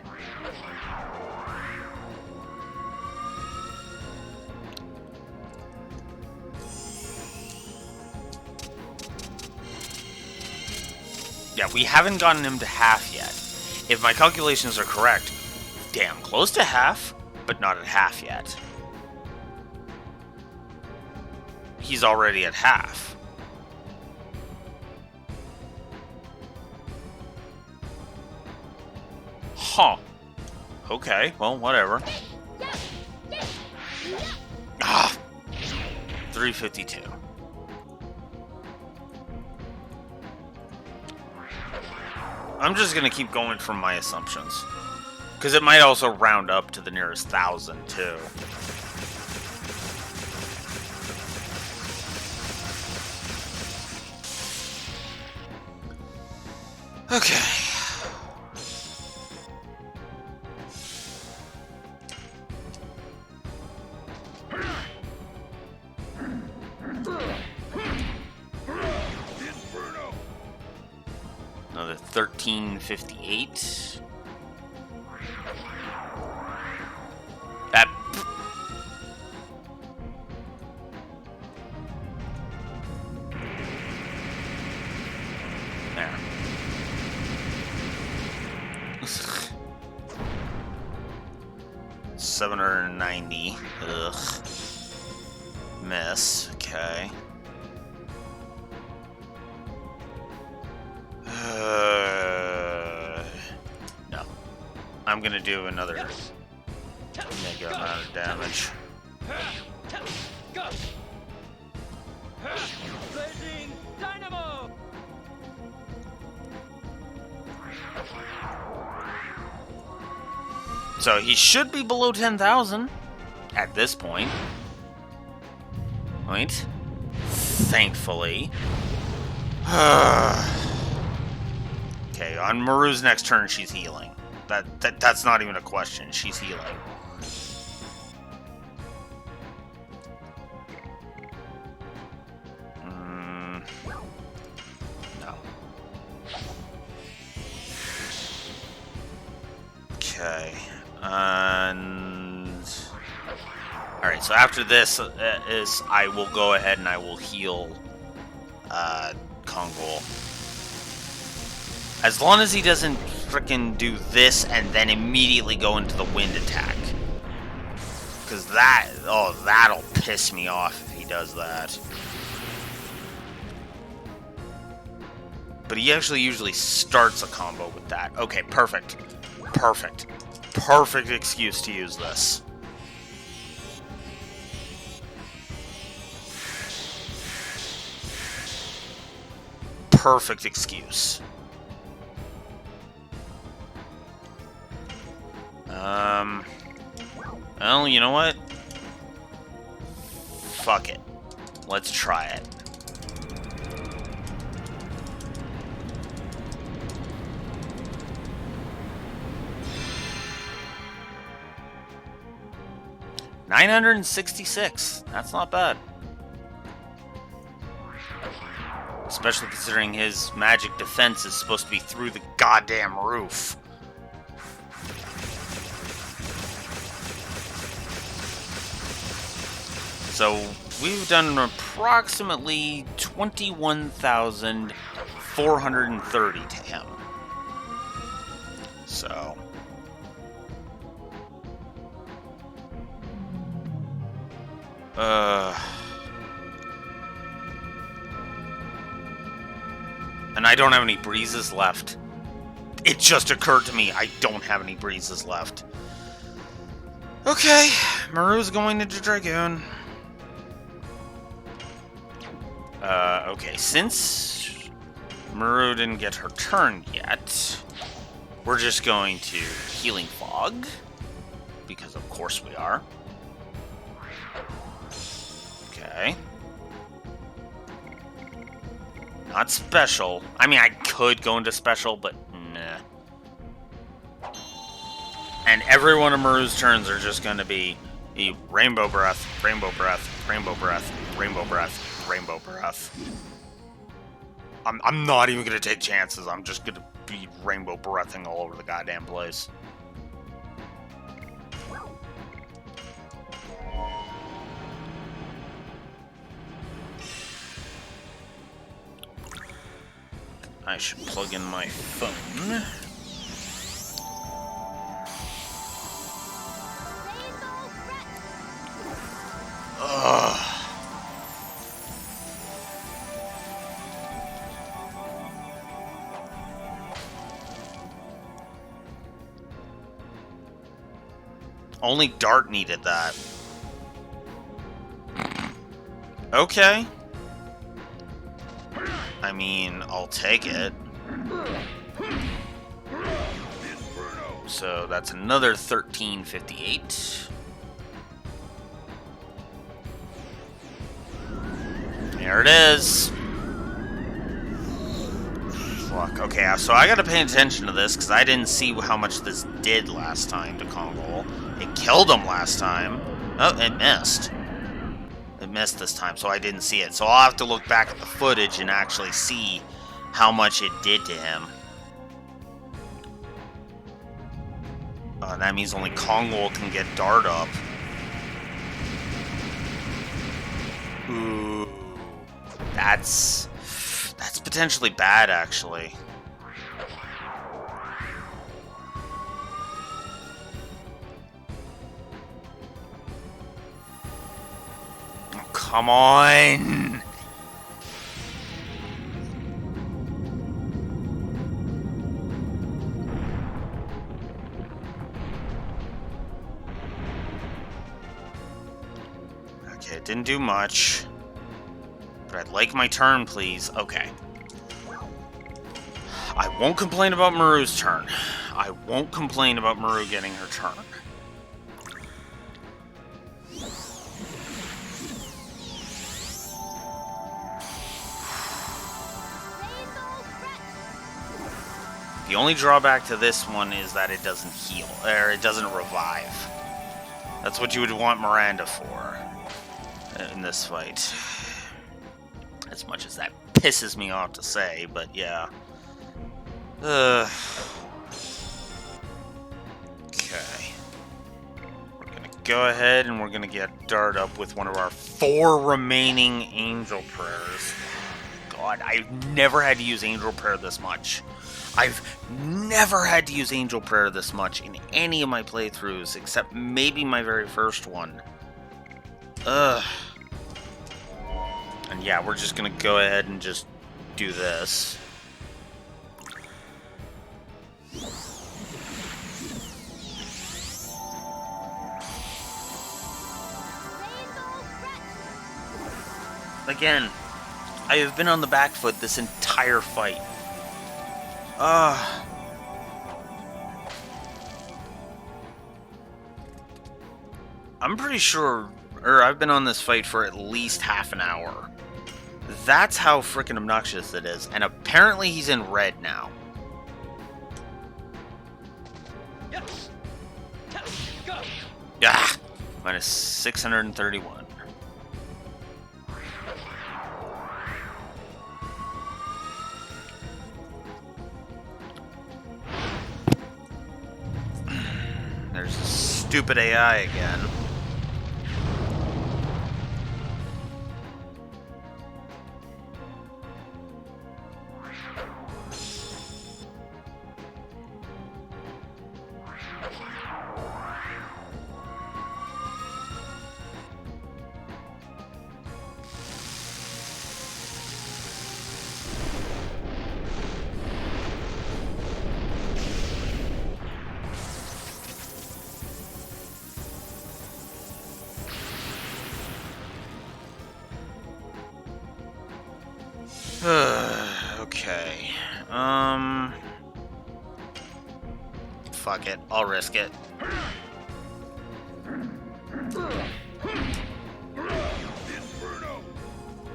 Yeah, we haven't gotten him to half yet. If my calculations are correct, damn close to half, but not at half yet. He's already at half. Huh. Okay, well, whatever. Ah! 352. I'm just gonna keep going from my assumptions. Because it might also round up to the nearest 1,000, too. Okay. Another 1358. That. There. 790. Ugh. Miss. Okay. No. I'm gonna do another mega amount of damage. Blazing Dynamo! So he should be below 10,000 at this point. Right? Thankfully. Okay, on Maru's next turn, she's healing. That's not even a question. She's healing. No. Okay. And all right. So after this I will go ahead and I will heal Kongol. As long as he doesn't frickin' do this and then immediately go into the wind attack. Because that'll piss me off if he does that. But he actually usually starts a combo with that. Okay, perfect. Perfect. Perfect excuse to use this. Perfect excuse. Well, you know what? Fuck it. Let's try it. $966. That's not bad. Especially considering his magic defense is supposed to be through the goddamn roof. So we've done approximately 21,430 to him. So and I don't have any breezes left. It just occurred to me I don't have any breezes left. Okay, Maru's going into Dragoon. Okay, since Maru didn't get her turn yet, we're just going to Healing Fog, because of course we are. Okay. Not special. I mean, I could go into special, but nah. And every one of Maru's turns are just going to be Rainbow Breath, Rainbow Breath, Rainbow Breath, Rainbow Breath, Rainbow Breath. I'm not even going to take chances. I'm just going to be Rainbow Breathing all over the goddamn place. I should plug in my phone. Ugh. Only Dart needed that. Okay. I mean, I'll take it. So that's another 1358. There it is. Fuck. Okay, so I gotta pay attention to this because I didn't see how much this did last time to Kongol. It killed him last time. Oh, it missed. It missed this time, so I didn't see it. So I'll have to look back at the footage and actually see how much it did to him. That means only Kongol can get Dart up. Ooh. That's potentially bad, actually. Oh, come on! Okay, it didn't do much. But I'd like my turn, please. Okay. I won't complain about Maru's turn. I won't complain about Maru getting her turn. The only drawback to this one is that it doesn't heal, or it doesn't revive. That's what you would want Miranda for in this fight. As much as that pisses me off to say, but yeah. Okay. We're gonna go ahead and we're gonna get Dart up with one of our 4 remaining Angel Prayers. god, I've never had to use Angel Prayer this much. I've never had to use Angel Prayer this much in any of my playthroughs, except maybe my very first one. Ugh. And yeah, we're just gonna go ahead and just do this. Again, I have been on the back foot this entire fight. I'm pretty sure, or I've been on this fight for at least half an hour. That's how freaking obnoxious it is. And apparently he's in red now. Yes. Go. Ah! Minus 631. There's a stupid AI again. Okay. Fuck it. I'll risk it.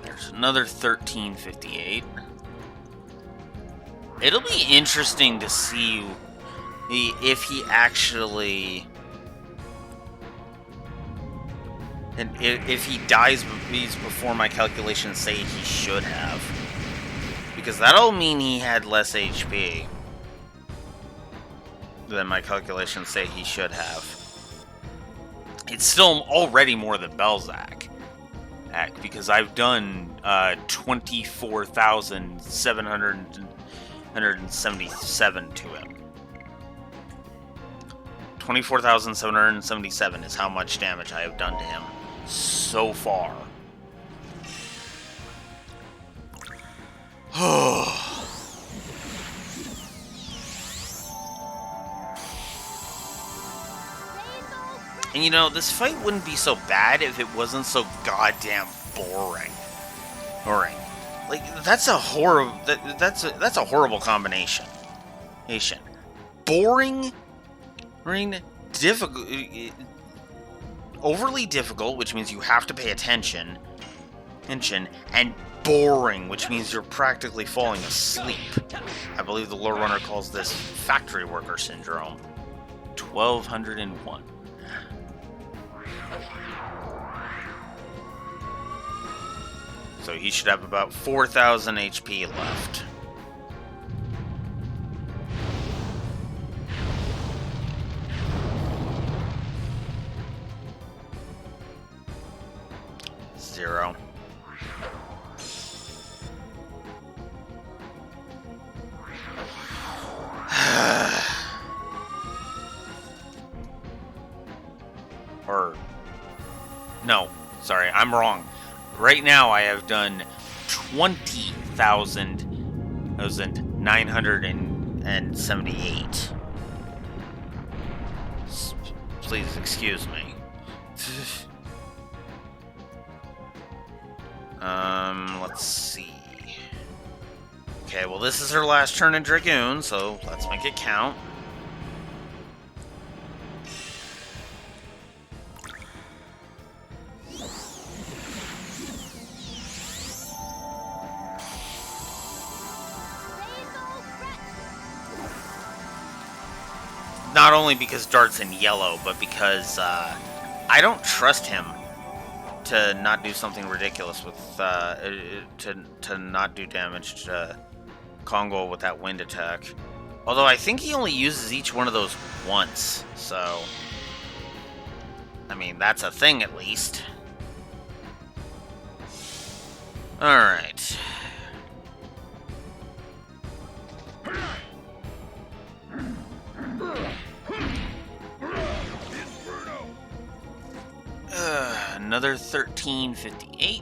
There's another 1358. It'll be interesting to see if he actually... And if he dies before my calculations say he should have. Because that'll mean he had less HP than my calculations say he should have. It's still already more than Belzac. Because I've done 24,777 to him. 24,777 is how much damage I have done to him so far. And you know, this fight wouldn't be so bad if it wasn't so goddamn boring. Like, that's a horrible. That's a horrible combination. Boring, difficult, overly difficult, which means you have to pay attention, and boring, which means you're practically falling asleep. I believe the lore runner calls this factory worker syndrome. 1201. So he should have about 4,000 HP left. Zero. Or... No, sorry, I'm wrong. Right now I have done 20,978. Please excuse me. Let's see. Okay, well this is her last turn in Dragoon, so let's make it count. Not only because Dart's in yellow, but because I don't trust him to not do something ridiculous with to not do damage to Congo with that wind attack. Although I think he only uses each one of those once, so I mean that's a thing at least. All right. another 1358.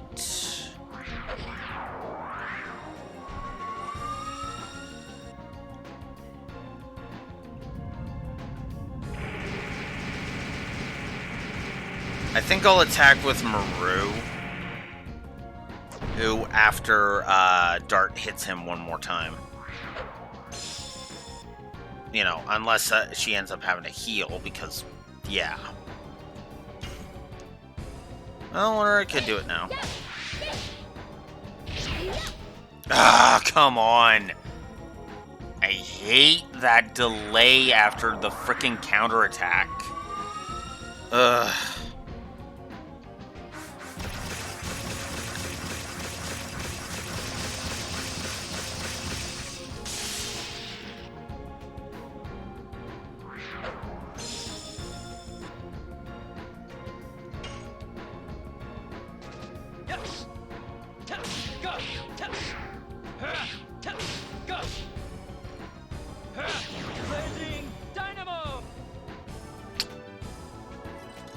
I think I'll attack with Maru, who, after Dart hits him one more time. You know, unless she ends up having to heal, because, yeah. Well, or I could do it now. Ah, come on! I hate that delay after the frickin' counterattack. Ugh.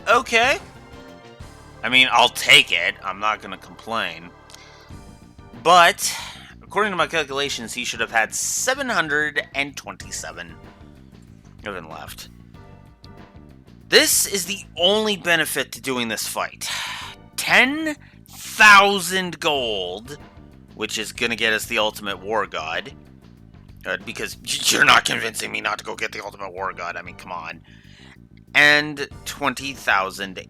Okay. I mean, I'll take it. I'm not going to complain. But, according to my calculations, he should have had 727 even left. This is the only benefit to doing this fight. 10,000 gold, which is going to get us the Ultimate War God. Because you're not convincing me not to go get the Ultimate War God. I mean, come on. And 20,000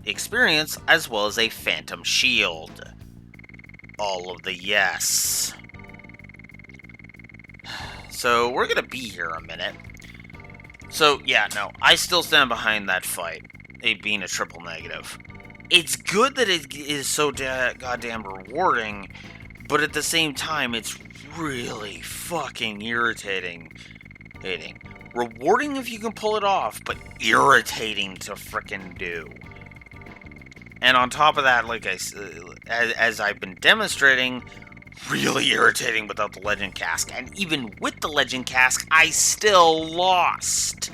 experience, as well as a Phantom Shield. All of the yes. So, we're going to be here a minute. So, yeah, no, I still stand behind that fight, it being a triple negative. It's good that it is so goddamn rewarding, but at the same time, it's really fucking irritating. Rewarding if you can pull it off, but irritating to frickin' do. And on top of that, like as I've been demonstrating, really irritating without the Legend Cask. And even with the Legend Cask, I still lost.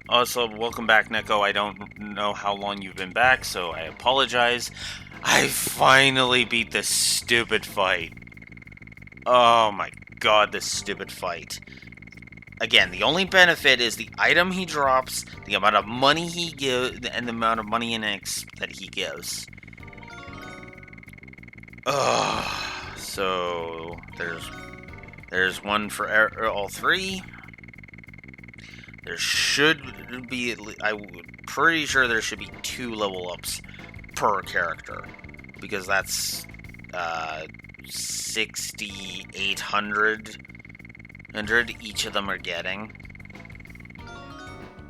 Also, welcome back, Neko. I don't know how long you've been back, so I apologize. I finally beat this stupid fight. Oh my god, this stupid fight. Again, the only benefit is the item he drops, the amount of money he gives, and the amount of money and X that he gives. So there's one for all three. There should be, I'm pretty sure there should be 2 level ups per character, because that's 6,800 each of them are getting.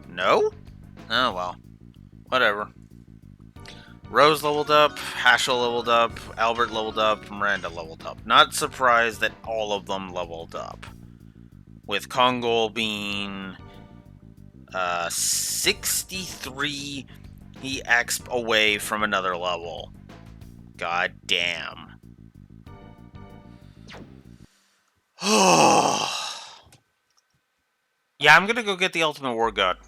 No? Oh well, whatever. Rose leveled up, Hashel leveled up, Albert leveled up, Miranda leveled up. Not surprised that all of them leveled up. With Kongol being 63 EX away from another level. God damn. Yeah, I'm gonna go get the Ultimate War God.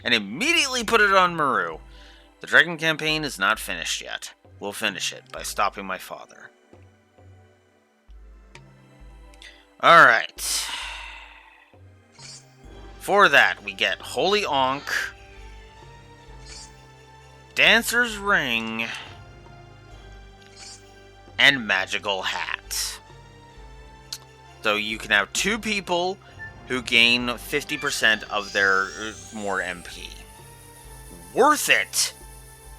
And immediately put it on Maru. The Dragon campaign is not finished yet. We'll finish it by stopping my father. Alright. For that, we get Holy Ankh, Dancer's Ring, and Magical Hat. So you can have 2 people who gain 50% of their more MP. Worth it!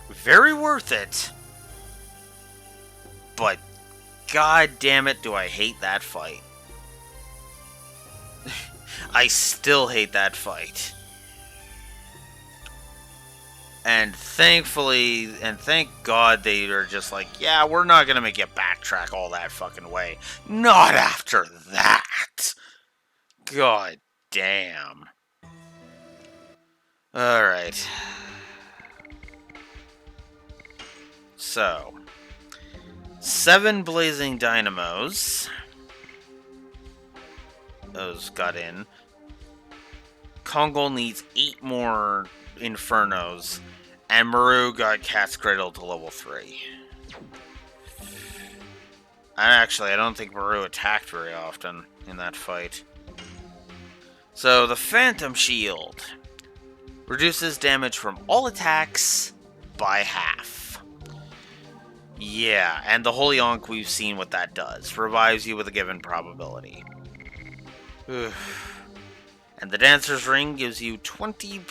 Very worth it. But god damn it, do I hate that fight. I still hate that fight. And thankfully, and thank God they are just like, yeah, we're not gonna make you backtrack all that fucking way. Not after that! God damn. Alright. So, 7 blazing dynamos. Those got in. Kongol needs 8 more infernos. And Maru got Cat's Cradle to level 3. And actually, I don't think Maru attacked very often in that fight. So, the Phantom Shield reduces damage from all attacks by half. Yeah, and the Holy Ankh, we've seen what that does. Revives you with a given probability. And the Dancer's Ring gives you 20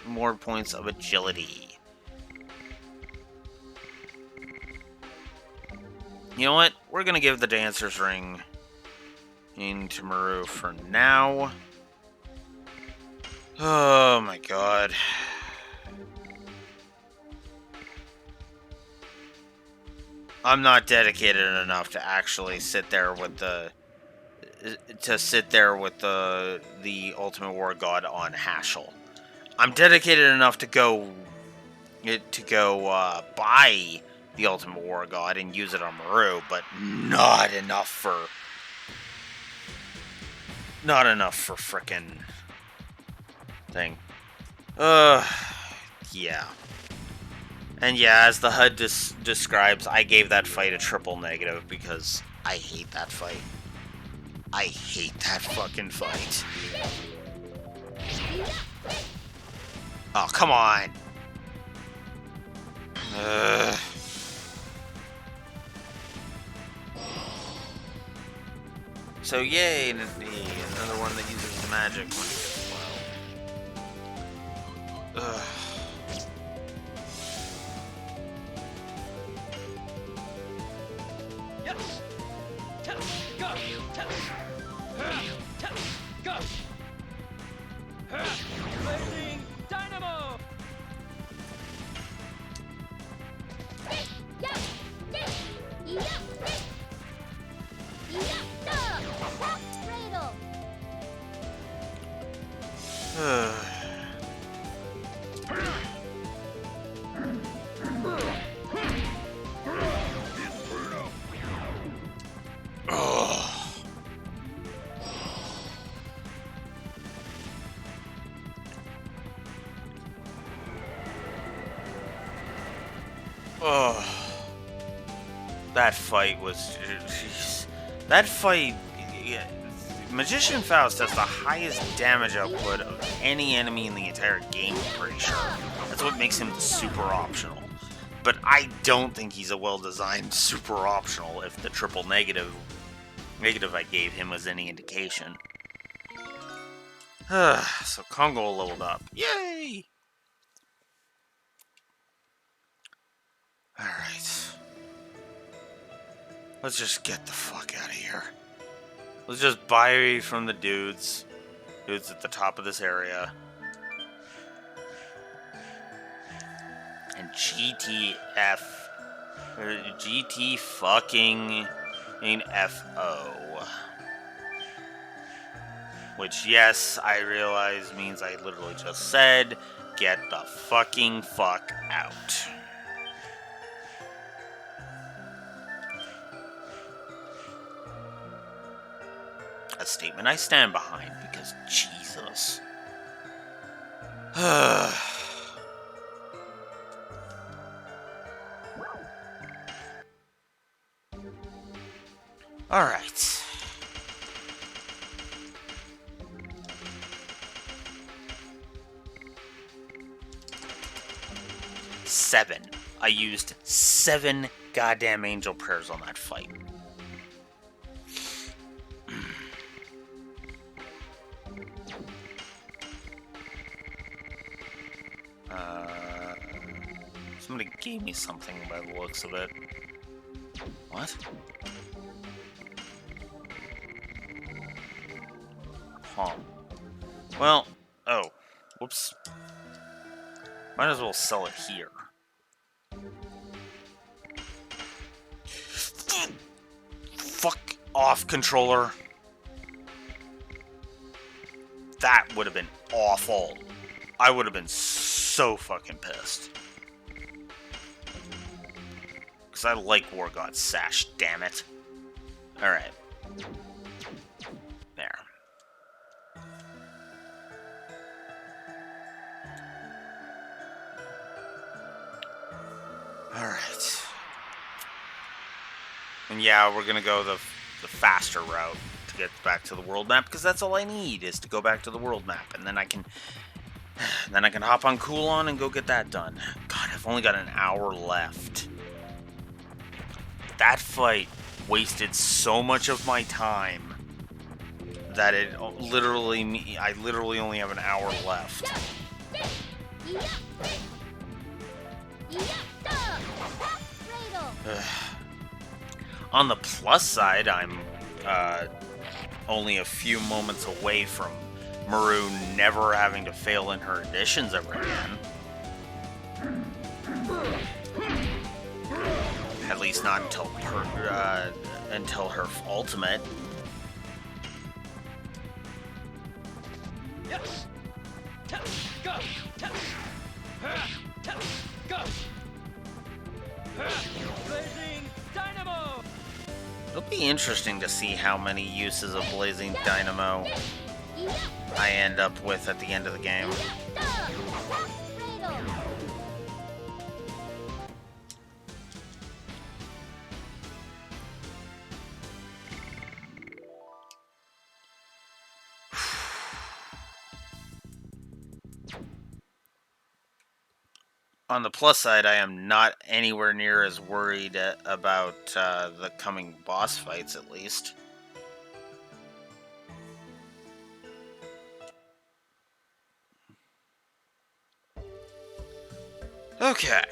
more points of agility. You know what? We're gonna give the Dancer's Ring into Maru for now. Oh my god. I'm not dedicated enough to actually sit there with the Ultimate War God on Haschel. I'm dedicated enough to go buy the Ultimate War God and use it on Maru, but not enough for frickin' thing. Yeah. And yeah, as the HUD describes, I gave that fight a triple negative because I hate that fight. I hate that fucking fight. Oh, come on. So yay, another one that uses the magic. Wow. Go! Blazing Dynamo! Oh, that fight was... Geez. That fight... Yeah, Magician Faust has the highest damage output of any enemy in the entire game, I'm pretty sure. That's what makes him the super optional. But I don't think he's a well-designed super optional if the triple negative I gave him was any indication. So Congo leveled up. Yay! Alright. Let's just get the fuck out of here. Let's just buy from the dudes. Dudes at the top of this area. And GTF. GT fucking FO. Which, yes, I realize means I literally just said, get the fucking fuck out. A statement I stand behind, because Jesus. Alright. Seven. I used 7 goddamn angel prayers on that fight. Somebody gave me something by the looks of it. What? Huh. Well, oh. Whoops. Might as well sell it here. Fuck off, controller. That would have been awful. I would have been so fucking pissed. Because I like War God Sash, damn it. Alright. There. And yeah, we're gonna go the faster route to get back to the world map, because that's all I need is to go back to the world map, and then I can hop on Coolon and go get that done. God, I've only got an hour left. That fight wasted so much of my time that I literally only have an hour left. On the plus side, I'm only a few moments away from Maru never having to fail in her additions ever again. At least not until her ultimate. Yes. Go. Go. Blazing Dynamo. It'll be interesting to see how many uses of Blazing Dynamo I end up with at the end of the game. On the plus side, I am not anywhere near as worried about the coming boss fights, at least. Okay.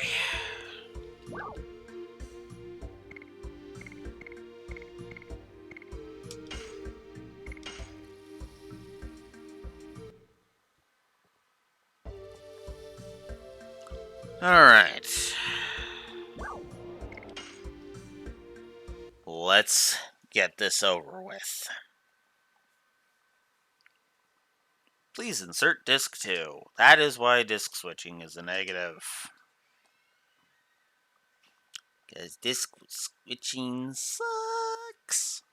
Alright. Let's get this over with. Please insert disc 2. That is why disc switching is a negative. Because disc switching sucks.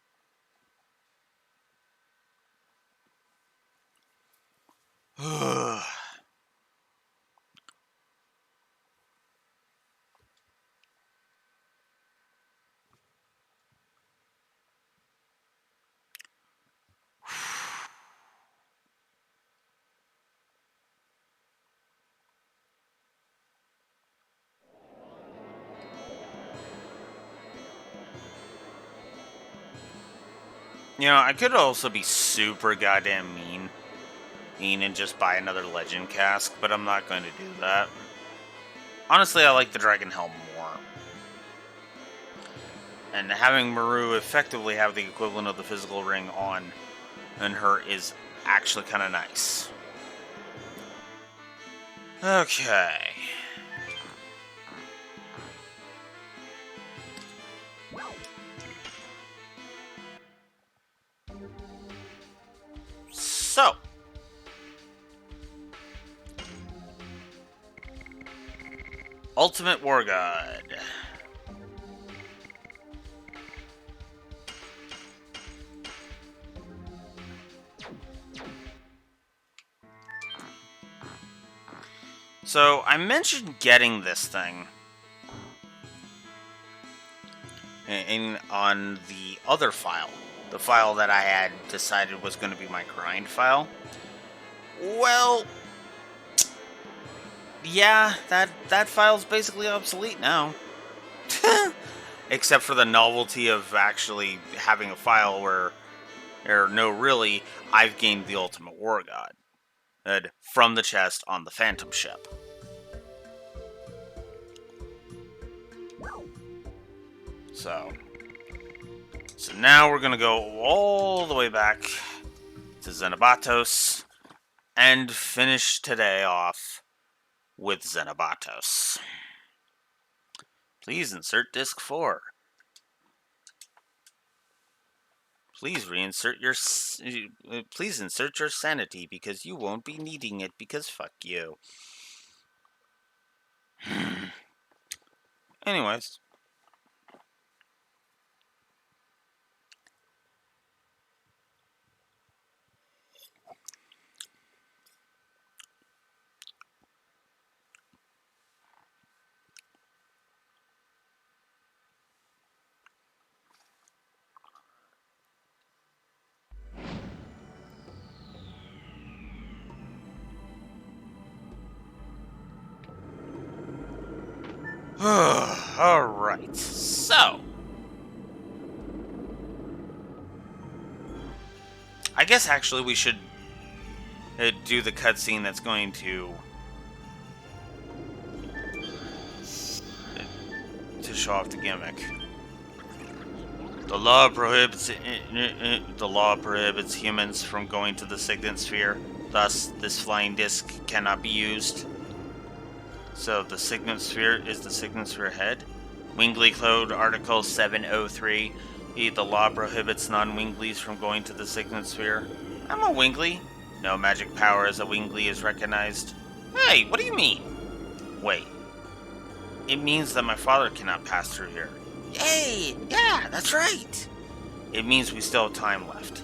You know, I could also be super goddamn mean and just buy another legend cask, but I'm not going to do that. Honestly, I like the Dragon Helm more. And having Maru effectively have the equivalent of the physical ring on her is actually kind of nice. Okay. So. Ultimate War God. So, I mentioned getting this thing on the other file. The file that I had decided was going to be my grind file. Well, yeah, that file's basically obsolete now. Except for the novelty of actually having a file where, or no, really, I've gained the Ultimate War God from the chest on the Phantom ship. So now we're going to go all the way back to Xenobatos and finish today off with Xenobatos. Please insert disc 4. Please reinsert your... Please insert your sanity, because you won't be needing it, because fuck you. Anyways. Alright, so I guess actually we should do the cutscene that's going to show off the gimmick. The law prohibits humans from going to the Signet Sphere. Thus, this flying disc cannot be used. So the Signet Sphere is the Signet Sphere head. Wingly Code Article 703. The law prohibits non-Winglies from going to the Signet Sphere. I'm a Wingly. No magic power as a Wingly is recognized. Hey, what do you mean? Wait. It means that my father cannot pass through here. Yay! Yeah, that's right! It means we still have time left.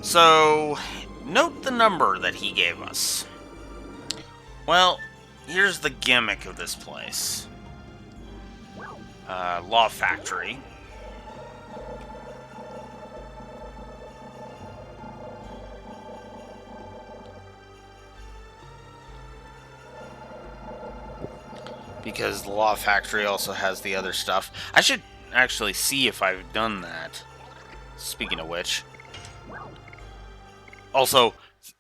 So, note the number that he gave us. Well, here's the gimmick of this place. Law Factory. Because the Law Factory also has the other stuff. I should actually see if I've done that. Speaking of which. Also,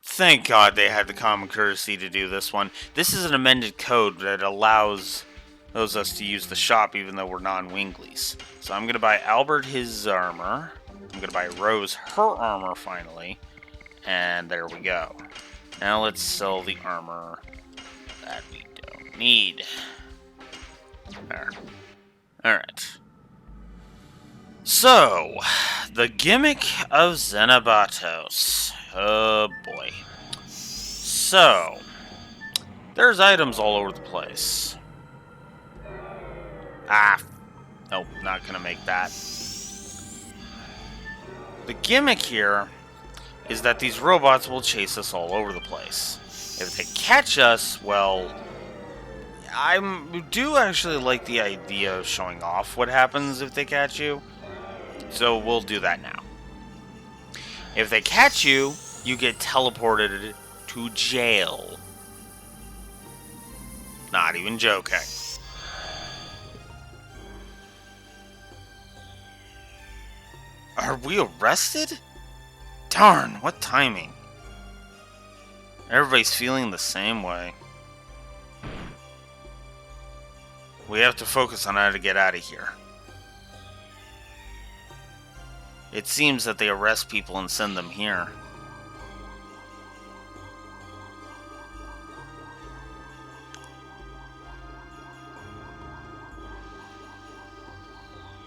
thank God they had the common courtesy to do this one. This is an amended code that allows us to use the shop even though we're non-Winglies. So I'm going to buy Albert his armor. I'm going to buy Rose her armor finally. And there we go. Now let's sell the armor that we don't need. There. Alright. So, the gimmick of Xenobatos. Oh boy. So, there's items all over the place. Nope, not gonna make that. The gimmick here is that these robots will chase us all over the place. If they catch us, well, I do actually like the idea of showing off what happens if they catch you. So we'll do that now. If they catch you, you get teleported to jail. Not even joking. Are we arrested? Darn, what timing. Everybody's feeling the same way. We have to focus on how to get out of here. It seems that they arrest people and send them here.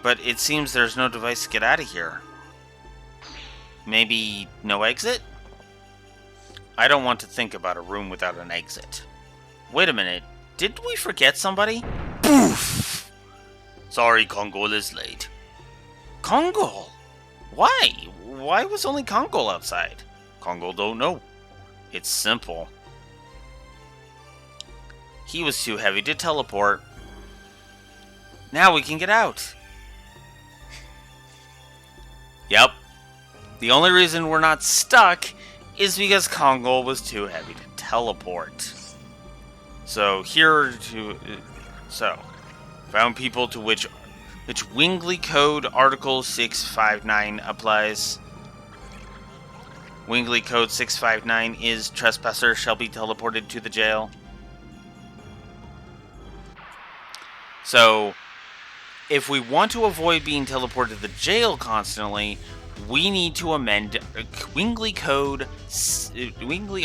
But it seems there's no device to get out of here. Maybe no exit? I don't want to think about a room without an exit. Wait a minute. Did we forget somebody? Poof! Sorry, Kongol is late. Kongol? Why? Why was only Kongol outside? Kongol don't know. It's simple. He was too heavy to teleport. Now we can get out. Yep. The only reason we're not stuck is because Kongol was too heavy to teleport. So found people to which Wingly Code Article 659 applies. Wingly Code 659 is trespassers shall be teleported to the jail. So, if we want to avoid being teleported to the jail constantly, we need to amend Wingly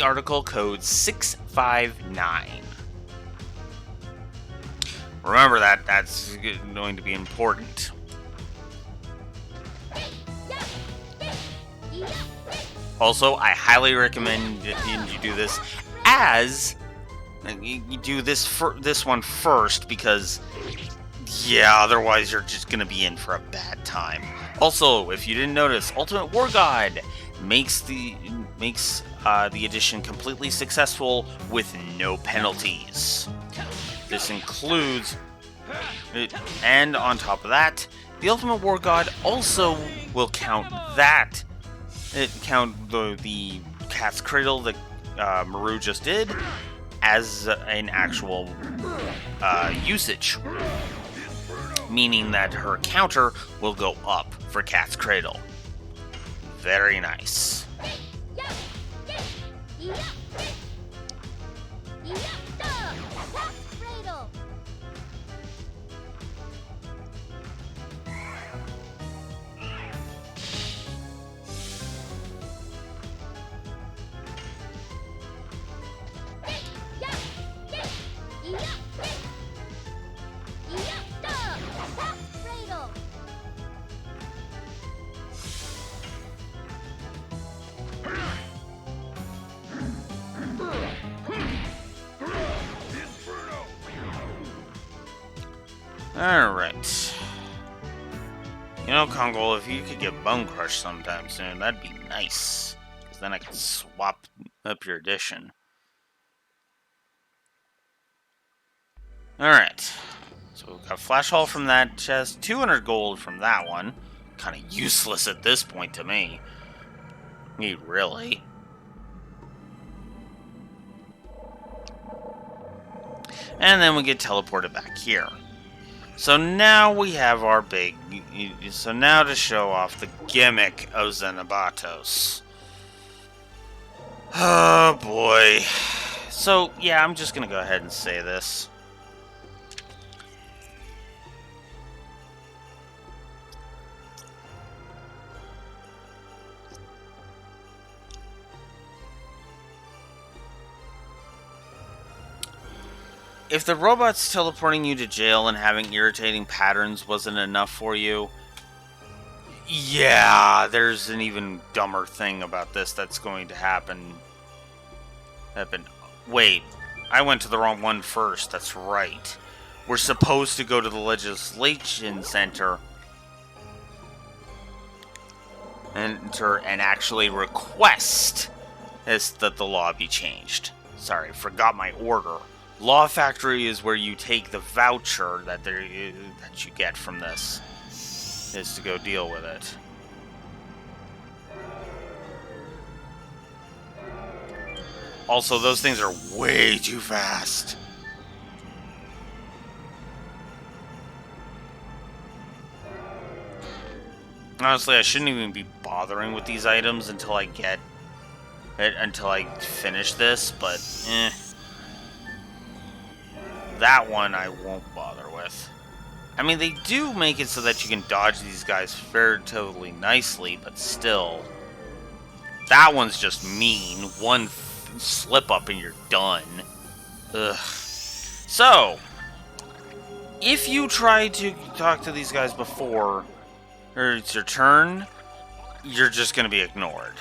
Article Code 659. Remember that's going to be important. Also, I highly recommend you do this as you do this one first because yeah, otherwise you're just gonna be in for a bad time. Also, if you didn't notice, Ultimate War God makes the edition completely successful with no penalties. This includes, and on top of that, the Ultimate War God also will count the Cat's Cradle, the Maru just did as an actual usage, meaning that her counter will go up for Cat's Cradle. Very nice. Alright. You know, Kongol, if you could get Bone Crush sometime soon, that'd be nice. Because then I could swap up your edition. Alright. So we've got Flash Haul from that chest, 200 gold from that one. Kind of useless at this point to me. Really? And then we get teleported back here. So now we have our big... So now to show off the gimmick of Xenobatos. Oh boy. So, yeah, I'm just gonna go ahead and say this. If the robots teleporting you to jail and having irritating patterns wasn't enough for you, yeah, there's an even dumber thing about this that's going to happen. Wait, I went to the wrong one first. That's right. We're supposed to go to the Legislation Center and actually request that the law be changed. Sorry, forgot my order. Law Factory is where you take the voucher that you get from this, is to go deal with it. Also, those things are way too fast. Honestly, I shouldn't even be bothering with these items until I finish this, but eh. That one I won't bother with. I mean, they do make it so that you can dodge these guys relatively nicely, but still. That one's just mean. One slip up and you're done. Ugh. So, if you try to talk to these guys before it's your turn, you're just going to be ignored.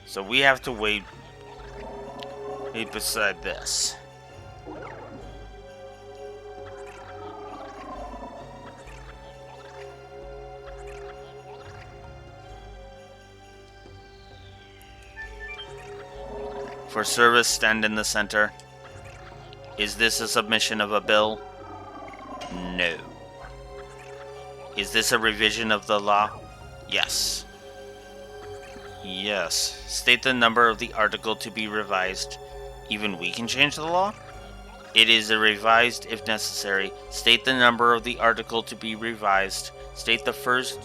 So we have to wait beside this. For service, stand in the center. Is this a submission of a bill? No. Is this a revision of the law? Yes. Yes. State the number of the article to be revised. Even we can change the law? It is a revised if necessary. State the number of the article to be revised. State the first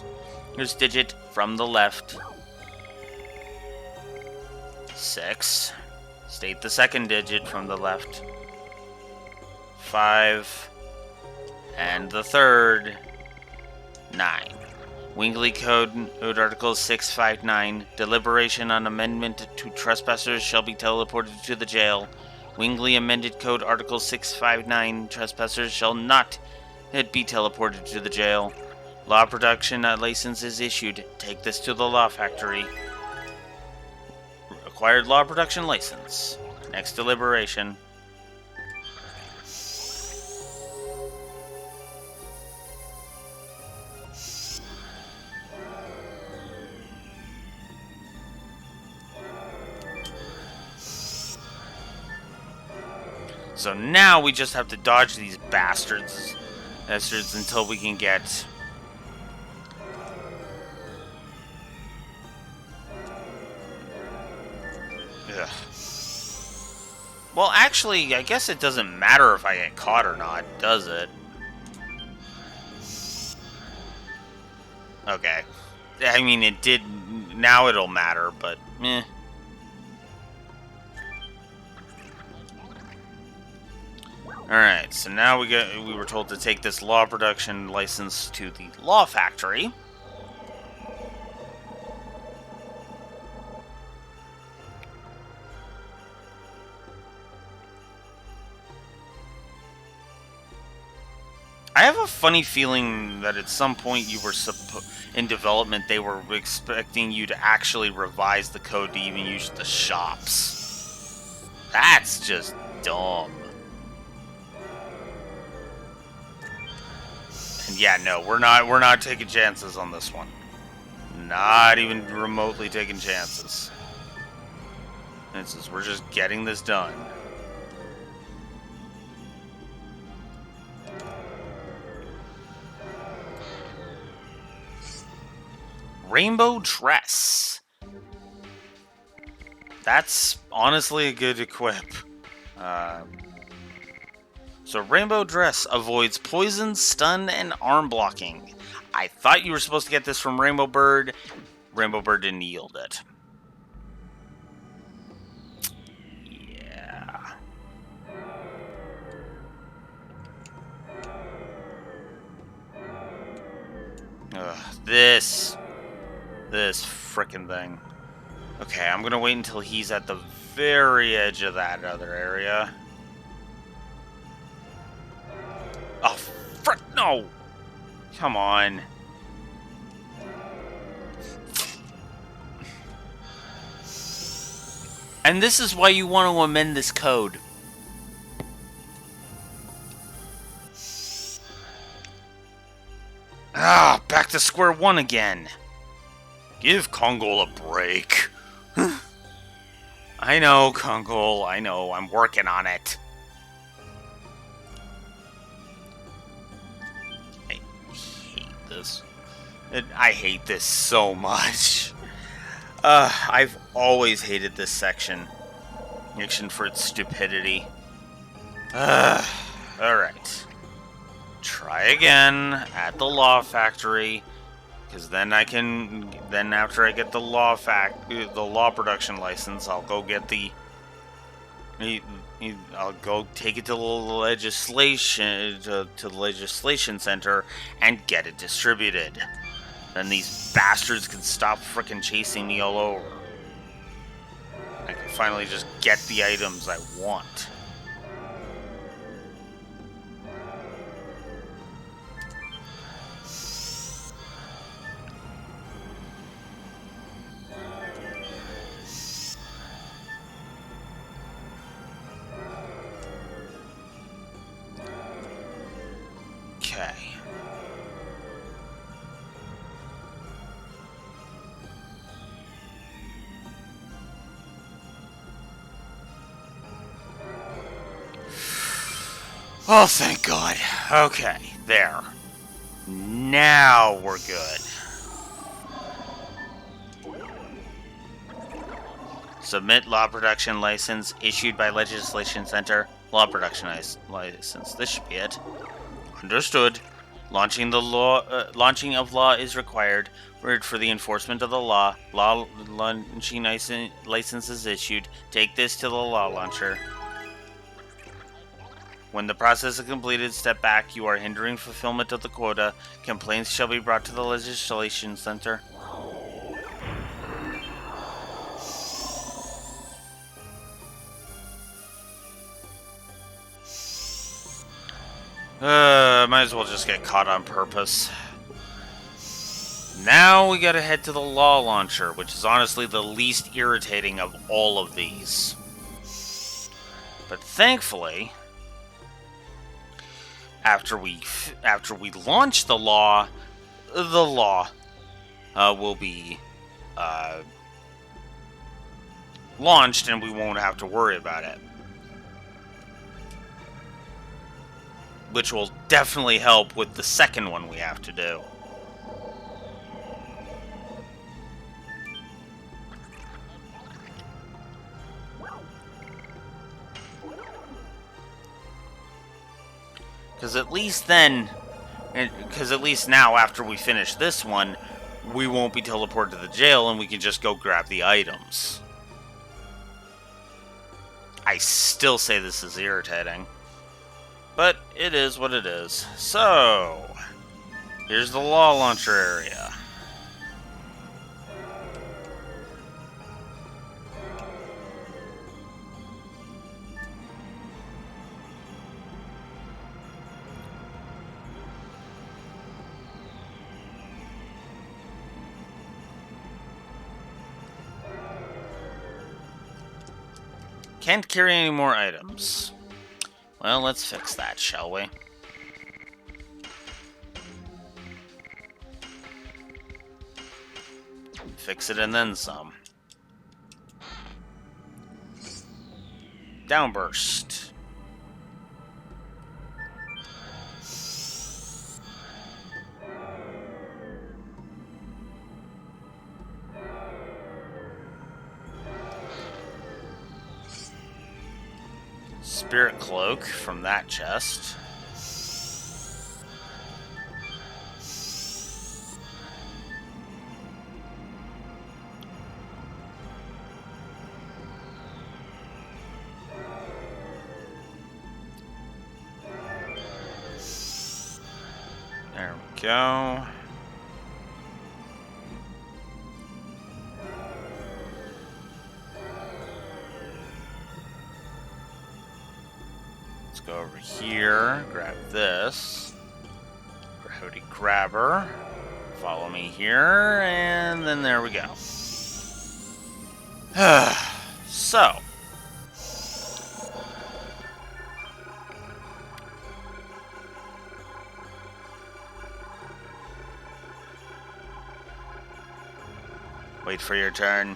digit from the left. 6. State the second digit from the left. 5. And the third. 9. Wingley Code Article 659. Deliberation on amendment to trespassers shall be teleported to the jail. Wingley Amended Code Article 659. Trespassers shall not be teleported to the jail. Law production license is issued. Take this to the Law Factory. Acquired law production license. Next deliberation. So now we just have to dodge these bastards until we can get Ugh. Well, actually, I guess it doesn't matter if I get caught or not, does it? Okay. I mean, it did. Now it'll matter, but meh. Alright, so now we were told to take this law production license to the law factory. I have a funny feeling that at some point you were in development, they were expecting you to actually revise the code to even use the shops. That's just dumb. And yeah, no, we're not taking chances on this one. Not even remotely taking chances. We're just getting this done. Rainbow dress. That's honestly a good equip. So Rainbow Dress avoids poison, stun, and arm blocking. I thought you were supposed to get this from Rainbow Bird. Rainbow Bird didn't yield it. Yeah. Ugh, this frickin' thing. Okay, I'm gonna wait until he's at the very edge of that other area. Oh, frick, no! Come on. And this is why you want to amend this code. Ah, back to square one again. Give Kongol a break. I know, Kongol, I know, I'm working on it. I hate this. I hate this so much. I've always hated this section for its stupidity. Alright. Try again at the law factory. Because then after I get the law production license, I'll go get I'll go take it to the legislation to the legislation center and get it distributed. Then these bastards can stop frickin' chasing me all over. I can finally just get the items I want. Okay. Oh, thank God. Okay, there. Now we're good. Submit law production license issued by Legislation Center. Law production license. This should be it. Understood. Launching of law is required. Word for the enforcement of the law. Law launching license is issued. Take this to the law launcher. When the process is completed, step back. You are hindering fulfillment of the quota. Complaints shall be brought to the Legislation Center. Might as well just get caught on purpose. Now we gotta head to the law launcher, which is honestly the least irritating of all of these. But thankfully, after we launch the law will be launched, and we won't have to worry about it. Which will definitely help with the second one we have to do. Because at least then, because at least now after we finish this one, we won't be teleported to the jail and we can just go grab the items. I still say this is irritating. But it is what it is. So, here's the law launcher area. Can't carry any more items. Well, let's fix that, shall we? Fix it and then some. Downburst. Spirit Cloak from that chest. There we go. Let's go over here, grab this. Gravity grabber. Follow me here, and then there we go. So. Wait for your turn.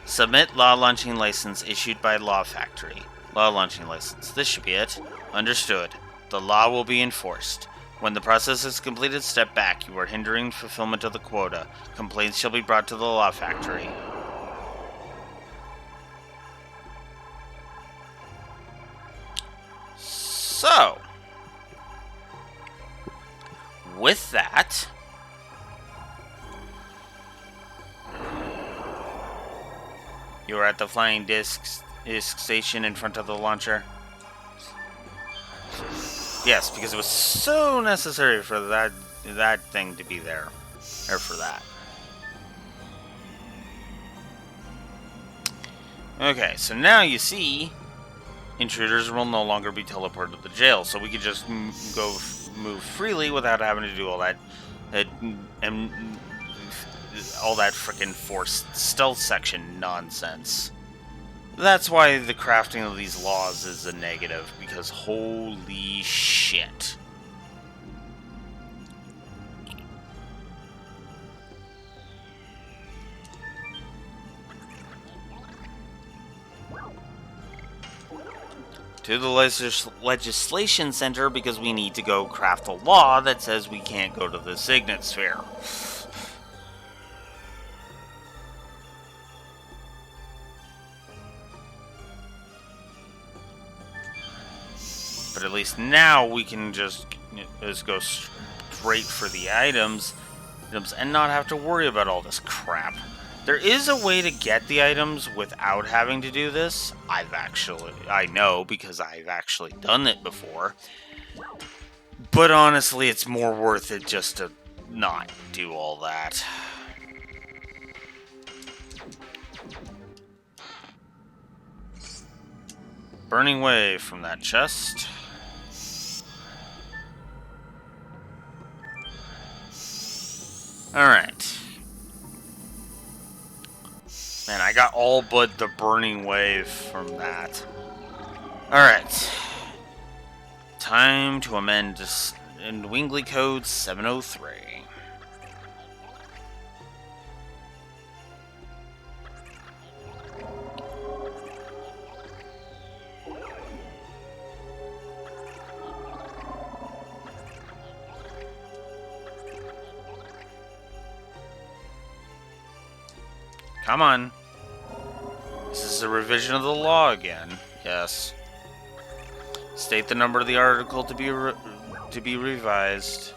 Submit law launching license issued by Law Factory. Law launching license. This should be it. Understood. The law will be enforced. When the process is completed, step back. You are hindering fulfillment of the quota. Complaints shall be brought to the Law Factory. So, with that, you are at the flying disc station in front of the launcher. Yes, because it was so necessary for that thing to be there, or for that. Okay, so now you see, intruders will no longer be teleported to the jail, so we can just move freely without having to do all that frickin' forced stealth section nonsense. That's why the crafting of these laws is a negative, because holy shit. To the legislation center, because we need to go craft a law that says we can't go to the Signet Sphere. But at least now we can just go straight for the items and not have to worry about all this crap. There is a way to get the items without having to do this. I know because I've actually done it before. But honestly, it's more worth it just to not do all that. Burning Wave from that chest. Alright. Man, I got all but the Burning Wave from that. Alright. Time to amend in Wingley Code 703. Come on. This is a revision of the law again. Yes. State the number of the article to be revised.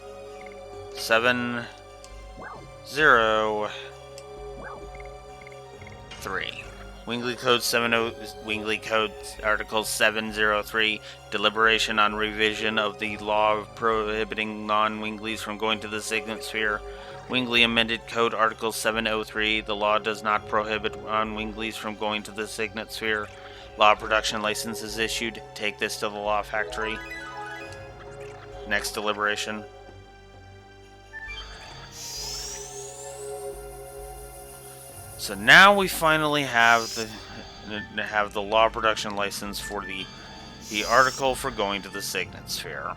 703. Wingley Code 70 Wingley Code Article 703 deliberation on revision of the law prohibiting non-Wingleys from going to the Signet Sphere. Wingley amended Code Article 703. The law does not prohibit non-Wingleys from going to the Signet Sphere. Law production license is issued. Take this to the law factory. Next deliberation. So now we finally have the law production license for the article for going to the Signet Sphere.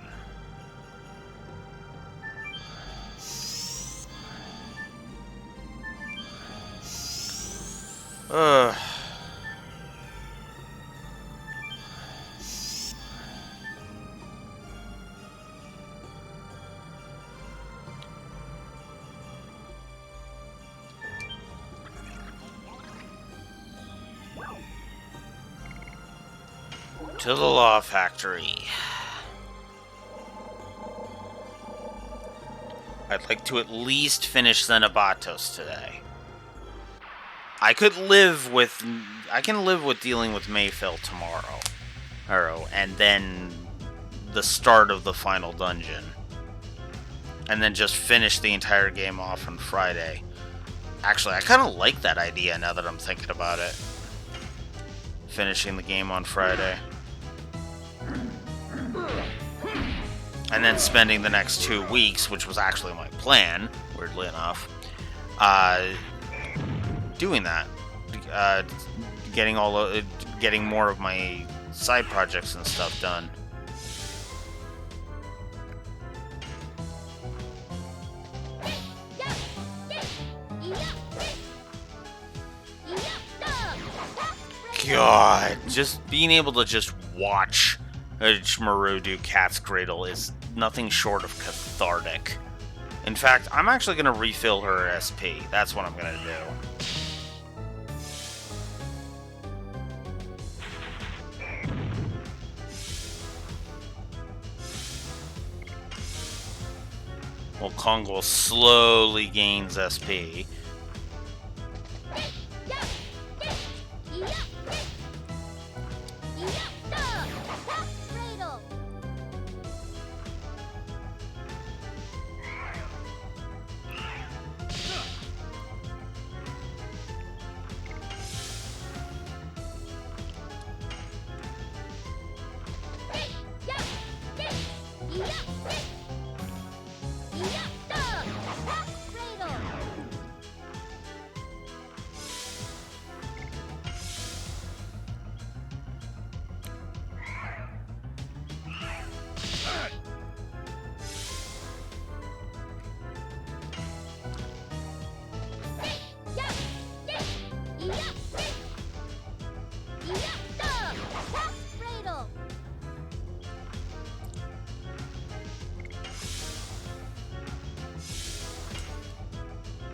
To the law factory. I'd like to at least finish Xenobatos today. I can live with dealing with Mayfield tomorrow. And then the start of the final dungeon. And then just finish the entire game off on Friday. Actually, I kind of like that idea now that I'm thinking about it. Finishing the game on Friday. And then spending the next 2 weeks, which was actually my plan, weirdly enough, doing that, getting more of my side projects and stuff done. God, just being able to just watch Maru do Cat's Cradle is nothing short of cathartic. In fact, I'm actually going to refill her SP. That's what I'm going to do. Well, Kongo slowly gains SP.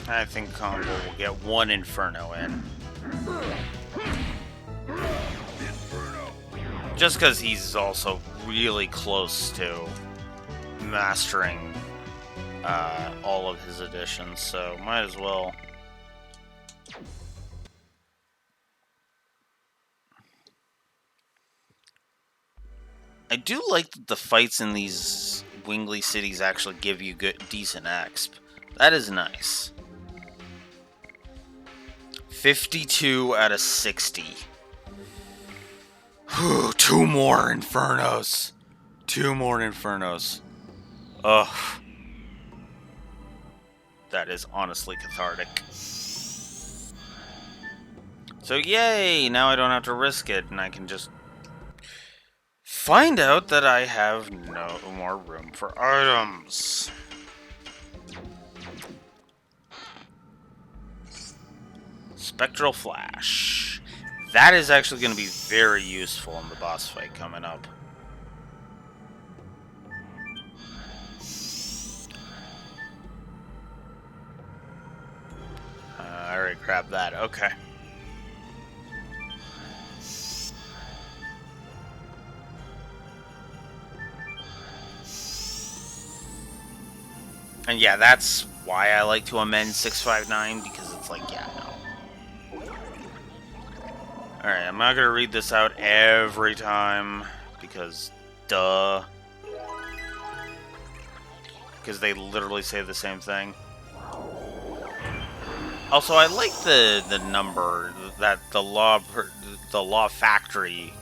I think Kongo will get one Inferno in. Just because he's also really close to mastering all of his additions, so might as well. I do like that the fights in these Wingley cities actually give you decent exp. That is nice. 52 out of 60. Whew, 2 more Infernos. 2 more Infernos. Ugh. That is honestly cathartic. So yay! Now I don't have to risk it, and I can just find out that I have no more room for items. Spectral Flash. That is actually going to be very useful in the boss fight coming up. I already grabbed that. Okay. And yeah, that's why I like to amend 659, because it's like, yeah, no. Alright, I'm not gonna read this out every time, because duh. Because they literally say the same thing. Also, I like the number that the law factory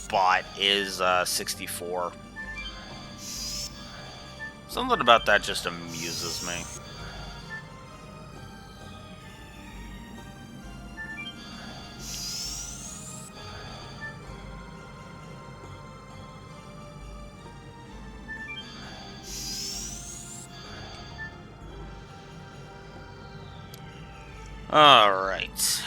bot is 64. Something about that just amuses me. All right.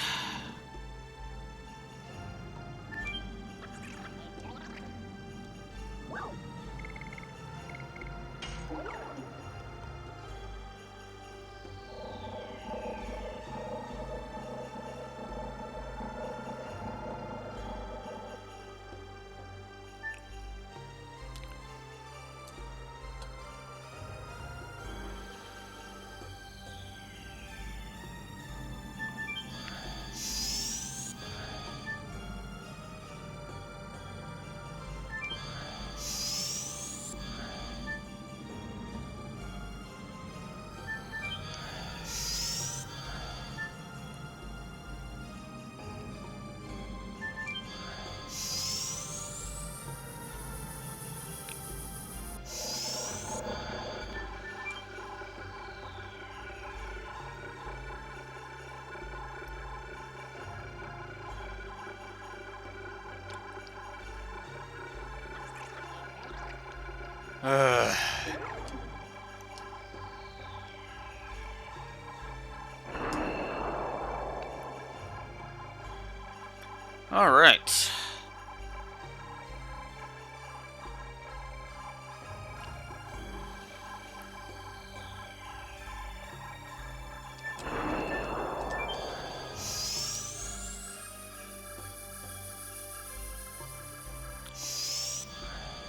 All right.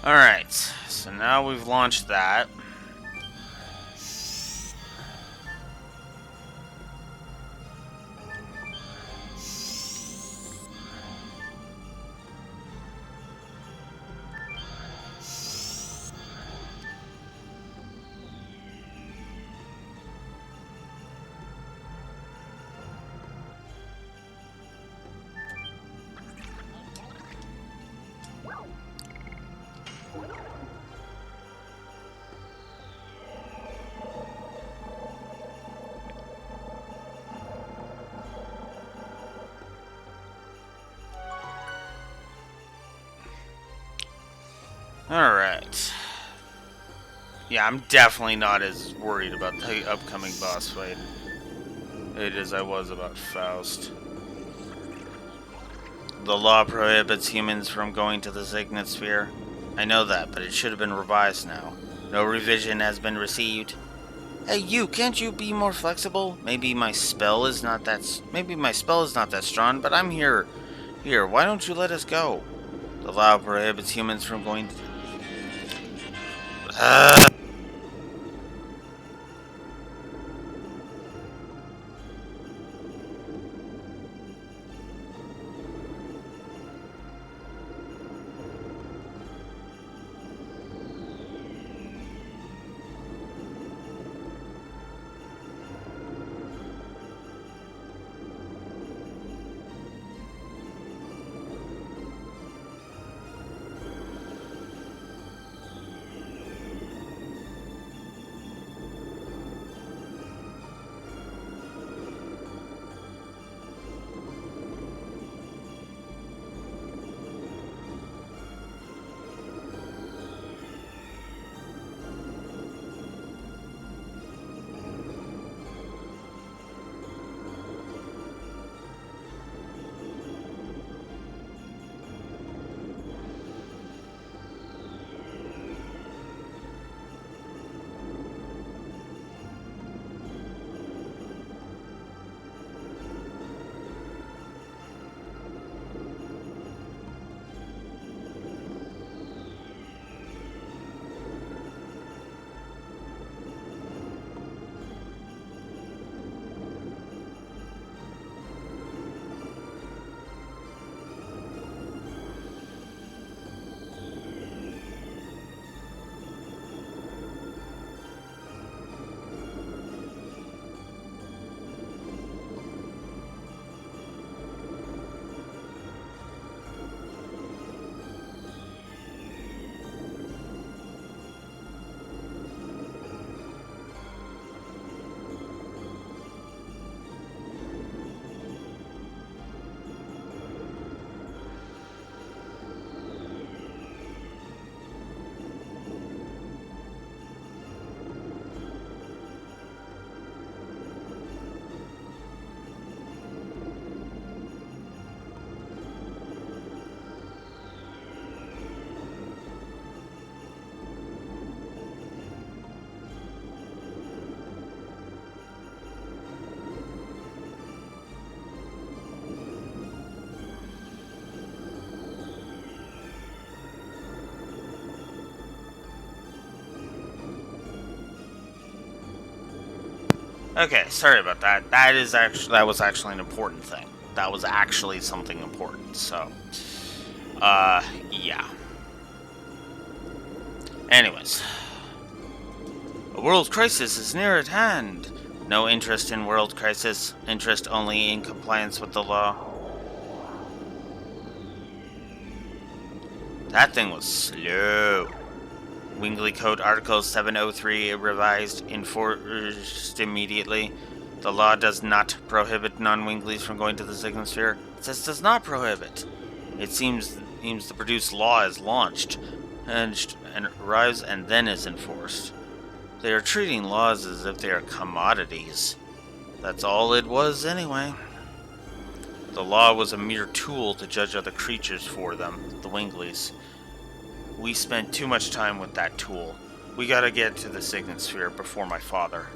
All right. So now we've launched that. All right. Yeah, I'm definitely not as worried about the upcoming boss fight as I was about Faust. The law prohibits humans from going to the Signet Sphere. I know that, but it should have been revised now. No revision has been received. Hey, you! Can't you be more flexible? Maybe my spell is not that. Maybe my spell is not that strong, but I'm here. Here, why don't you let us go? The law prohibits humans from going. Okay, sorry about that. That was actually an important thing. That was actually something important. So, yeah. Anyways, a world crisis is near at hand. No interest in world crisis. Interest only in compliance with the law. That thing was slow. Wingley Code Article 703 revised, enforced immediately. The law does not prohibit non-Wingleys from going to the Signosphere. It says does not prohibit. It seems the produced law is launched and arrives and then is enforced. They are treating laws as if they are commodities. That's all it was anyway. The law was a mere tool to judge other creatures for them, the Wingleys. We spent too much time with that tool. We gotta get to the Signet Sphere before my father.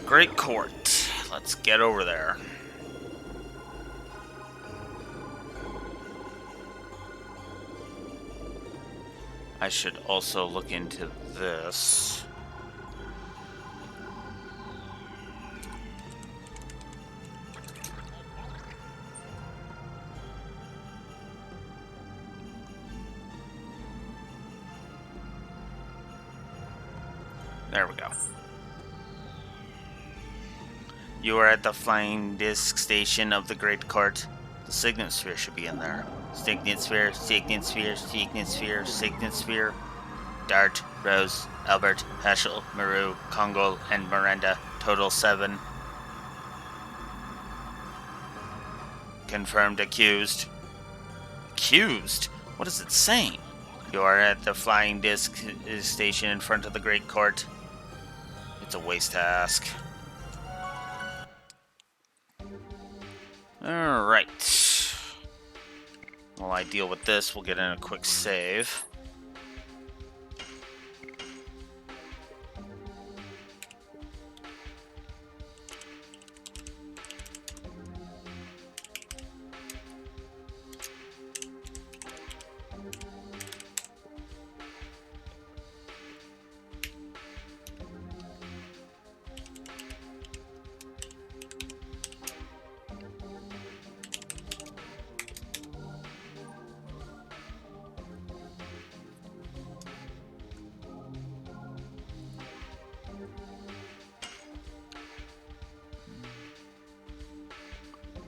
Great Court. Let's get over there. I should also look into this. There we go. You are at the flying disc station of the Great Court. The Signet Sphere should be in there. Signet Sphere, Signet Sphere, Signet Sphere, Signet Sphere. Dart, Rose, Albert, Heschel, Maru, Kongol, and Miranda. Total 7. Confirmed accused. Accused? What is it saying? You are at the flying disc station in front of the Great Court. It's a waste to ask. Alright. While I deal with this, we'll get in a quick save.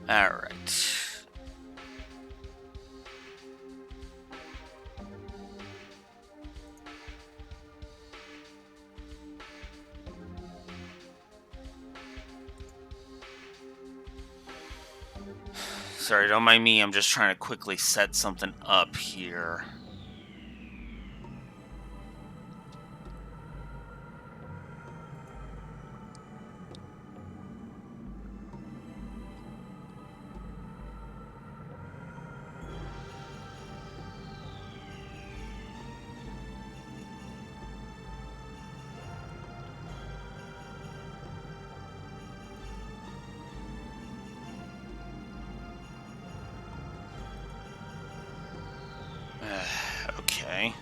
Alright. Sorry, don't mind me, I'm just trying to quickly set something up here. Okay.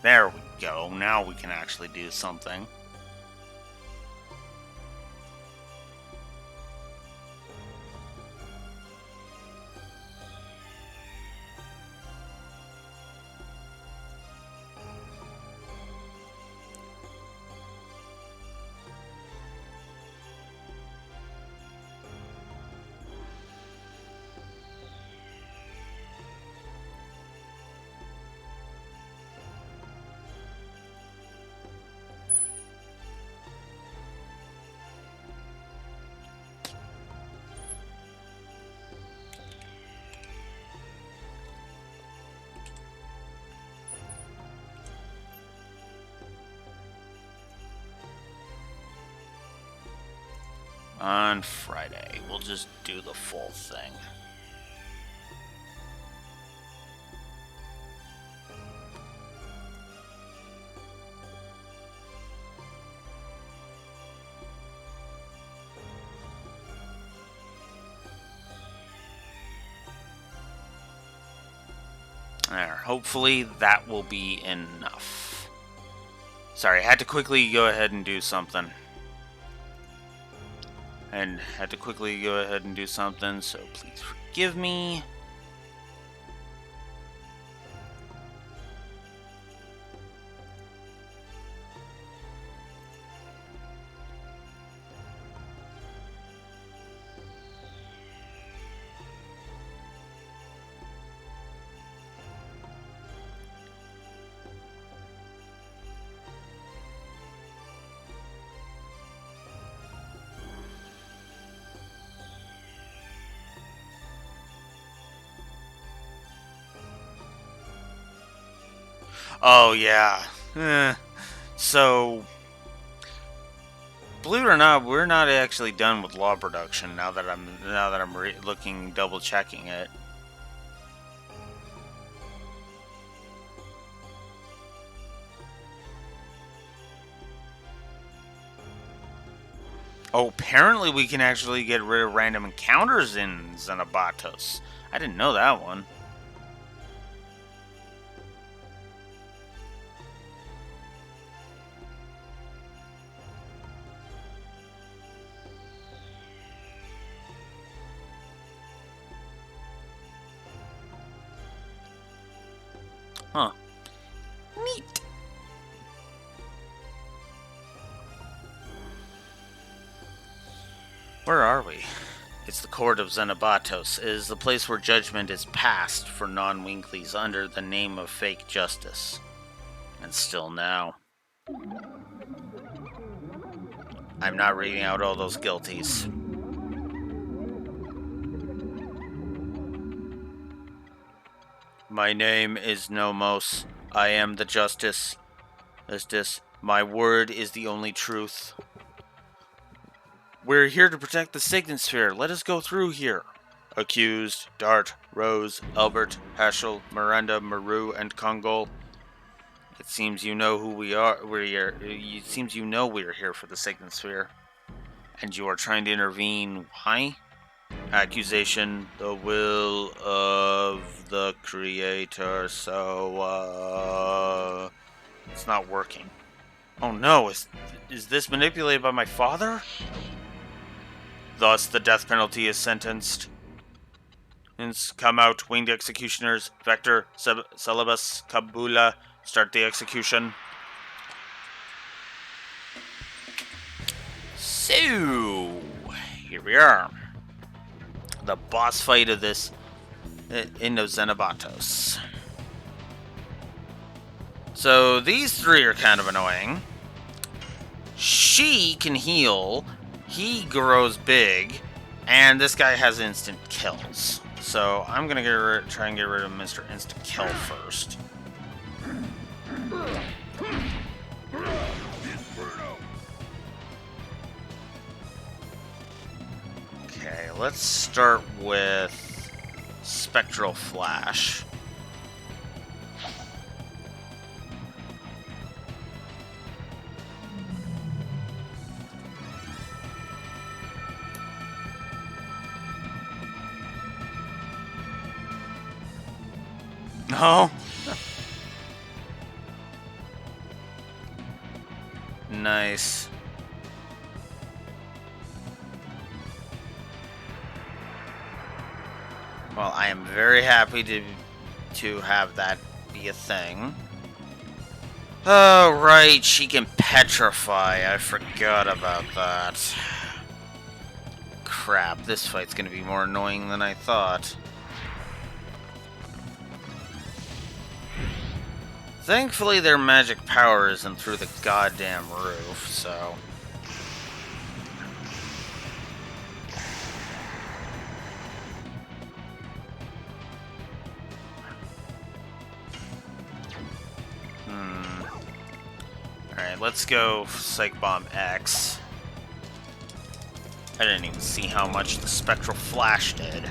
There we go. Now we can actually do something. On Friday, we'll just do the full thing. There, hopefully that will be enough. Sorry, I had to quickly go ahead and do something. So please forgive me. Oh yeah. So, believe it or not, we're not actually done with law production now that I'm looking, double checking it. Oh, apparently we can actually get rid of random encounters in Xenobatos. I didn't know that one. Huh. Neat. Where are we? It's the court of Xenobatos. It is the place where judgment is passed for non-Winklys under the name of fake justice. And still now. I'm not reading out all those guilties. My name is Nomos. I am the justice. My word is the only truth. We're here to protect the Signet Sphere. Let us go through here. Accused, Dart, Rose, Albert, Heschel, Miranda, Maru, and Kongol. It seems you know who we are. It seems you know we are here for the Signet Sphere. And you are trying to intervene. Why? Accusation, the will of the Creator. So, it's not working. Oh no, is this manipulated by my father? Thus, the death penalty is sentenced. Hence, come out, winged executioners. Vector, Celebus, Kabula, start the execution. So, here we are. The boss fight of this in Xenobatos. So, these three are kind of annoying. She can heal, he grows big, and this guy has instant kills. So I'm gonna try and get rid of Mr. Instant Kill first. Okay, let's start with Spectral Flash. No. Nice. Well, I am very happy to have that be a thing. Oh, right, she can petrify. I forgot about that. Crap, this fight's gonna be more annoying than I thought. Thankfully, their magic power isn't through the goddamn roof, so... Alright, let's go Psych Bomb X. I didn't even see how much the Spectral Flash did.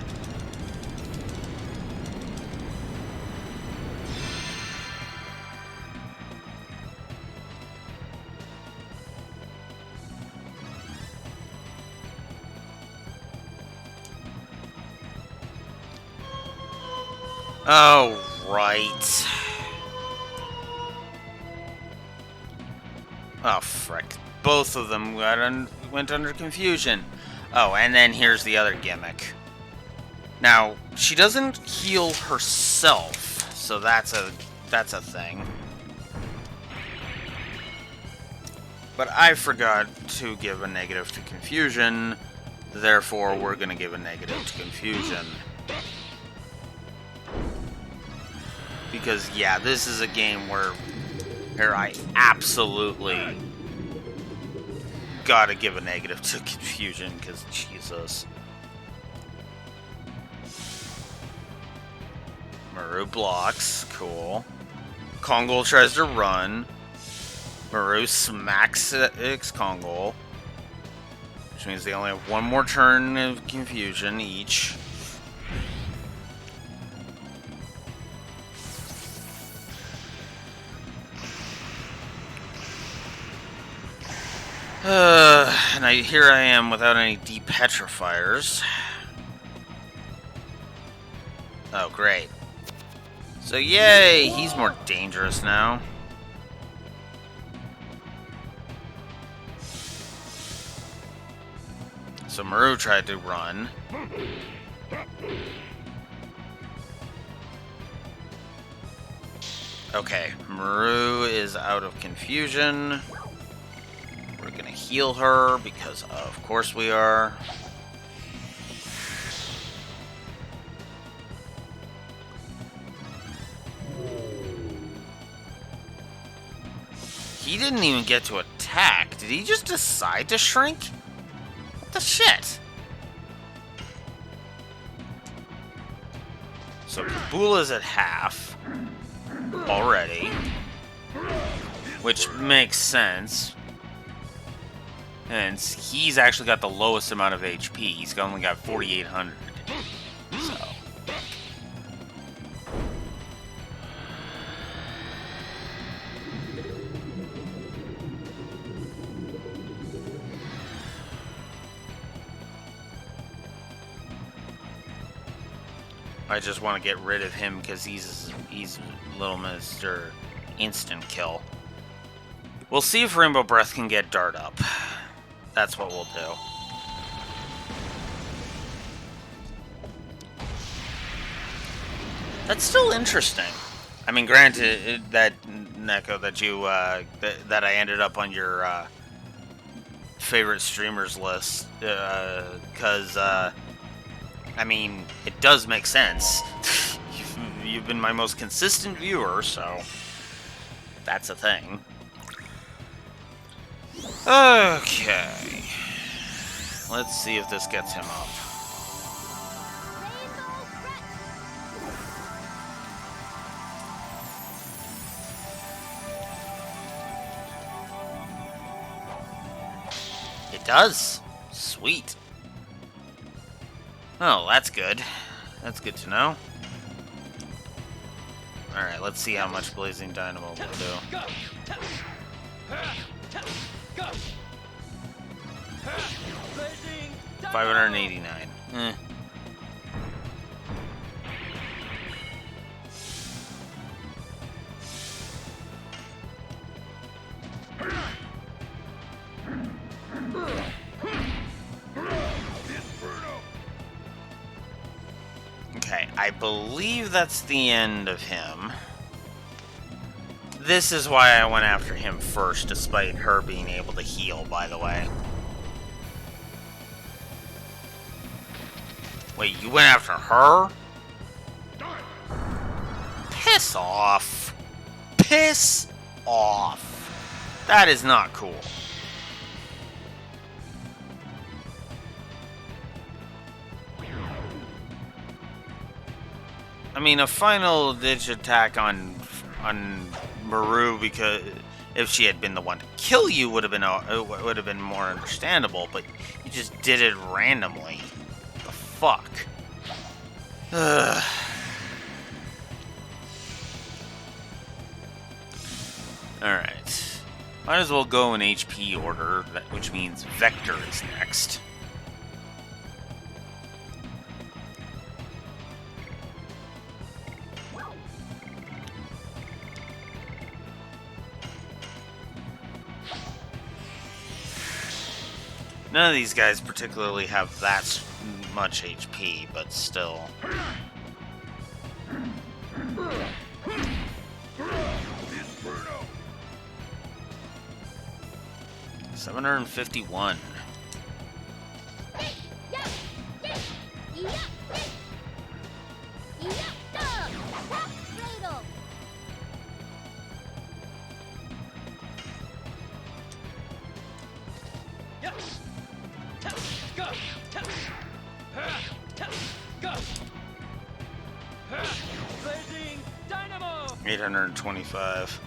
Oh, right. Oh, frick. Both of them went under confusion. Oh, and then here's the other gimmick. Now, she doesn't heal herself, so that's a thing. But I forgot to give a negative to confusion, therefore we're gonna give a negative to confusion. Because, yeah, this is a game where I absolutely gotta give a negative to confusion, because Jesus. Maru blocks, cool. Kongol tries to run. Maru smacks Kongol, which means they only have one more turn of confusion each. And here I am without any depetrifiers. Oh, great. So yay, he's more dangerous now. So Maru tried to run. Okay, Maru is out of confusion. We're gonna heal her because of course we are. He didn't even get to attack. Did he just decide to shrink? What the shit? So Kabula's at half already, which makes sense. And he's actually got the lowest amount of HP. He's only got 4,800. So. I just want to get rid of him because he's little Mr. Instant Kill. We'll see if Rainbow Breath can get Dart up. That's what we'll do. That's still interesting. I mean, granted, that Neko that you that I ended up on your favorite streamers list, because I mean, it does make sense. You've been my most consistent viewer, so that's a thing. Okay. Let's see if this gets him up. It does. Sweet. Oh, that's good. That's good to know. Alright, let's see how much Blazing Dynamo will do. 589. Eh. Okay, I believe that's the end of him. This is why I went after him first, despite her being able to heal, by the way. Wait, you went after her? Piss off. Piss off. That is not cool. I mean, a final ditch attack on Maru, because if she had been the one to kill you would have been more understandable, but you just did it randomly. The fuck? Ugh. Alright. Might as well go in HP order, which means Vector is next. None of these guys particularly have that much HP, but still. 751. Blazing Dynamo! 825.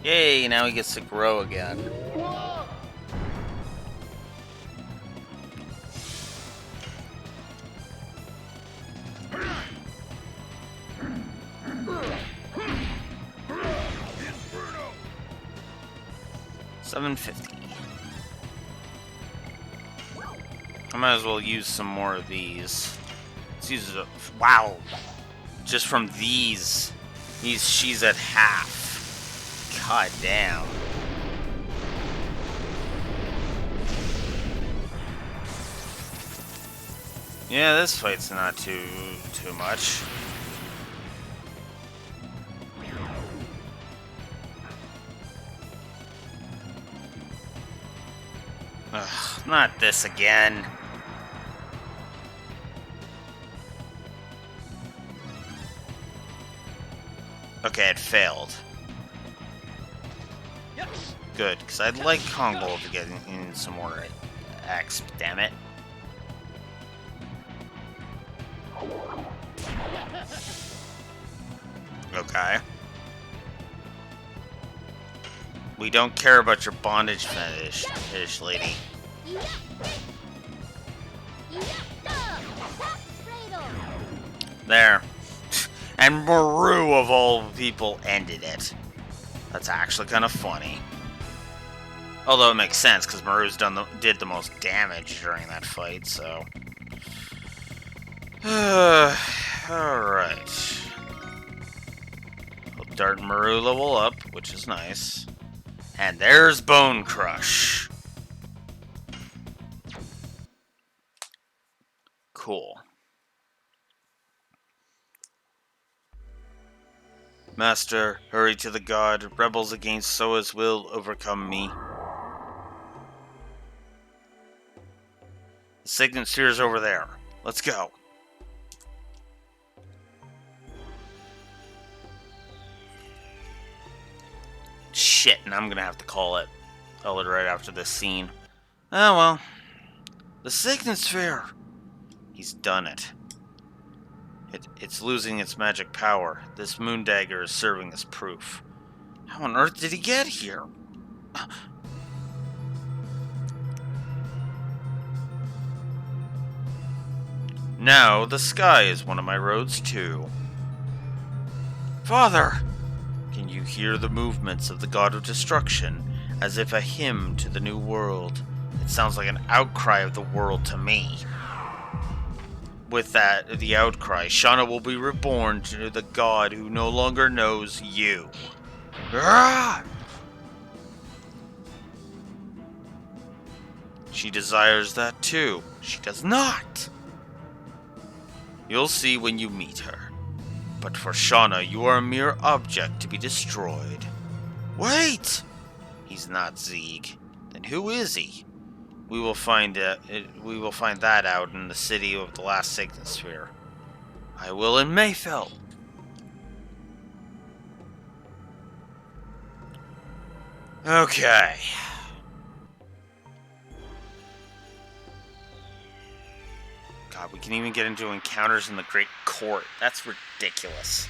Yay, now he gets to grow again. $750. I might as well use some more of these. Let's use it. Wow. Just from these, she's at half. God damn. Yeah, this fight's not too much. Ugh, not this again. Okay, it failed. Good, because I'd like Kongol to get in some more X, damn it. Okay. We don't care about your bondage fetish, lady. There. And Maru, of all people, ended it. That's actually kind of funny. Although it makes sense, because Maru's did the most damage during that fight, so... Alright. Dart and Maru level up, which is nice. And there's Bone Crush. Cool. Master, hurry to the god. Rebels against Soa's will overcome me. The Signet Sphere's over there. Let's go. Shit, and I'm gonna have to call it right after this scene. Oh well. The Signet Sphere! He's done it. It's losing its magic power. This moon dagger is serving as proof. How on earth did he get here? Now, the sky is one of my roads too. Father! Can you hear the movements of the god of destruction, as if a hymn to the new world? It sounds like an outcry of the world to me. With that, the outcry, Shauna will be reborn to the god who no longer knows you. Ah! She desires that too. She does not. You'll see when you meet her. But for Shauna, you are a mere object to be destroyed. Wait! He's not Zeeg. Then who is he? We will find that out in the city of the last Signet Sphere. I will in Mayfell. Okay. God, we can even get into encounters in the Great Court. That's ridiculous.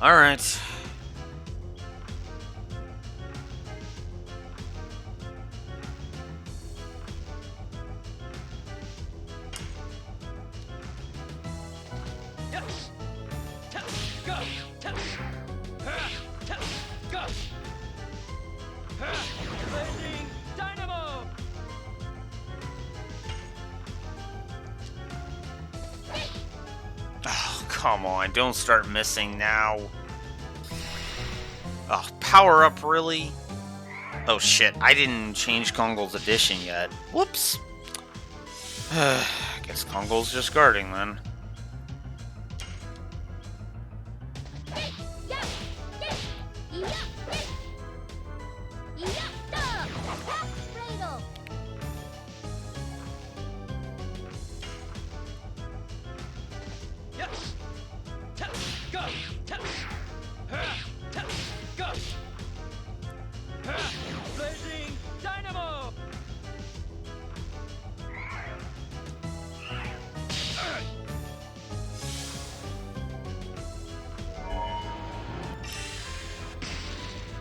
Alright. Go! Go! Blazing Dynamo! Oh, come on. Don't start missing now. Oh, power up, really? Oh shit, I didn't change Kongol's addition yet. Whoops. Guess Kongol's just guarding then. Yes. Tap. Go. Tap. Tap. Go. Blazing dynamo.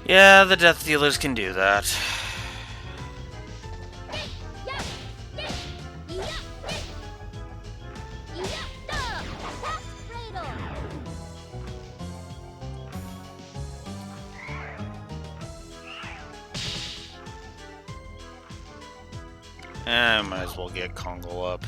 Yeah, the Death Dealers can do that. Eh, might as well get Kongo up.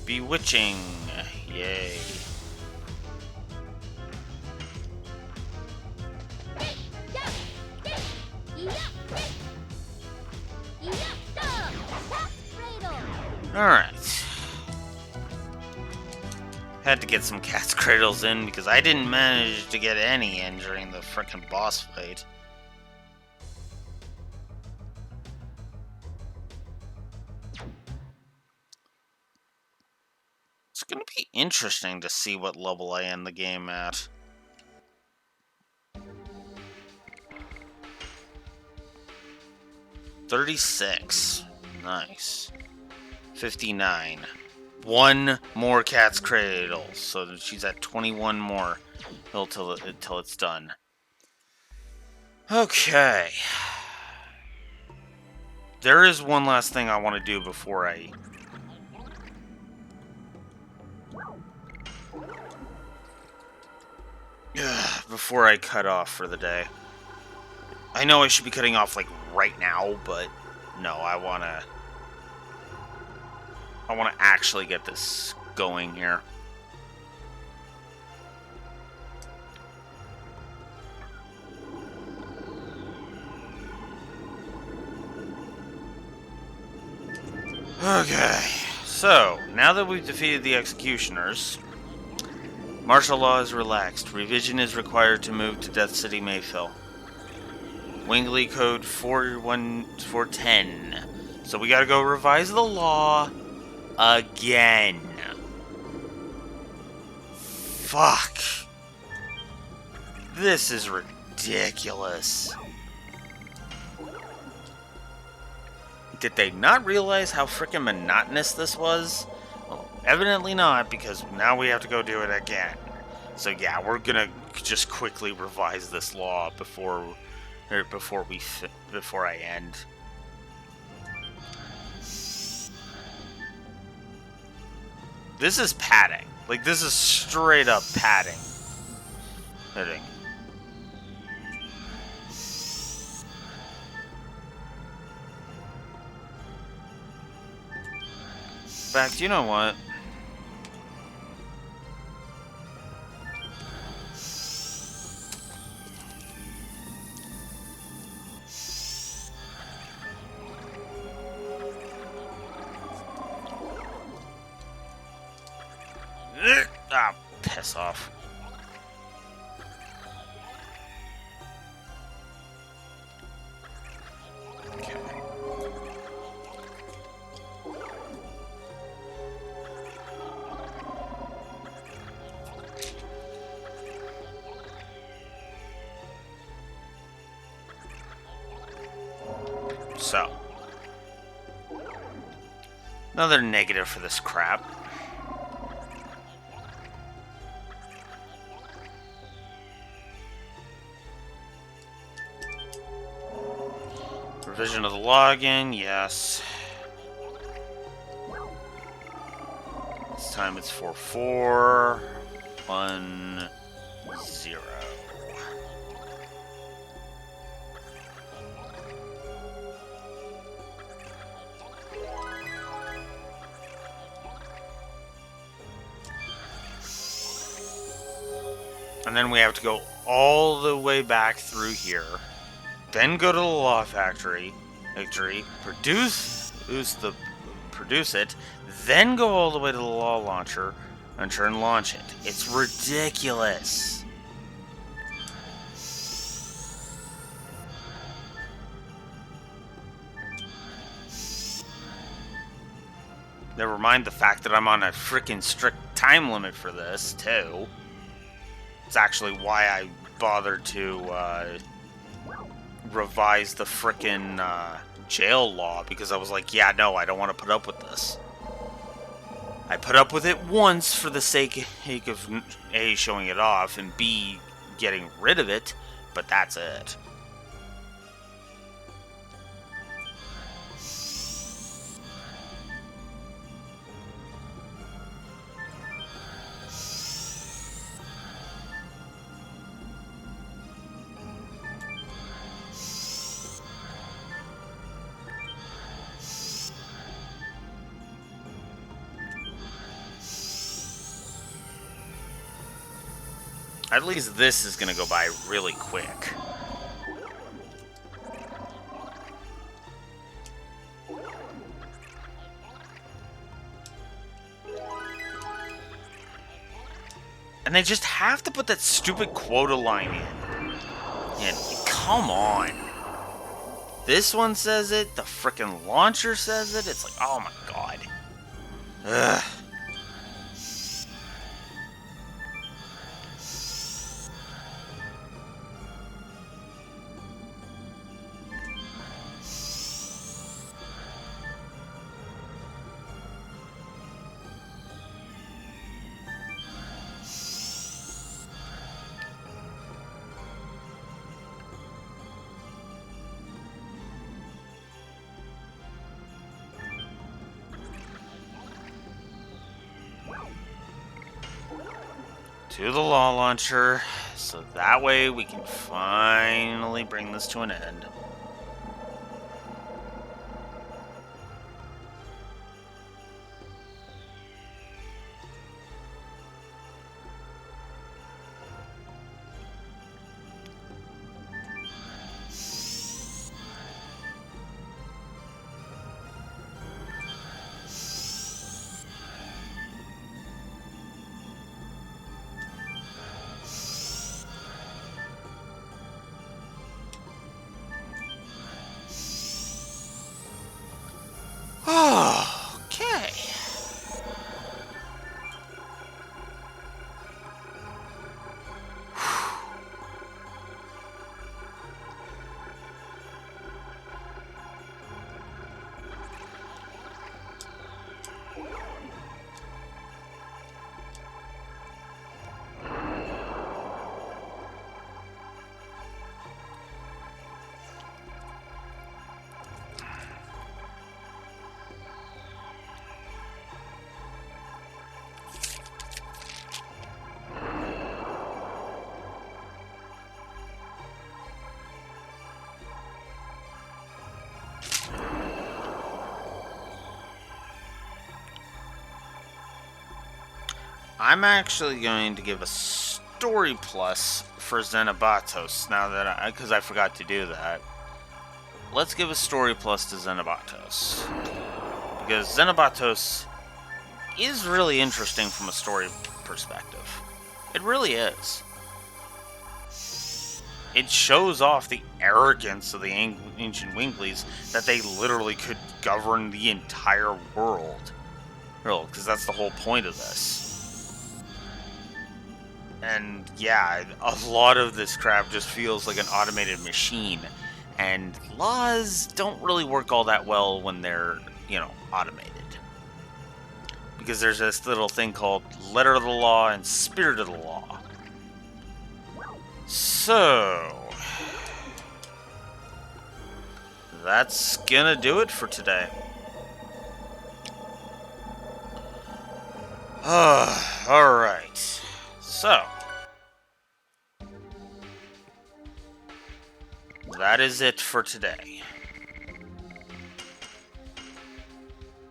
Bewitching. Yay. Alright. Had to get some cat's cradles in because I didn't manage to get any in during the frickin' boss fight. It's gonna be interesting to see what level I end the game at. 36. Nice. 59. One more cat's cradle, so she's at 21 more until it's done. Okay. There is one last thing I want to do before I... before I cut off for the day. I know I should be cutting off, like, right now, but no, I want to actually get this going here. Okay, so, now that we've defeated the executioners, martial law is relaxed. Revision is required to move to Death City Mayfill. Wingley Code 41410. So we gotta go revise the law again. Fuck. This is ridiculous. Did they not realize how frickin' monotonous this was? Well, evidently not, because now we have to go do it again. So yeah, we're gonna just quickly revise this law before I end. This is padding. Like, this is straight up padding. Hitting. In fact, you know what? Ah, piss off. Okay. So. Another negative for this crap. Revision of the login, yes. This time it's 4410. And then we have to go all the way back through here. Then go to the Law Factory, produce it, then go all the way to the Law Launcher and launch it. It's ridiculous. Never mind the fact that I'm on a freaking strict time limit for this, too. It's actually why I bothered to revise the frickin' jail law, because I was like, yeah, no, I don't want to put up with this. I put up with it once for the sake of A, showing it off, and B, getting rid of it, but that's it. At least this is going to go by really quick. And they just have to put that stupid quota line in. And come on. This one says it, the frickin' launcher says it. It's like, oh my god. Ugh. To the Law Launcher, so that way we can finally bring this to an end. Okay. I'm actually going to give a story plus for Xenobatos now that because I forgot to do that. Let's give a story plus to Xenobatos, because Xenobatos is really interesting from a story perspective. It really is. It shows off the arrogance of the ancient Winglies that they literally could govern the entire world. Because that's the whole point of this. And yeah, a lot of this crap just feels like an automated machine. And laws don't really work all that well when they're, automated. Because there's this little thing called letter of the law and spirit of the law. So, that's gonna do it for today. Alright. So, that is it for today.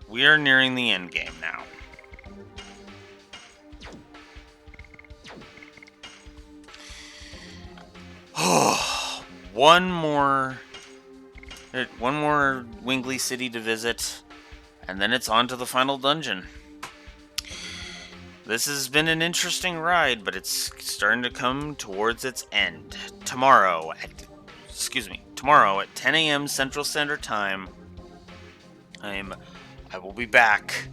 We are nearing the end game now. One more Wingley City to visit, and then it's on to the final dungeon. This has been an interesting ride, but it's starting to come towards its end. Tomorrow at 10 a.m. Central Standard Time, I will be back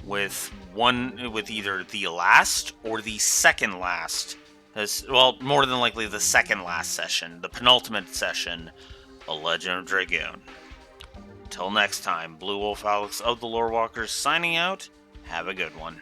with either the last or the second last. More than likely the second last session, the penultimate session, A Legend of Dragoon. Until next time, Blue Wolf Alex of the Lore Walkers signing out. Have a good one.